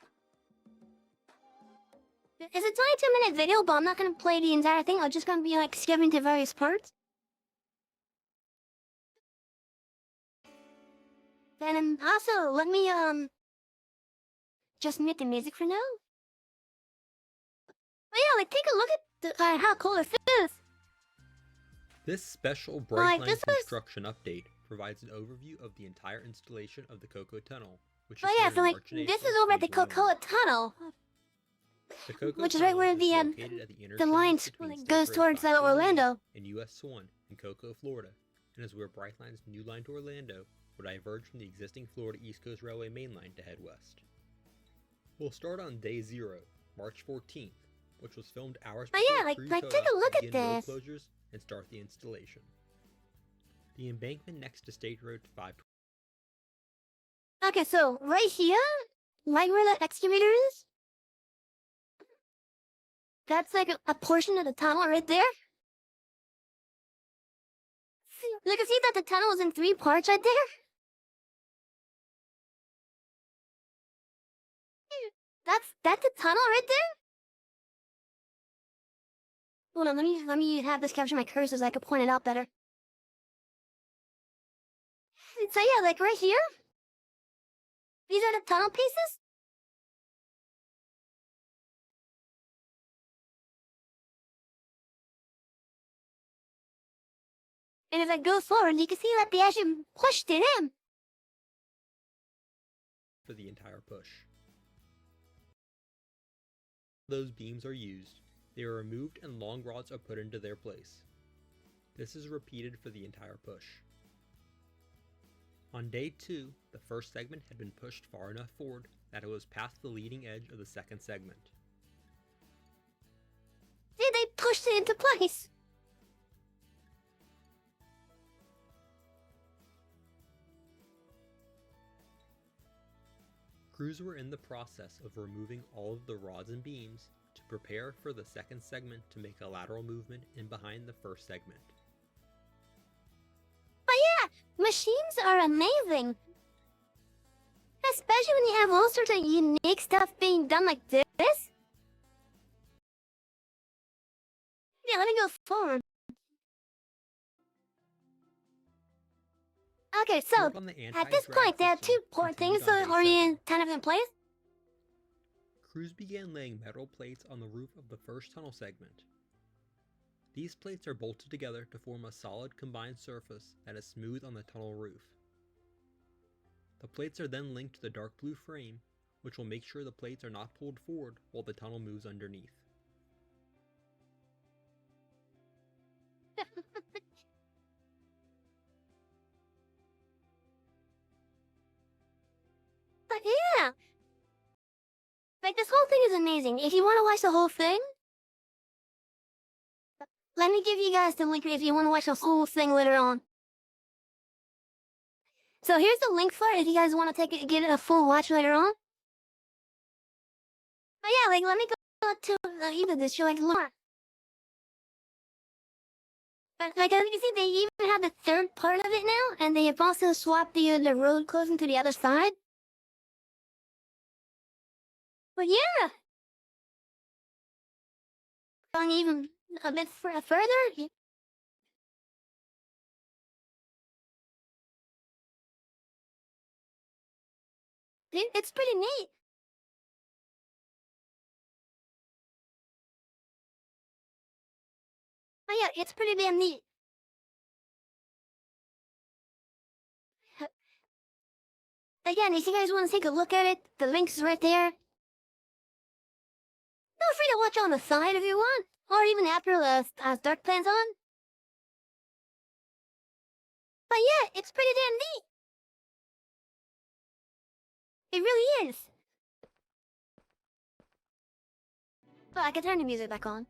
It's a 22-minute video, but I'm not gonna play the entire thing. I'm just gonna be like skipping to various parts. Then also let me just mute the music for now. Oh yeah, like take a look at the, how cool this is. This special Like, Brightline this is- construction update provides an overview of the entire installation of the Cocoa Tunnel, which Oh is yeah, started so in like March and this April is over at the 2021. Cocoa Tunnel, The Cocoa which is right Tunnel where is the located at the the interchange line between State goes Road towards 521 Orlando. and US 1 in Cocoa, Florida, and is where Brightline's new line to Orlando will diverge from the existing Florida East Coast Railway main line to head west. We'll start on day 0, March 14th, which was filmed hours Oh before yeah, crews like showed take up a look to at begin road this. closures and start the installation. The embankment next to State Road 520 Okay, so right here, right where the excavator is, that's like a portion of the tunnel right there. You can see that the tunnel is in 3 parts right there. That's a tunnel right there. Hold on, let me have this capture my cursor so I can point it out better. So yeah, like right here, these are the tunnel pieces. And if I go forward, you can see that they actually pushed it in. for the entire push. Those beams are used, they are removed and long rods are put into their place. This is repeated for the entire push. On day 2, the first segment had been pushed far enough forward that it was past the leading edge of the second segment. See, they pushed it into place. Crews were in the process of removing all of the rods and beams to prepare for the second segment to make a lateral movement in behind the first segment. But yeah, machines are amazing. Especially when you have all sorts of unique stuff being done like this. Yeah, let me go forward. Okay, so Work on the at this anti-drag point, there are system 2 port continued things on that day are 7. kind of in place. Crews began laying metal plates on the roof of the first tunnel segment. These plates are bolted together to form a solid combined surface that is smooth on the tunnel roof. The plates are then linked to the dark blue frame, which will make sure the plates are not pulled forward while the tunnel moves underneath. Like, this whole thing is amazing. If you want to watch the whole thing, let me give you guys the link if you want to watch the whole thing later on. So here's the link for it if you guys want to get a full watch later on. But yeah, like, let me go to even this show, like, more. But like, as you can see, they even have the third part of it now, and they have also swapped the road closing to the other side. But yeah, going even a bit further. It's pretty neat. Oh yeah, it's pretty damn neat. Again, if you guys want to take a look at it, the link's right there. Feel free to watch on the side if you want, or even after the Dark Plan's on. But yeah, it's pretty damn neat. It really is. But I can turn the music back on.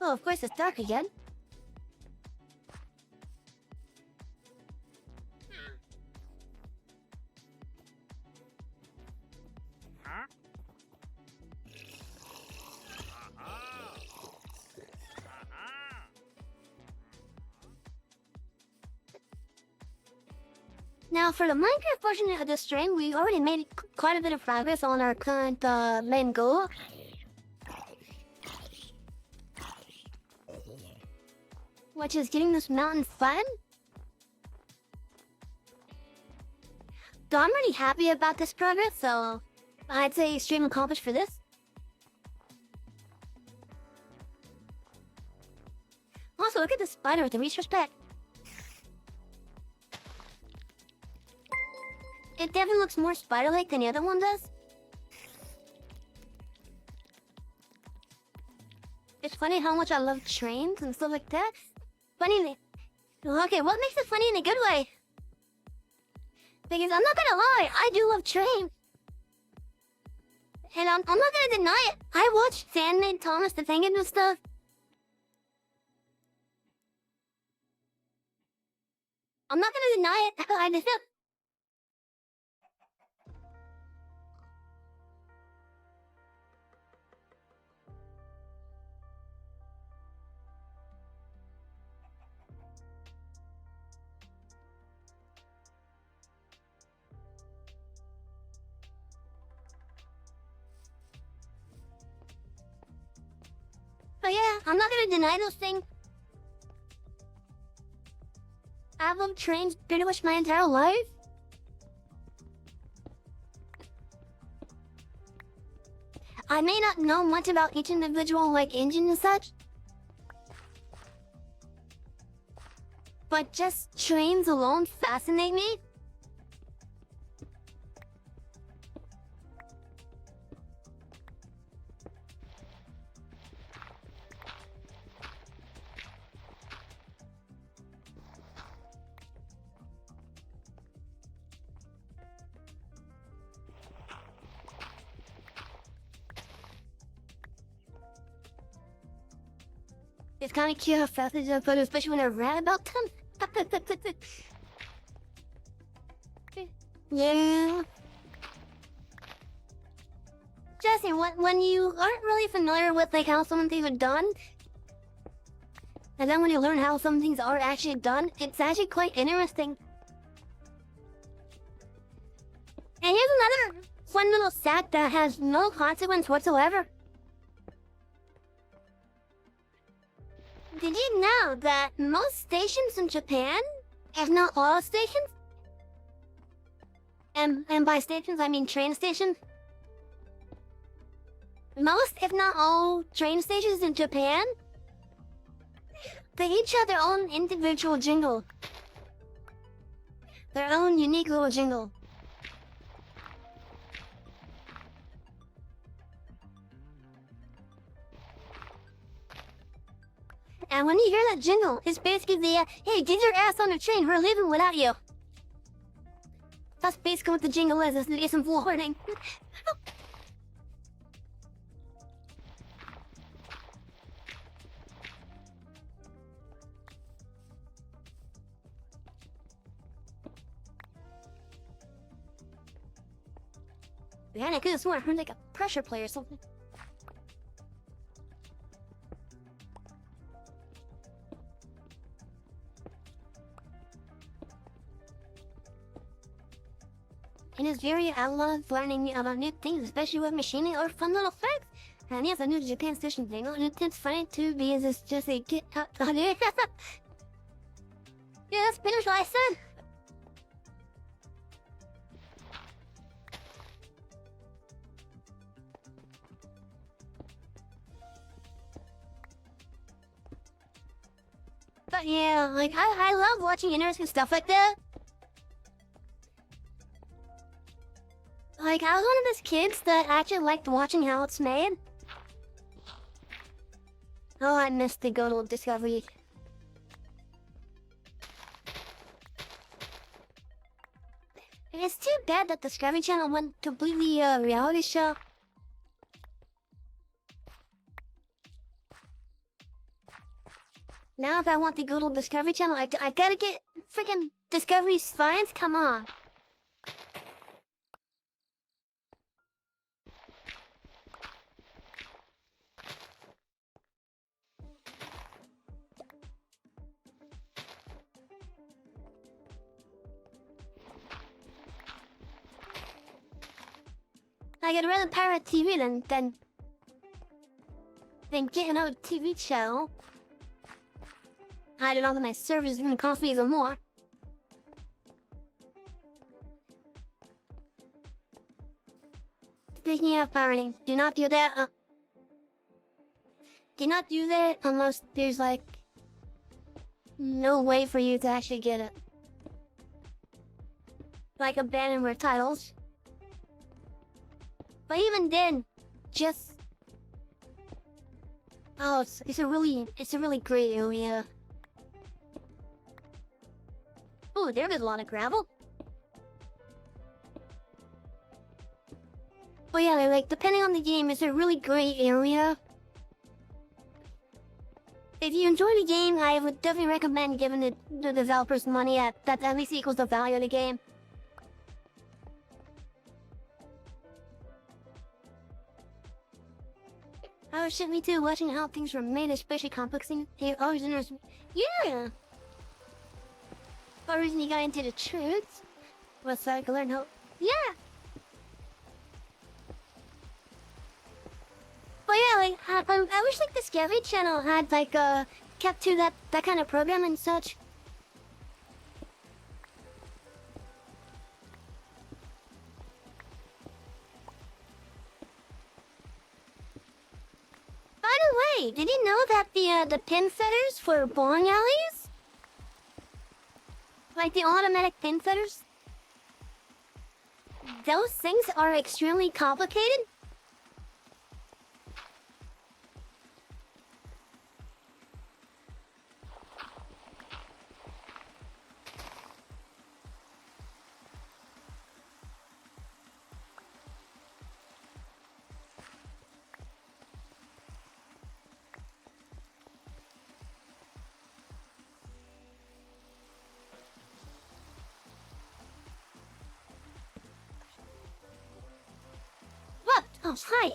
Oh, of course it's dark again. Now, for the Minecraft portion of this stream, we already made quite a bit of progress on our current main goal. Which is getting this mountain flattened. So I'm really happy about this progress, so I'd say stream accomplished for this. Also, look at the spider with the research pack. It definitely looks more spider-like than the other one does. It's funny how much I love trains and stuff like that. Funny. Okay, what makes it funny in a good way? Because I'm not gonna lie, I do love trains. And I'm not gonna deny it. I watched Sandman, Thomas the Tank and stuff. I'm not gonna deny it. I just feel... But yeah, I'm not gonna deny those things. I've loved trains pretty much my entire life. I may not know much about each individual like engine and such, but just trains alone fascinate me. It's kind of cute how fast they jump, especially when I ran about them. Yeah. Jesse, when you aren't really familiar with like how some things are done, and then when you learn how some things are actually done, it's actually quite interesting. And here's another fun little stat that has no consequence whatsoever. Did you know that most stations in Japan, if not all stations, and by stations I mean train stations, most if not all train stations in Japan, they each have their own individual jingle. Their own unique little jingle. And when you hear that jingle, it's basically the, hey, get your ass on the train, we're leaving without you. That's basically what the jingle is. It's some warning. Man, I could have sworn I heard like a pressure play or something. And it's I love learning about new things, especially with machining or fun little facts. And yes, I knew the Japan Station thing, and it's funny too because it's just a get out of here. Yeah, that's pretty much what I said. But yeah, like I love watching interesting stuff like that. Like I was one of those kids that actually liked watching how it's made. Oh, I missed the good old Discovery. It's too bad that Discovery Channel went completely reality show. Now if I want the good old Discovery Channel, I gotta get freaking Discovery Science? Come on. I'd rather pirate TV than get another TV channel. I don't know that my service is gonna cost me even more. Speaking of pirating, do not do that. Do not do that unless there's like no way for you to actually get it. Like abandonware titles. But even then, just it's a really great area. Oh, there's a lot of gravel. But yeah, like depending on the game, it's a really great area. If you enjoy the game, I would definitely recommend giving the developers money that at least equals the value of the game. Oh shit, me too, watching how things were made, especially complex things. It always interests me. Yeah! The reason you got into the truth was so I could learn how. Yeah! But yeah, like, I wish like the Discovery Channel had like, kept to that kind of program and such. By the way, did you know that the pin setters for bowling alleys? Like the automatic pin setters? Those things are extremely complicated. What? Oh, hi.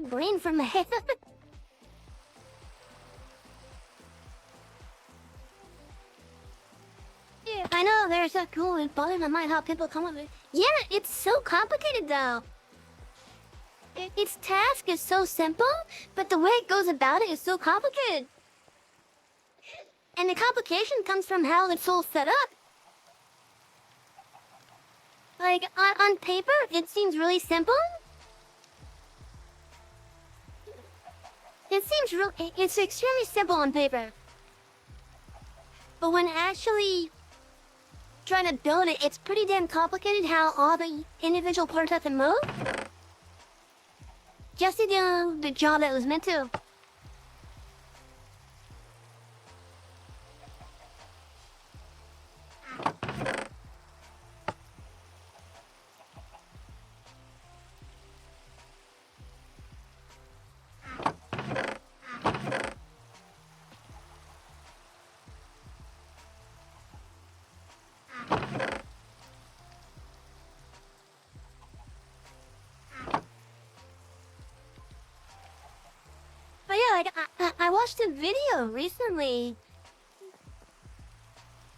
Brain from the head. Yeah, I know there's a cool and bother my mind how people come up with it. Yeah, it's so complicated though. Its task is so simple, but the way it goes about it is so complicated. And the complication comes from how it's all set up. Like, on paper, it seems really simple. It's extremely simple on paper. But when actually trying to build it, it's pretty damn complicated how all the individual parts have to move. just did the job that it was meant to. But yeah, like, I watched a video recently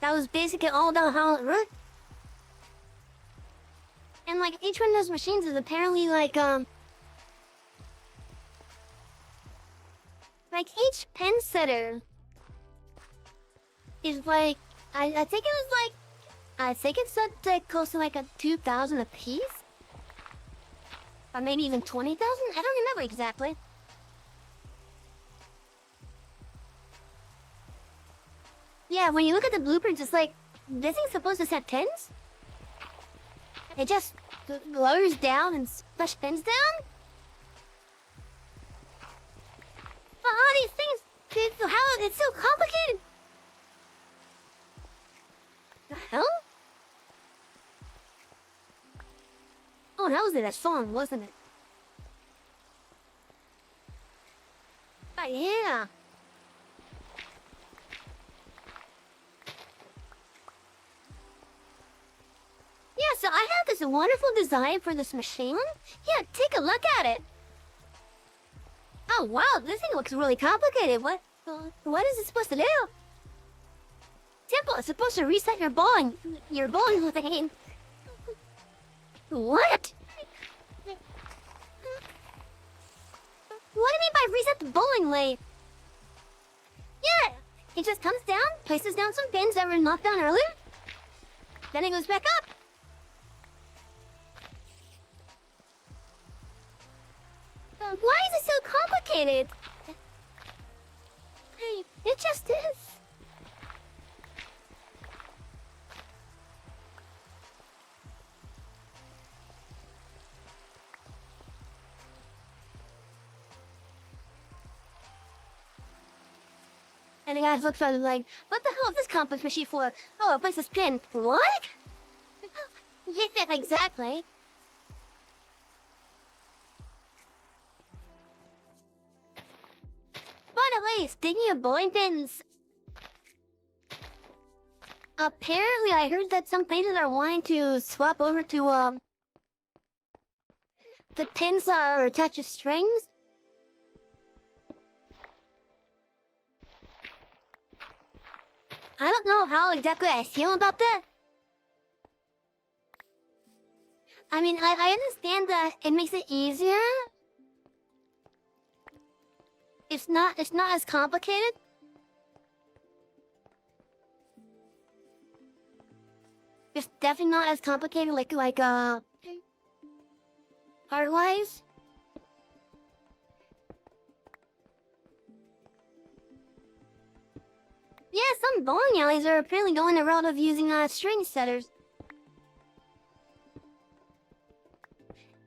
that was basically all about how it worked. And like each one of those machines is apparently like each pen setter is like I think it was like I think it's like close to like a 2,000 a piece. Or maybe even 20,000? I don't remember exactly. Yeah, when you look at the blueprints, it's like, this thing's supposed to set pins? It just lowers down and splash pins down? But all these things, how, it's so complicated! The hell? Oh, that was that song, wasn't it? Oh, yeah. Yeah, so I have this wonderful design for this machine. Yeah, take a look at it. Oh, wow, this thing looks really complicated. What is it supposed to do? Simple, it's supposed to reset your bowling lane. What? What do you mean by reset the bowling lane? Yeah, it just comes down, places down some pins that were knocked down earlier, then it goes back up. Why is it so complicated? It just is. And the guy looks at it like, what the hell is this compass machine for? Oh, it places pin. What? Yeah, exactly. By the way, speaking of bowling pins, apparently I heard that some places are wanting to swap over to, the pins that are attached to strings. I don't know how exactly I feel about that. I mean, I understand that it makes it easier. It's not as complicated. It's definitely not as complicated like art-wise. Yeah, some bowling alleys are apparently going the route of using string setters.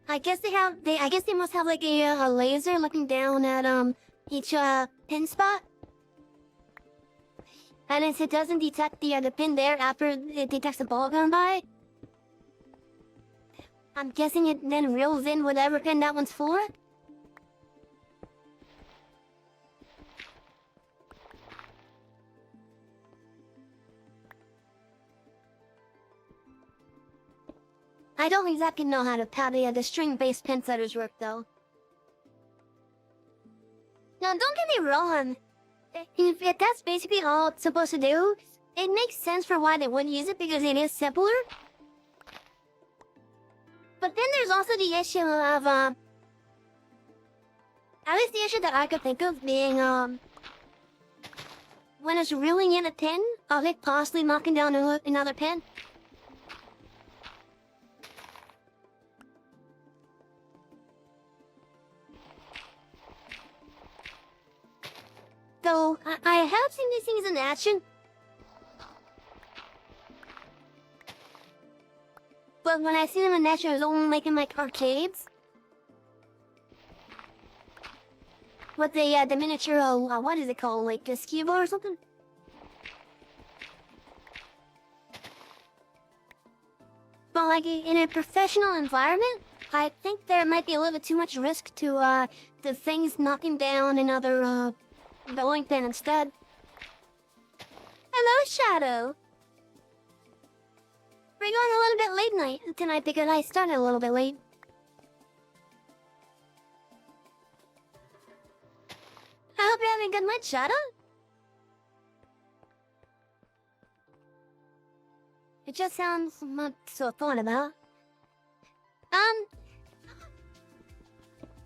I guess they must have like a laser looking down at each pin spot. And if it doesn't detect the pin there after it detects the ball going by, I'm guessing it then reels in whatever pin that one's for. I don't exactly know how the string-based pin setters work, though. Now, don't get me wrong. If that's basically all it's supposed to do, it makes sense for why they wouldn't use it because it is simpler. But then there's also the issue of, at least the issue that I could think of being, when it's reeling in a pin, of it possibly knocking down another pin. Though, I have seen these things in action. But when I see them in action, I was only making like arcades. with the miniature, what is it called? Like a ski ball or something? But like in a professional environment, I think there might be a little bit too much risk to the things knocking down another bowling pin instead. Hello, Shadow. We're going a little bit late night tonight because I started a little bit late. I hope you're having a good night, Shadow. It just sounds not so fun about.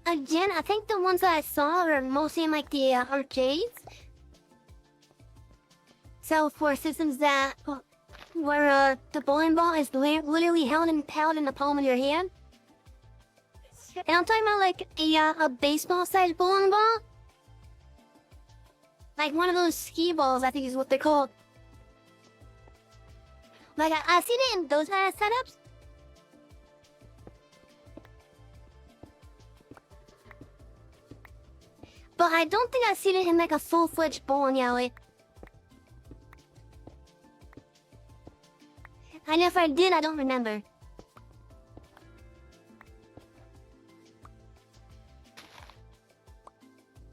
Again, I think the ones that I saw are mostly in like the arcades. So for systems that where the bowling ball is literally held in the palm of your hand. And I'm talking about like a baseball-sized bowling ball. Like one of those ski balls, I think is what they're called. Like I've seen it in those kind of setups. But I don't think I've seen it in like a full-fledged bowling alley. And if I did, I don't remember.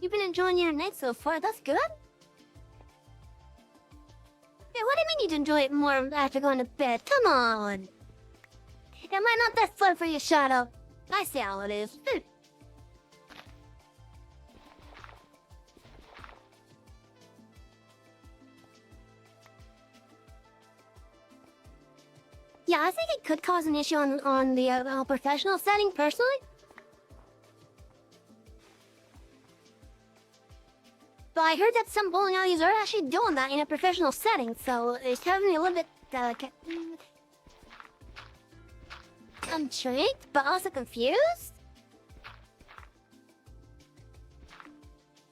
You've been enjoying your night so far, that's good. Yeah, what do you mean you'd enjoy it more after going to bed? Come on. Am I not that fun for you, Shadow? I see how it is. Yeah, I think it could cause an issue on the professional setting, personally. But I heard that some bowling alleys are actually doing that in a professional setting, so it's having me a little bit intrigued, but also confused.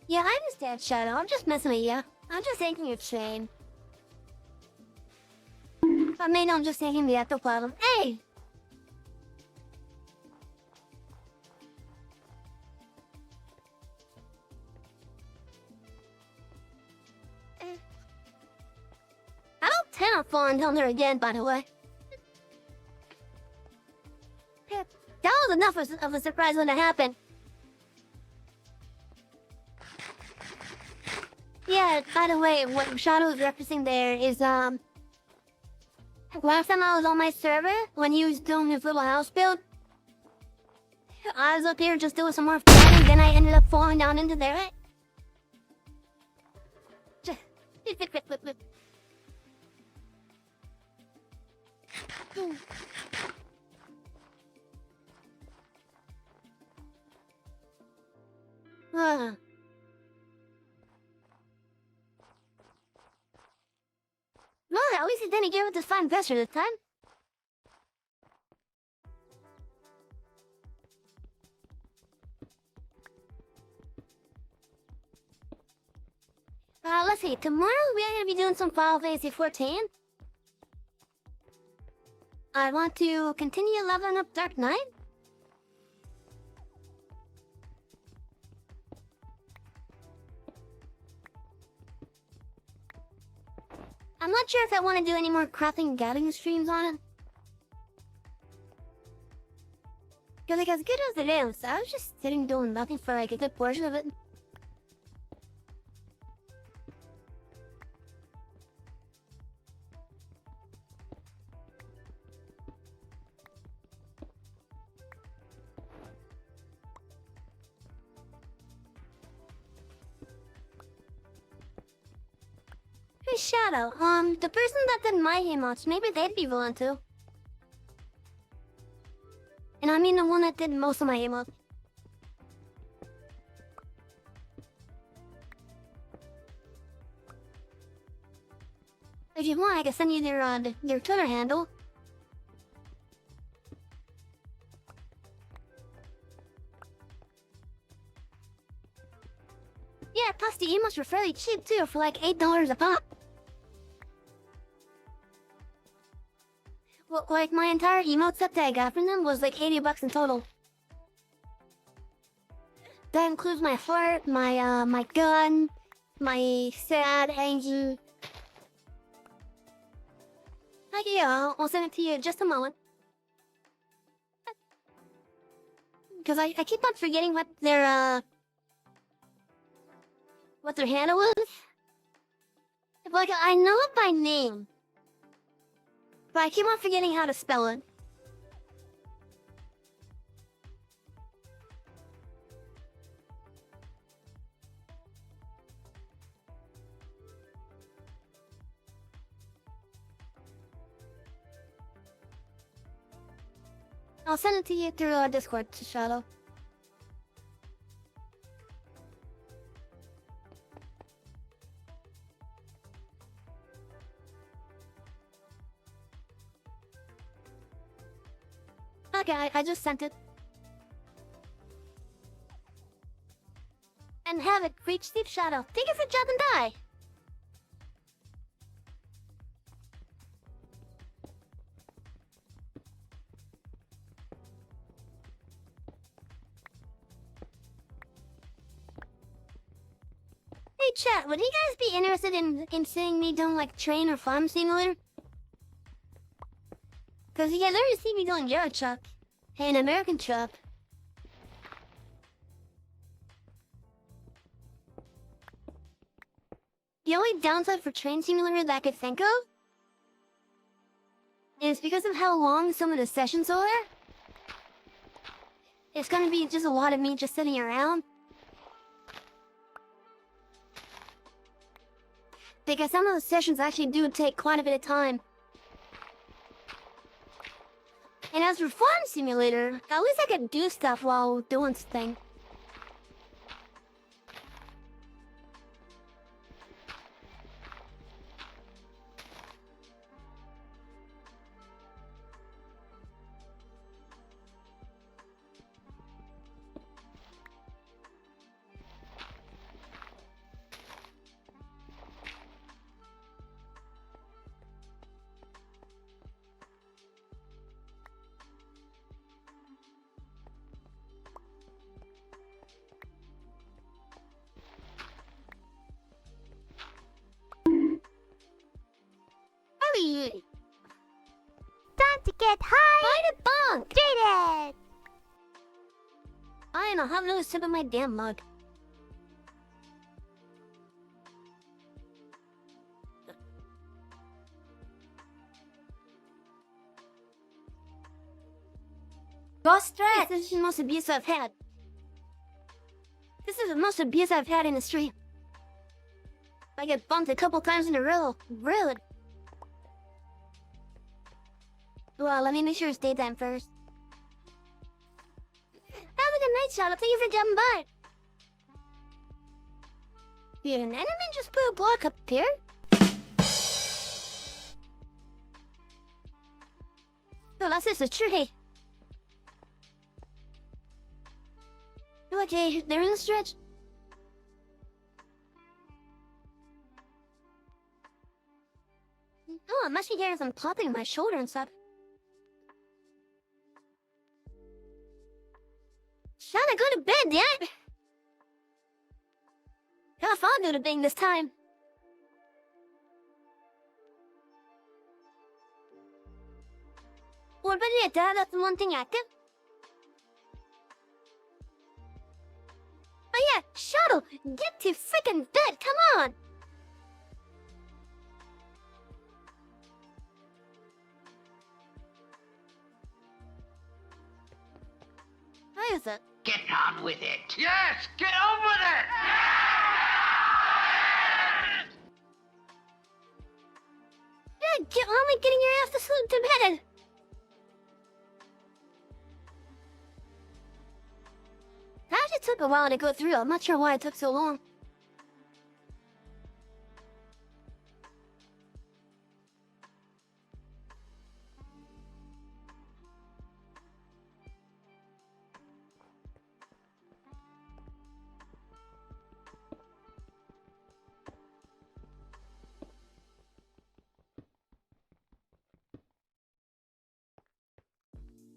Yeah, I understand, Shadow. I'm just messing with you. I'm just thinking you're insane. But maybe I'm just taking the actual problem. Hey! I don't plan on falling down there again, by the way. That was enough of a surprise when it happened. Yeah, by the way, what Shadow was referencing there is, last time I was on my server, when he was doing his little house build, I was up here just doing some more fun, and then I ended up falling down into there. Well, at least he didn't give it to fine investor this time. Let's see. Tomorrow we are gonna be doing some Final Fantasy 14. I want to continue leveling up Dark Knight. I'm not sure if I want to do any more crafting and gathering streams on it. Because like as good as it is, I was just sitting doing nothing for like a good portion of it. Hey Shadow, the person that did my emotes, maybe they'd be willing to. And I mean the one that did most of my emotes. If you want, I can send you their Twitter handle. Yeah, plus the emotes were fairly cheap too, for like $8 a pop. Well, like my entire emote set that I got from them was like $80 in total. That includes my heart, my gun, my sad, angry. Okay, yeah, I'll send it to you in just a moment. Because I keep on forgetting what their handle is. Like, I know it by name. But I keep on forgetting how to spell it. I'll send it to you through Discord, Shadow. Okay, I just sent it. And have it reach Steve Shadow. Thank you for dropping by. Hey chat, would you guys be interested in seeing me doing like train or farm simulator? Cause you guys already see me doing Euro Truck and American Truck. The only downside for train simulator that I could think of is because of how long some of the sessions are. It's gonna be just a lot of me just sitting around. Because some of the sessions actually do take quite a bit of time. And as for Farm Simulator, at least I could do stuff while doing things. Hurry! Time to get high! Find a bunk! Jaded! Fine, I'll have another sip of my damn mug. Go stretch! This is the most abuse I've had. This is the most abuse I've had in the stream. I get bumped a couple times in a row. Rude. Well, let me make sure it's daytime first. Have a good night, Shadow. Thank you for jumping by. Did an enemy just put a block up here? Oh, that's just a tree. Okay, they're in the stretch. Oh, I must be hearing some popping on my shoulder and stuff. Shadow, go to bed, yeah? Have fun do the thing this time. What about it, Dad? That's the one thing active. Oh yeah, Shadow, get to freaking bed, come on! How is it? Get on with it. Yes, get on with it! Yeah, get on with getting your ass to sleep to bed. That actually took a while to go through. I'm not sure why it took so long.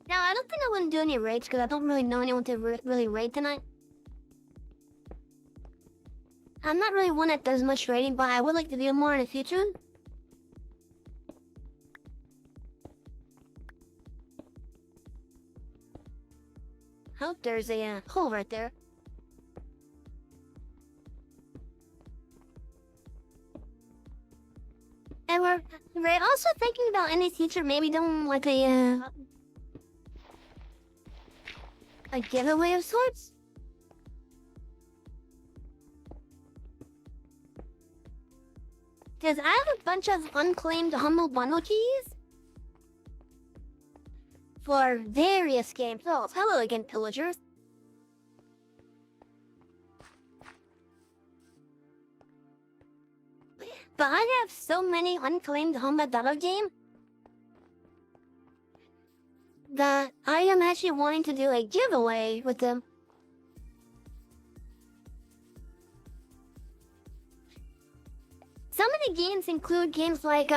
Now, I don't think I wouldn't do any raids because I don't really know anyone to really raid tonight. I'm not really one that does much raiding, but I would like to do more in the future. Oh, there's a hole right there. And we're also thinking about in the future maybe doing like a giveaway of sorts. Because I have a bunch of unclaimed Humble Bundle keys for various games. Oh, hello again, pillagers. But I have so many unclaimed Humble Bundle games that I am actually wanting to do a giveaway with them. Some of the games include games like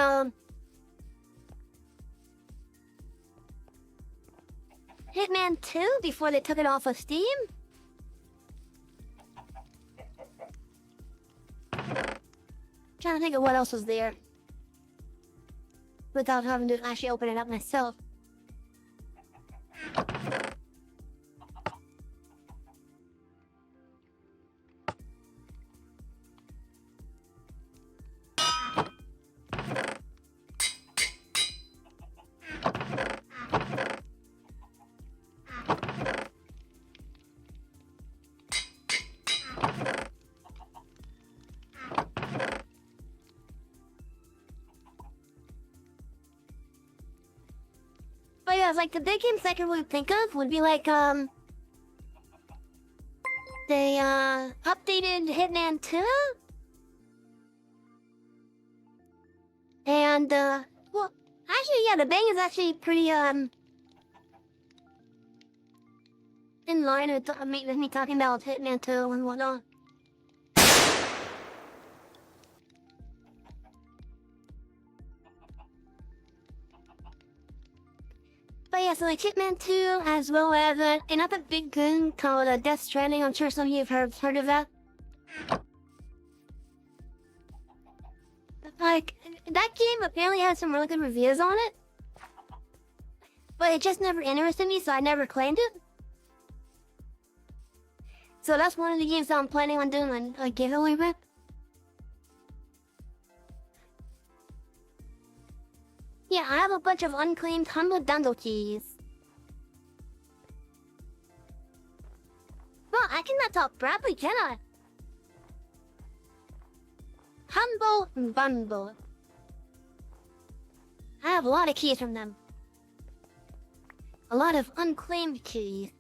Hitman 2 before they took it off of Steam. Trying to think of what else was there without having to actually open it up myself. But yeah, like the big games I can really think of would be like the updated Hitman 2 and well, actually yeah, the bang is actually pretty in line with me talking about Hitman 2 and whatnot. But yeah, so like Hitman 2, as well as another big game called Death Stranding. I'm sure some of you have heard of that. Like, that game apparently has some really good reviews on it. But it just never interested me, so I never claimed it. So that's one of the games that I'm planning on doing a giveaway with. Yeah, I have a bunch of unclaimed Humble Bundle keys. Well, I cannot talk properly, can I? Humble Bundle. I have a lot of keys from them. A lot of unclaimed keys.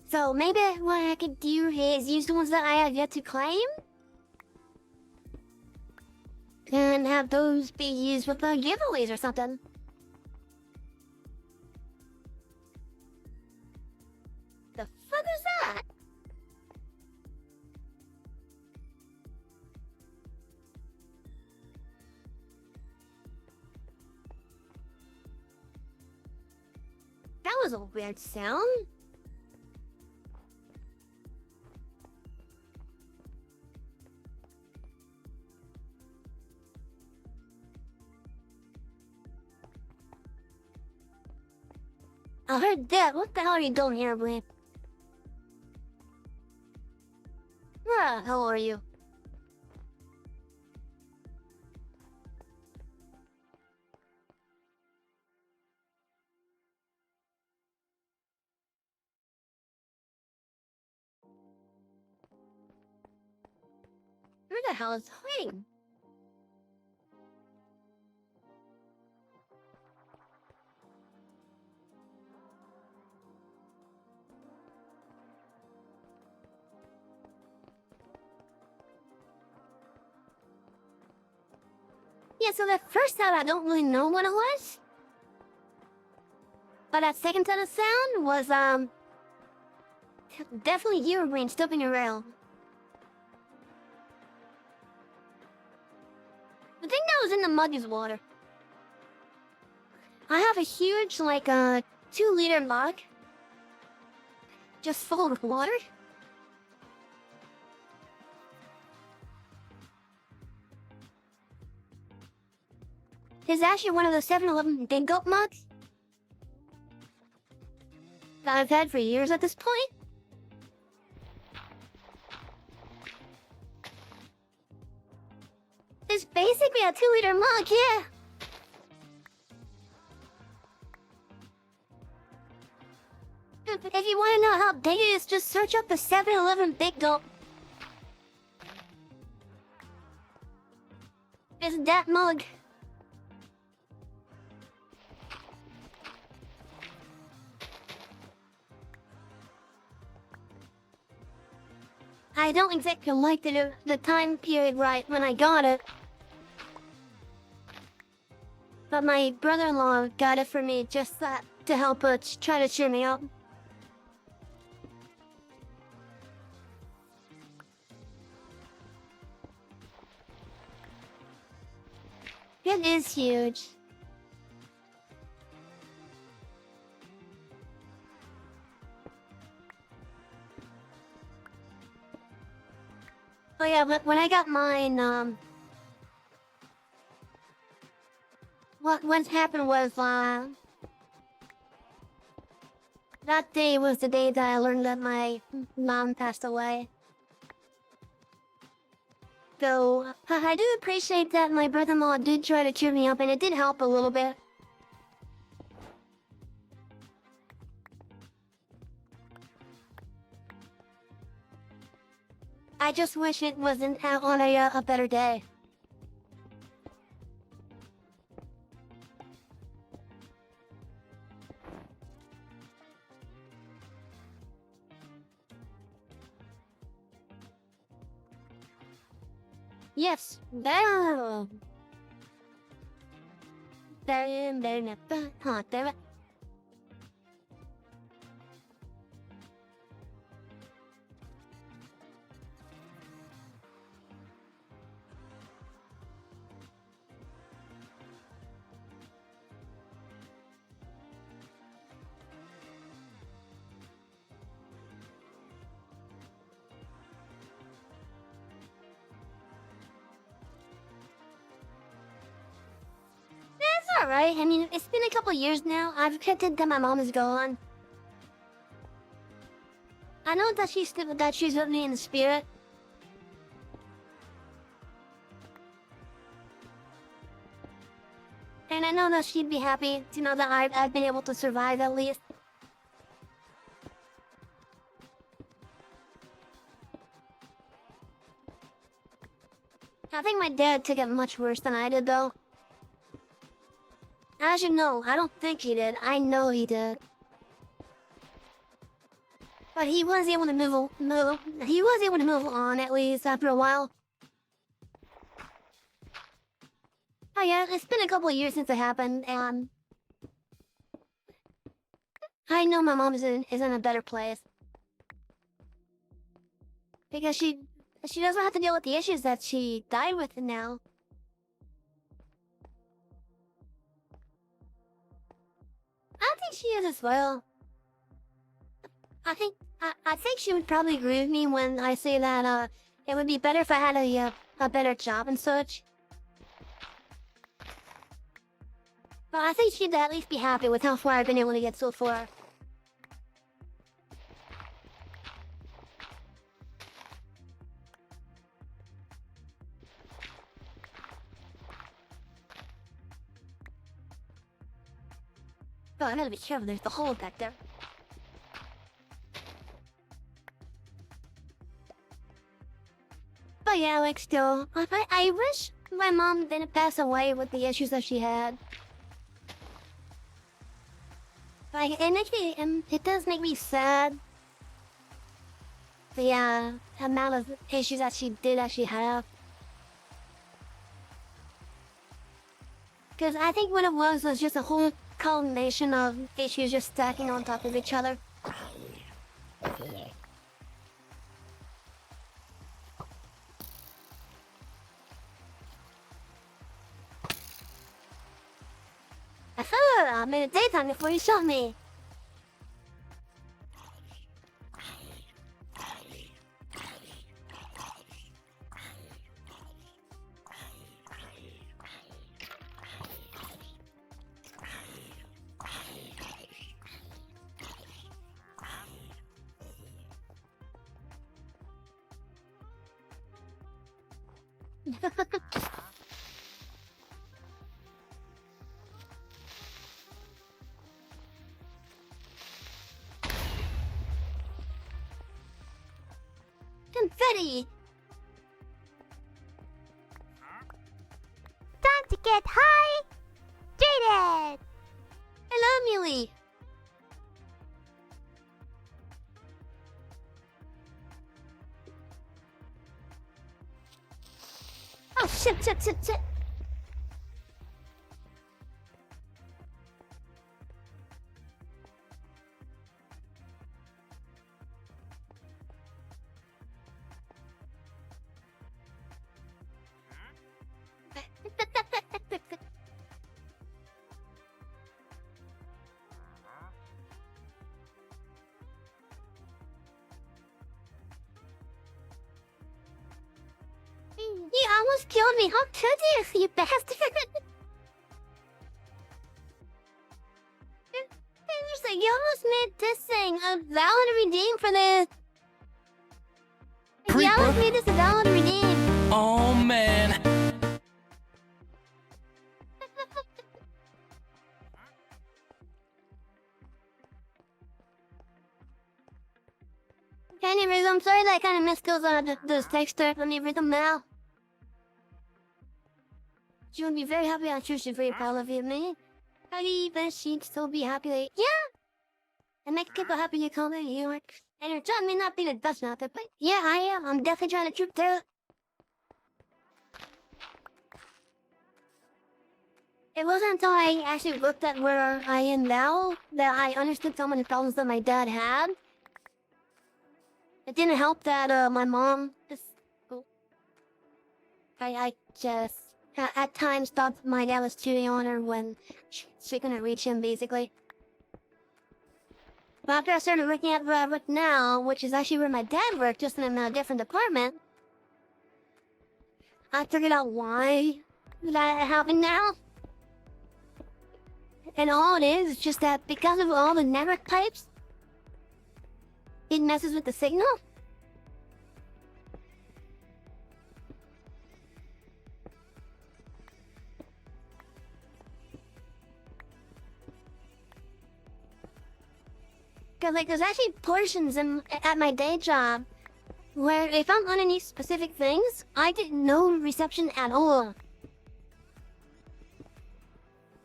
So maybe what I could do is use the ones that I have yet to claim and have those be used with giveaways or something. The fuck is that? That was a weird sound. I heard that. What the hell are you doing here, Blade? Where the hell are you? Where the hell is Hwing? Yeah, so that first sound, I don't really know what it was. But that second set of sound was, definitely Eurobrain stumping a rail. I think that was in the Muddy's water. I have a huge, like, 2-liter mug just full with water? Is actually one of the 7-Eleven Big Gulp mugs that I've had for years at this point. It's basically a 2-liter mug, yeah. If you want to know how big it is, just search up the 7-Eleven Big Gulp. It's that mug. I don't exactly like the time period right when I got it. But my brother-in-law got it for me just that to help try to cheer me up. It is huge. Oh yeah, but when I got mine, what happened was, that day was the day that I learned that my mom passed away. So, I do appreciate that my brother-in-law did try to cheer me up, and it did help a little bit. I just wish it wasn't out on a better day. Yes, there. There. Alright, I mean, it's been a couple years now. I've accepted that my mom is gone. I know that she's with me in the spirit. And I know that she'd be happy to know that I've been able to survive at least. I think my dad took it much worse than I did, though. As you know, I don't think he did. I know he did. But he was able to move on at least after a while. Oh yeah, it's been a couple of years since it happened, and I know my mom is in a better place. Because she doesn't have to deal with the issues that she died with now. I think she is as well. I think she would probably agree with me when I say that it would be better if I had a better job and such. But I think she'd at least be happy with how far I've been able to get so far. Oh, I gotta be careful, there's the hole back there. But yeah, like still, I wish my mom didn't pass away with the issues that she had. Like, it does make me sad. The amount of issues that she did actually have. Because I think what it was just a whole culmination of issues just stacking on top of each other. I thought I'm in the daytime before you shot me. Confetti! Time to get high! Jaded! Hello, Muley! Oh, shit. You almost killed me. How could you bastard? Seriously, you almost made this thing a valid redeem for this. You almost Creeper. made this a valid redeem. Oh man. Anyways, I'm sorry that I kind of missed those textures. Let me read them now. She would be very happy. I'm sure she's very proud of you, man. How do you bet she'd still be happy? Like, yeah! And make people happy you come in New York. And your job may not be the best out there, but yeah, I am. I'm definitely trying to troop through. It wasn't until I actually looked at where I am now that I understood some of the problems that my dad had. It didn't help that my mom just I just at times thought my dad was cheating on her when she couldn't reach him basically. But after I started working at where I work now, which is actually where my dad worked, just in a different department, I figured out why that happened now. And all it is just that because of all the network pipes, it messes with the signal. Cause like there's actually portions at my day job where if I'm underneath specific things, I get no reception at all.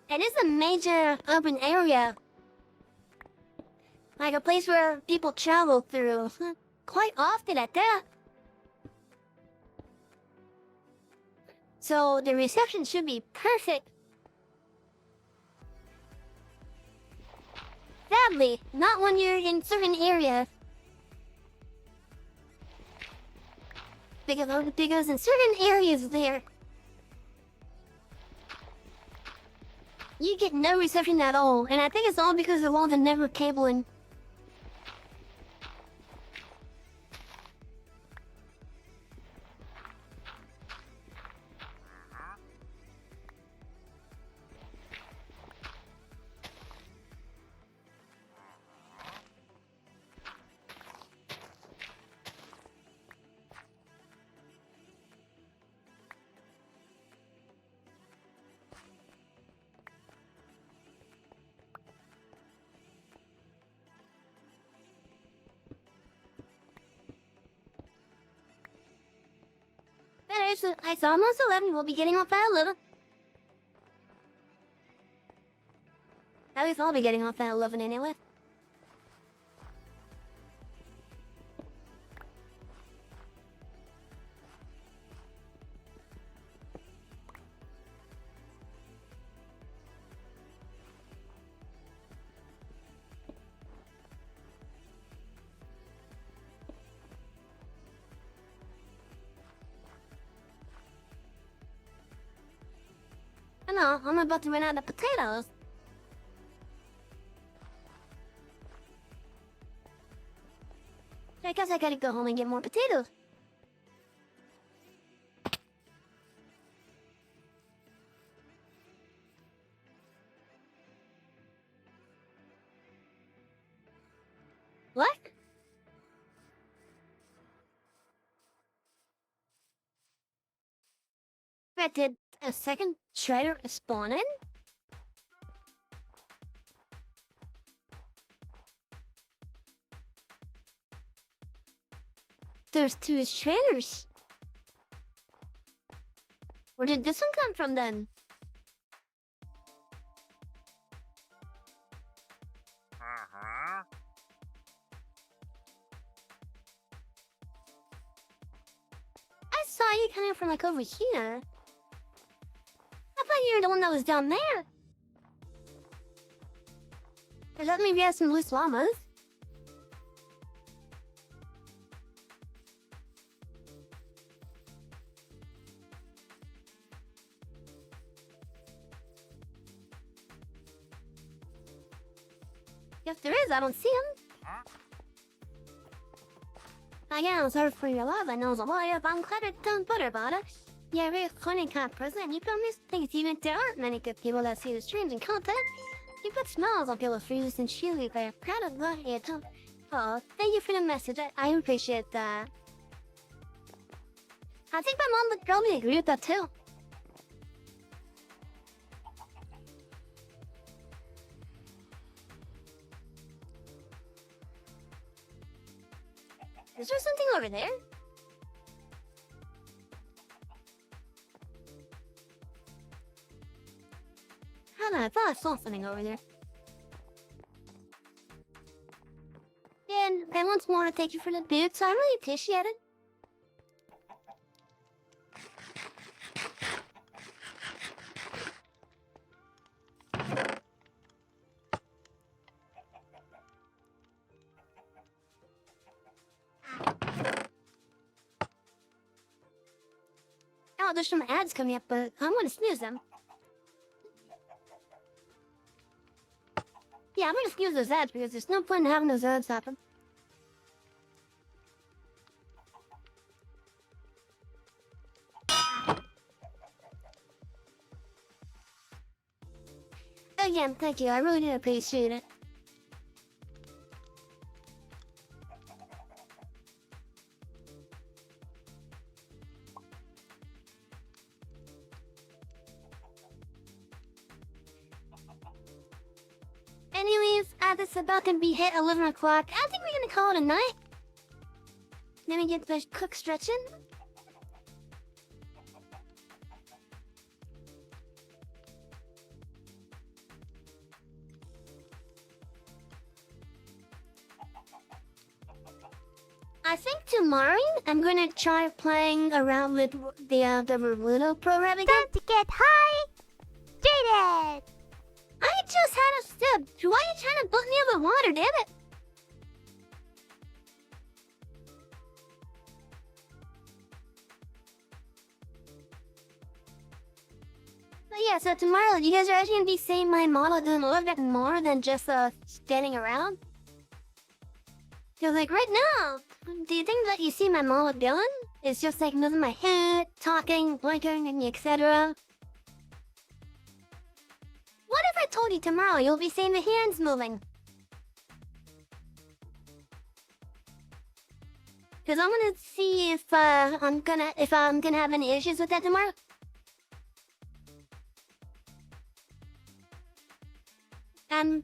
And it's a major urban area. Like a place where people travel through. Quite often at that. So the reception should be perfect. Sadly, not when you're in certain areas. Because in certain areas there, you get no reception at all. And I think it's all because of all the network cabling. It's almost 11. We'll be getting off at 11. At least I'll be getting off at 11 anyway. I know, I'm about to run out of potatoes. I guess I gotta go home and get more potatoes. What? I did a second shredder spawn in. There's 2 shredders. Where did this one come from then? I saw you coming from like over here. I thought you were the one that was down there. Does that mean we have some loose llamas? If there is, I don't see him. Again, sorry for your love. I know it's a lot of uncluttered don't butter about it. You're a very funny kind of person, and you promise things even if there aren't many good people that see the streams and content. You put smiles on people's faces and truly very proud of what you do. Oh, thank you for the message. I appreciate that. I think my mom would probably agree with that too. Is there something over there? I thought I saw something over there. And I once more thank you for the boots. I really appreciate it. Oh, there's some ads coming up, but I'm gonna snooze them. Yeah, I'm gonna snooze those ads because there's no point in having those ads happen. Again, thank you. I really do appreciate it. Anyways, it's about to be hit 11 o'clock. I think we're gonna call it a night. Let me get the quick stretching. I think tomorrow I'm gonna try playing around with the Naruto program again. Time to get high! Jaded! I just had a sip. Why are you trying to put me over water, damn it? But yeah, so tomorrow you guys are actually gonna be seeing my model doing a little bit more than just standing around. So like right now, do you think that you see my model doing? It's just like moving my head, talking, blinking, and etc. What if I told you tomorrow you'll be seeing the hands moving? Cause I'm gonna see if I'm gonna have any issues with that tomorrow.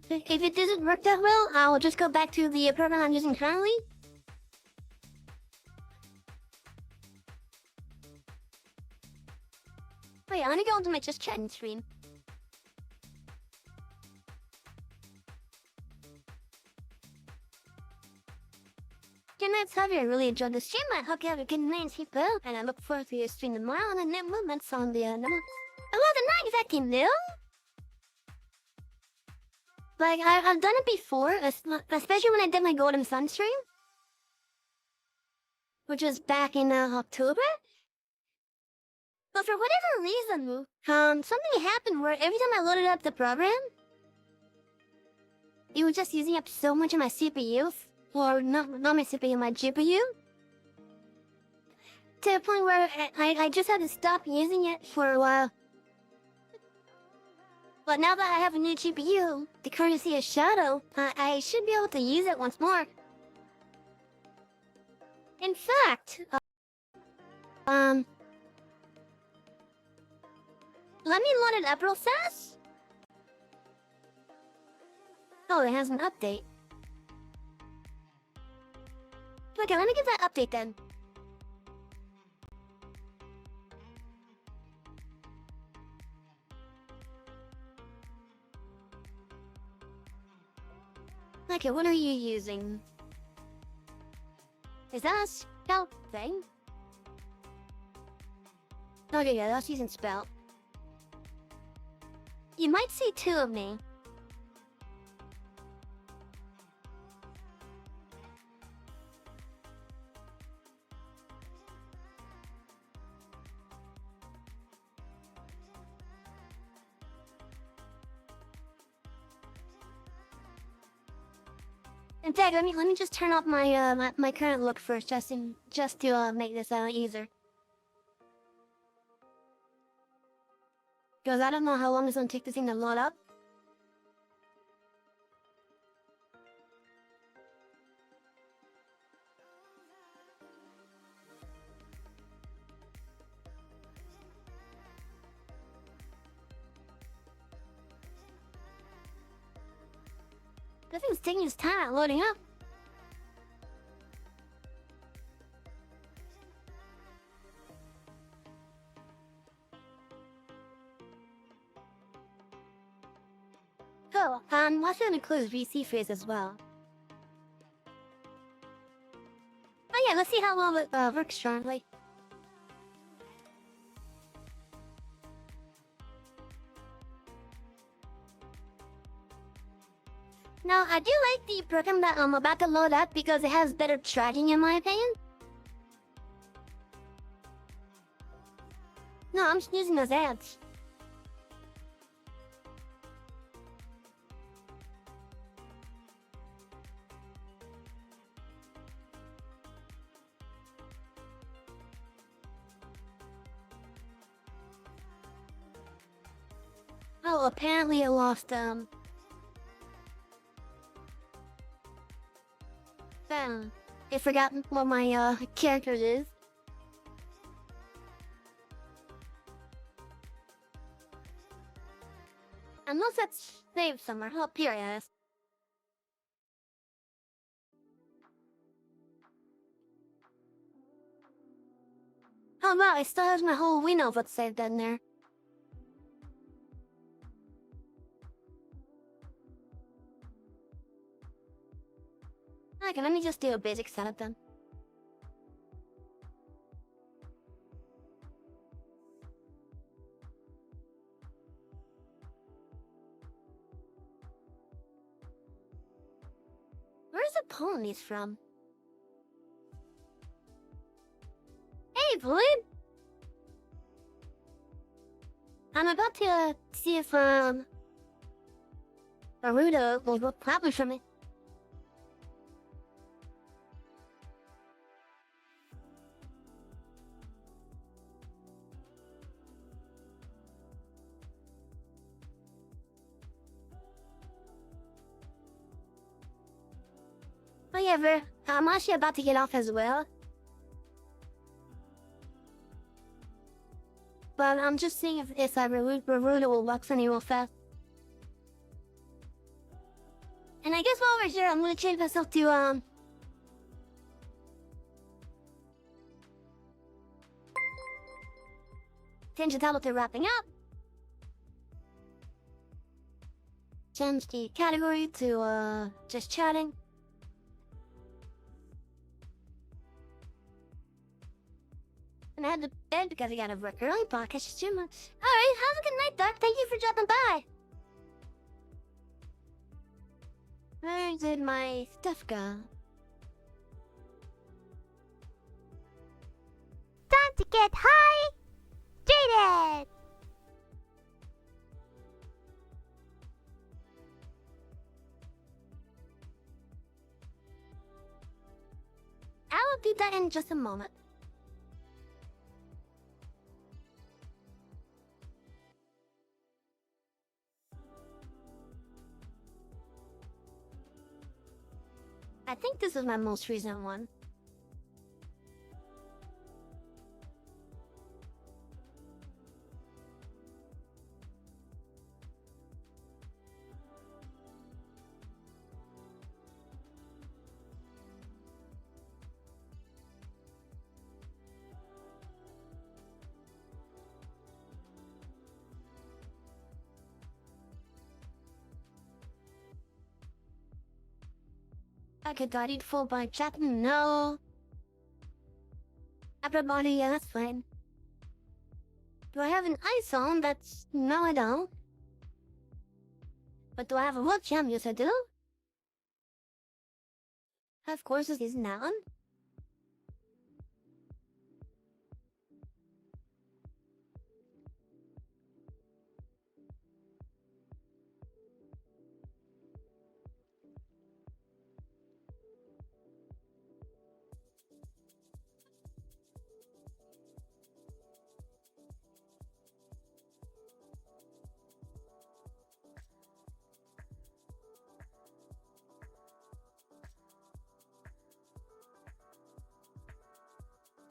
If it doesn't work that well, I'll just go back to the program I'm using currently. Wait, I'm gonna go into my just chatting stream. Good night, Savvy. I really enjoyed the stream. I hope you have a good night and sleep well. And I look forward to your stream tomorrow and the new movements on the number. Oh, the night exactly new. Like, I've done it before, especially when I did my Golden Sun stream. Which was back in October. But for whatever reason, something happened where every time I loaded up the program, it was just using up so much of my CPU. Or not my CPU, my GPU. To the point where I just had to stop using it for a while. But now that I have a new GPU, the courtesy of Shadow, I should be able to use it once more. In fact, Let me load it up real fast. Oh, it has an update. Okay, let me get that update then. Okay, what are you using? Is that a spell thing? Okay, yeah, that's using spell. You might see two of me. In fact, let me just turn off my my current look first, just to make this easier. Because I don't know how long it's gonna take this thing to load up. This thing's taking its time loading up. Cool. Watch it includes VC phrase as well. Oh yeah, let's see how well it works currently. Now, I do like the program that I'm about to load up because it has better tracking in my opinion. No, I'm just using those ads. Oh, apparently I lost, I forgot what my, character is. Unless it's saved somewhere. Oh, here it is. Oh wow, it still has my whole window that's saved in there. Okay, let me just do a basic setup then. Where's the ponies from? Hey, Blue! I'm about to see if Naruto will look proper for me. However, I'm actually about to get off as well. But I'm just seeing if Naruto will walk for me real fast. And I guess while we're here, I'm gonna change myself to, change the title to wrapping up. Change the category to, just chatting. And I had to bed because I got to work early, podcast is too much. Alright, have a good night, Doc. Thank you for dropping by. Where did my stuff go? Time to get high! Jaded! I will do that in just a moment. I think this is my most recent one. I could got it full by chatting. No. Everybody, yeah, that's fine. Do I have an ice on? That's no, I don't. But do I have a webcam? Yes, I do. Of course, it is noun.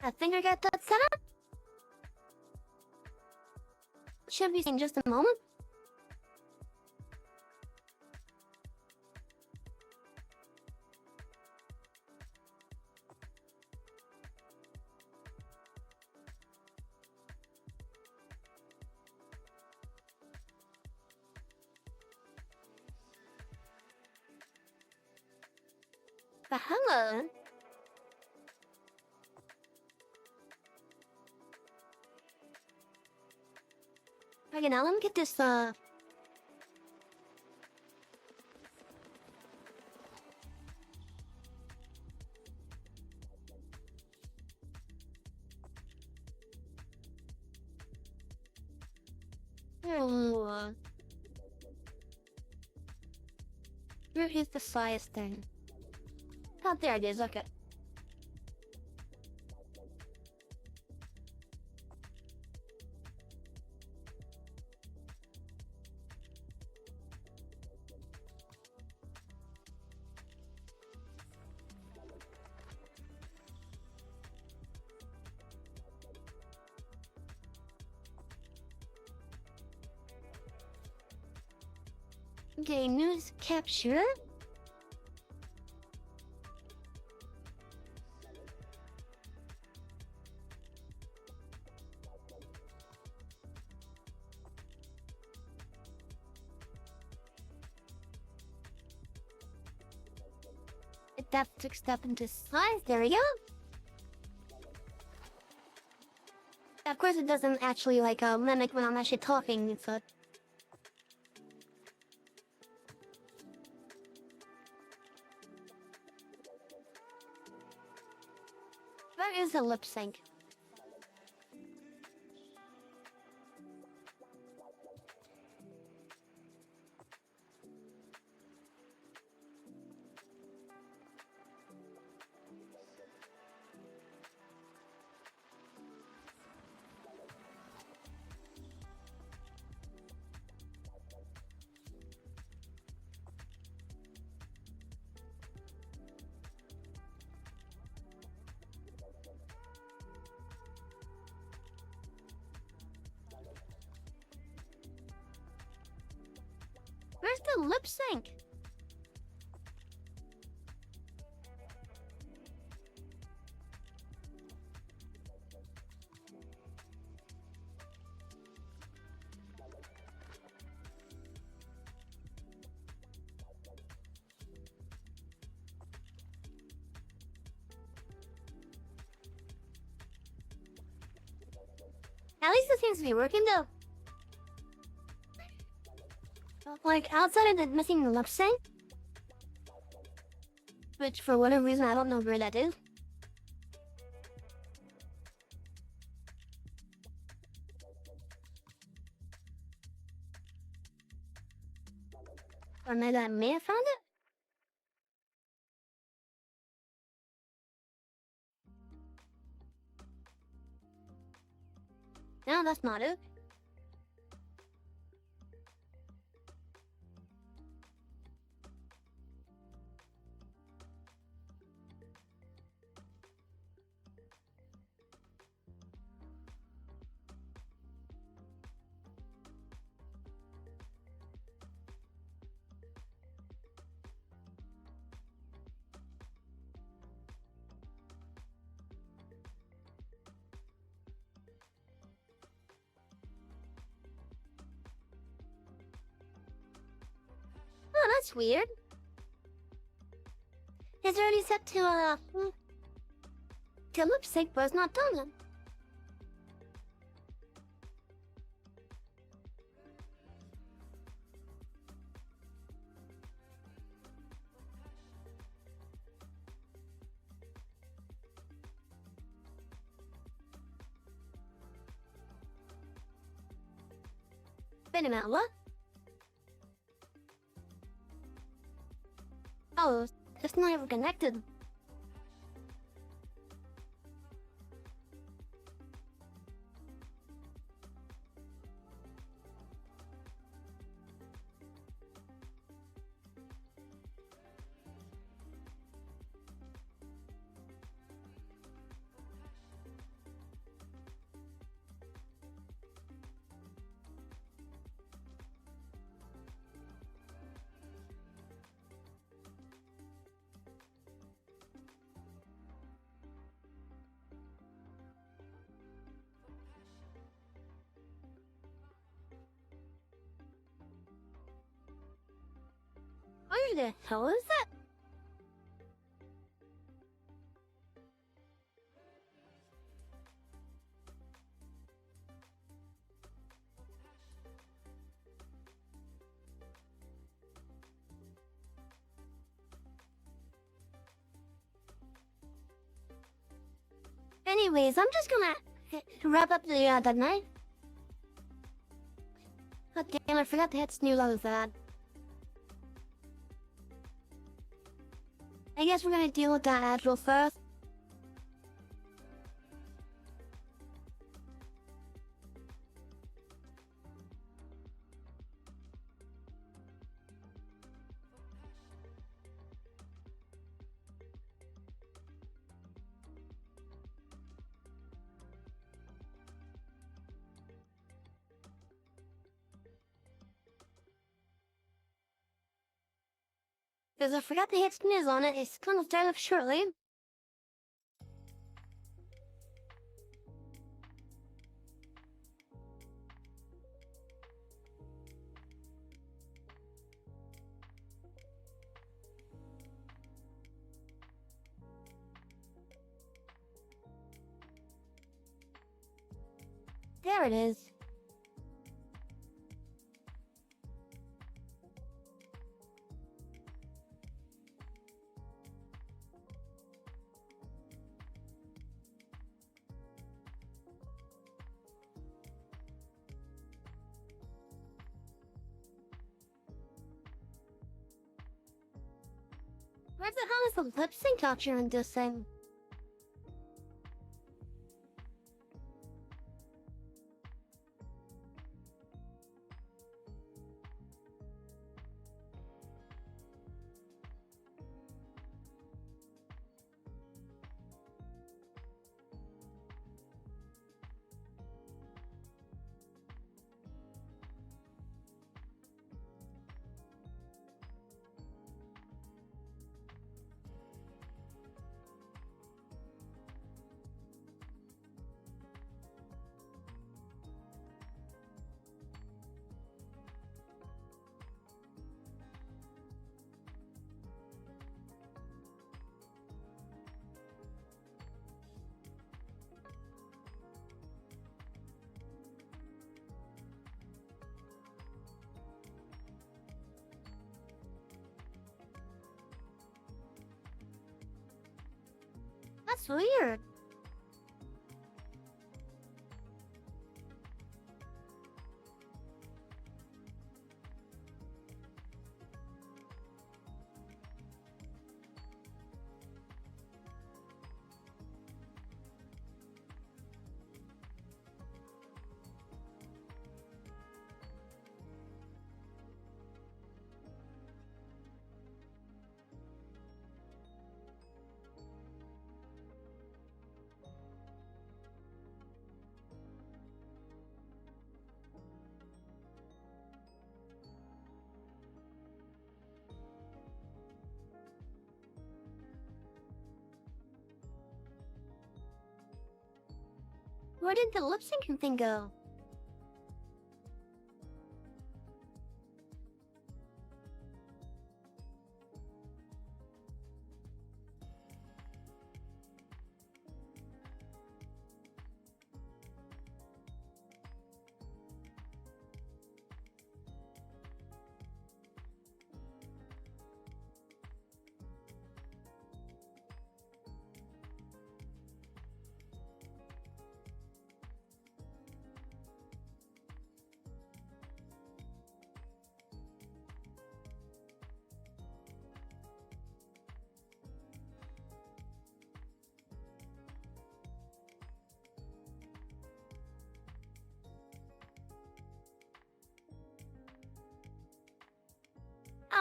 I think I got that set up. Should be in just a moment. But hello. Okay, now let me get this, oh, where is the size thing? Oh, there it is, okay. Okay, news capture. That took step into size. There we go. Of course, it doesn't actually like mimic when I'm actually talking. So. Where is the lip sync? Where's the lip sync? At least it seems to be working though. Like, outside of the missing the lip sync, which for whatever reason I don't know where that is. Or maybe I may have found it? No, that's not it. Oh, that's weird. It's already set to lip sync, but it's not done then. Wait a minute, what? Oh, it's not even connected. Where the hell is that? Anyways, I'm just gonna wrap up the night. God damn, I forgot to hit snooze on that. I guess we're gonna deal with that ad real first. Because I forgot to hit snooze on it, it's gonna start up shortly. There it is. Where the hell is the lip sync option in this thing? That's weird. Where did the lip syncing thing go?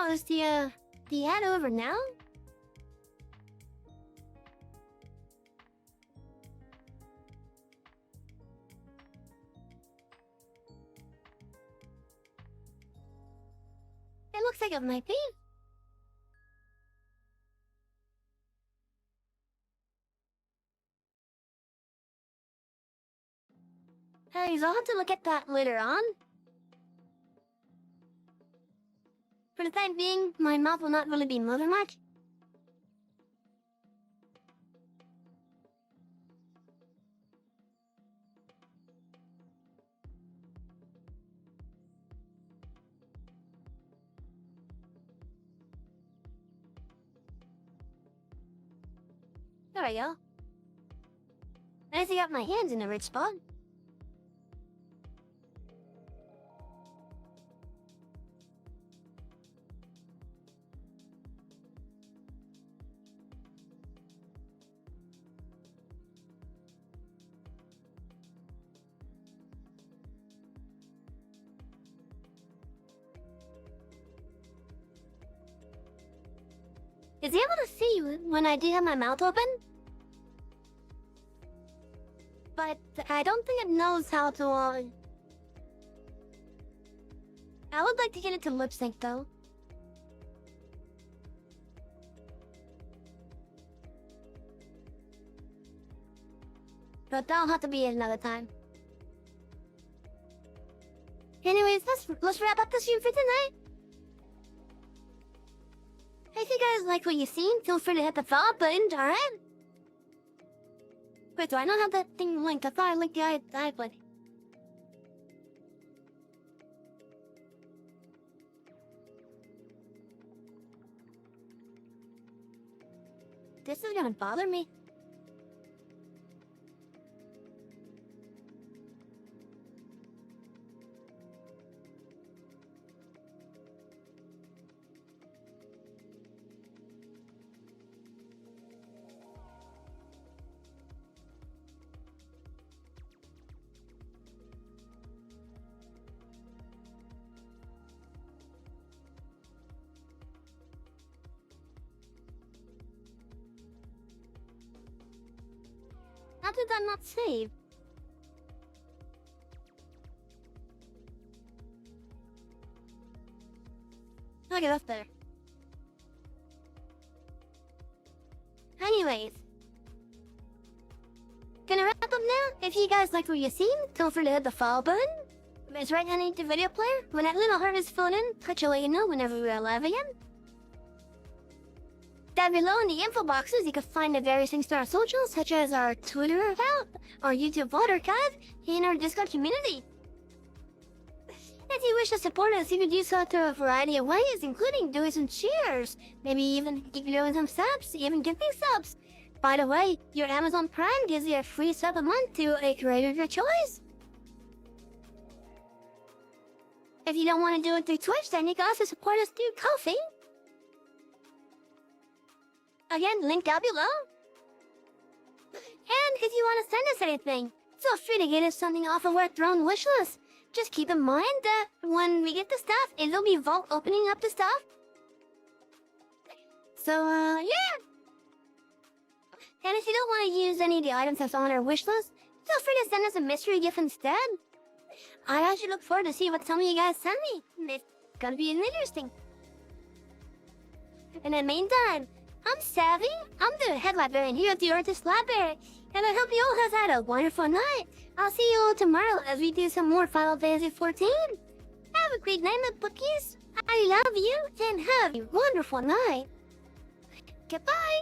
Oh, is the ad over now? It looks like it might be. Hey, I'll have to look at that later on. For the time being, my mouth will not really be moving much. There we go. At least I got my hands in the right spot. Is he able to see when I do have my mouth open? But I don't think it knows how to, I would like to get it to lip sync though. But that'll have to be another time. Anyways, let's wrap up the stream for tonight. If you guys like what you've seen, feel free to hit the follow button, alright? Wait, do I not have that thing linked? I thought I linked the iPad. This is gonna bother me. How did that not save? Okay, that's better. Anyways. Gonna wrap up now. If you guys liked what you seen, feel free to hit the follow button. It's right underneath the video player. When that little heart is filled in, Twitch will let you know whenever we are live again. Down below in the info boxes, you can find the various things to our socials, such as our Twitter account, our YouTube VOD archive, and our Discord community. If you wish to support us, you can do so through a variety of ways, including doing some cheers, maybe even doing some subs, even gifting subs. By the way, your Amazon Prime gives you a free sub a month to a creator of your choice. If you don't want to do it through Twitch, then you can also support us through Ko-fi. Again, link down below. And if you want to send us anything, feel free to get us something off of our throne wish list. Just keep in mind that when we get the stuff, it'll be Vault opening up the stuff. So, yeah. And if you don't want to use any of the items that's on our wish list, feel free to send us a mystery gift instead. I actually look forward to see what some of you guys send me. It's gonna be interesting. In the meantime, I'm Savvy. I'm the head librarian here at the Artist Library, and I hope you all have had a wonderful night. I'll see you all tomorrow as we do some more Final Fantasy XIV. Have a great night, my bookies. I love you, and have a wonderful night. Goodbye.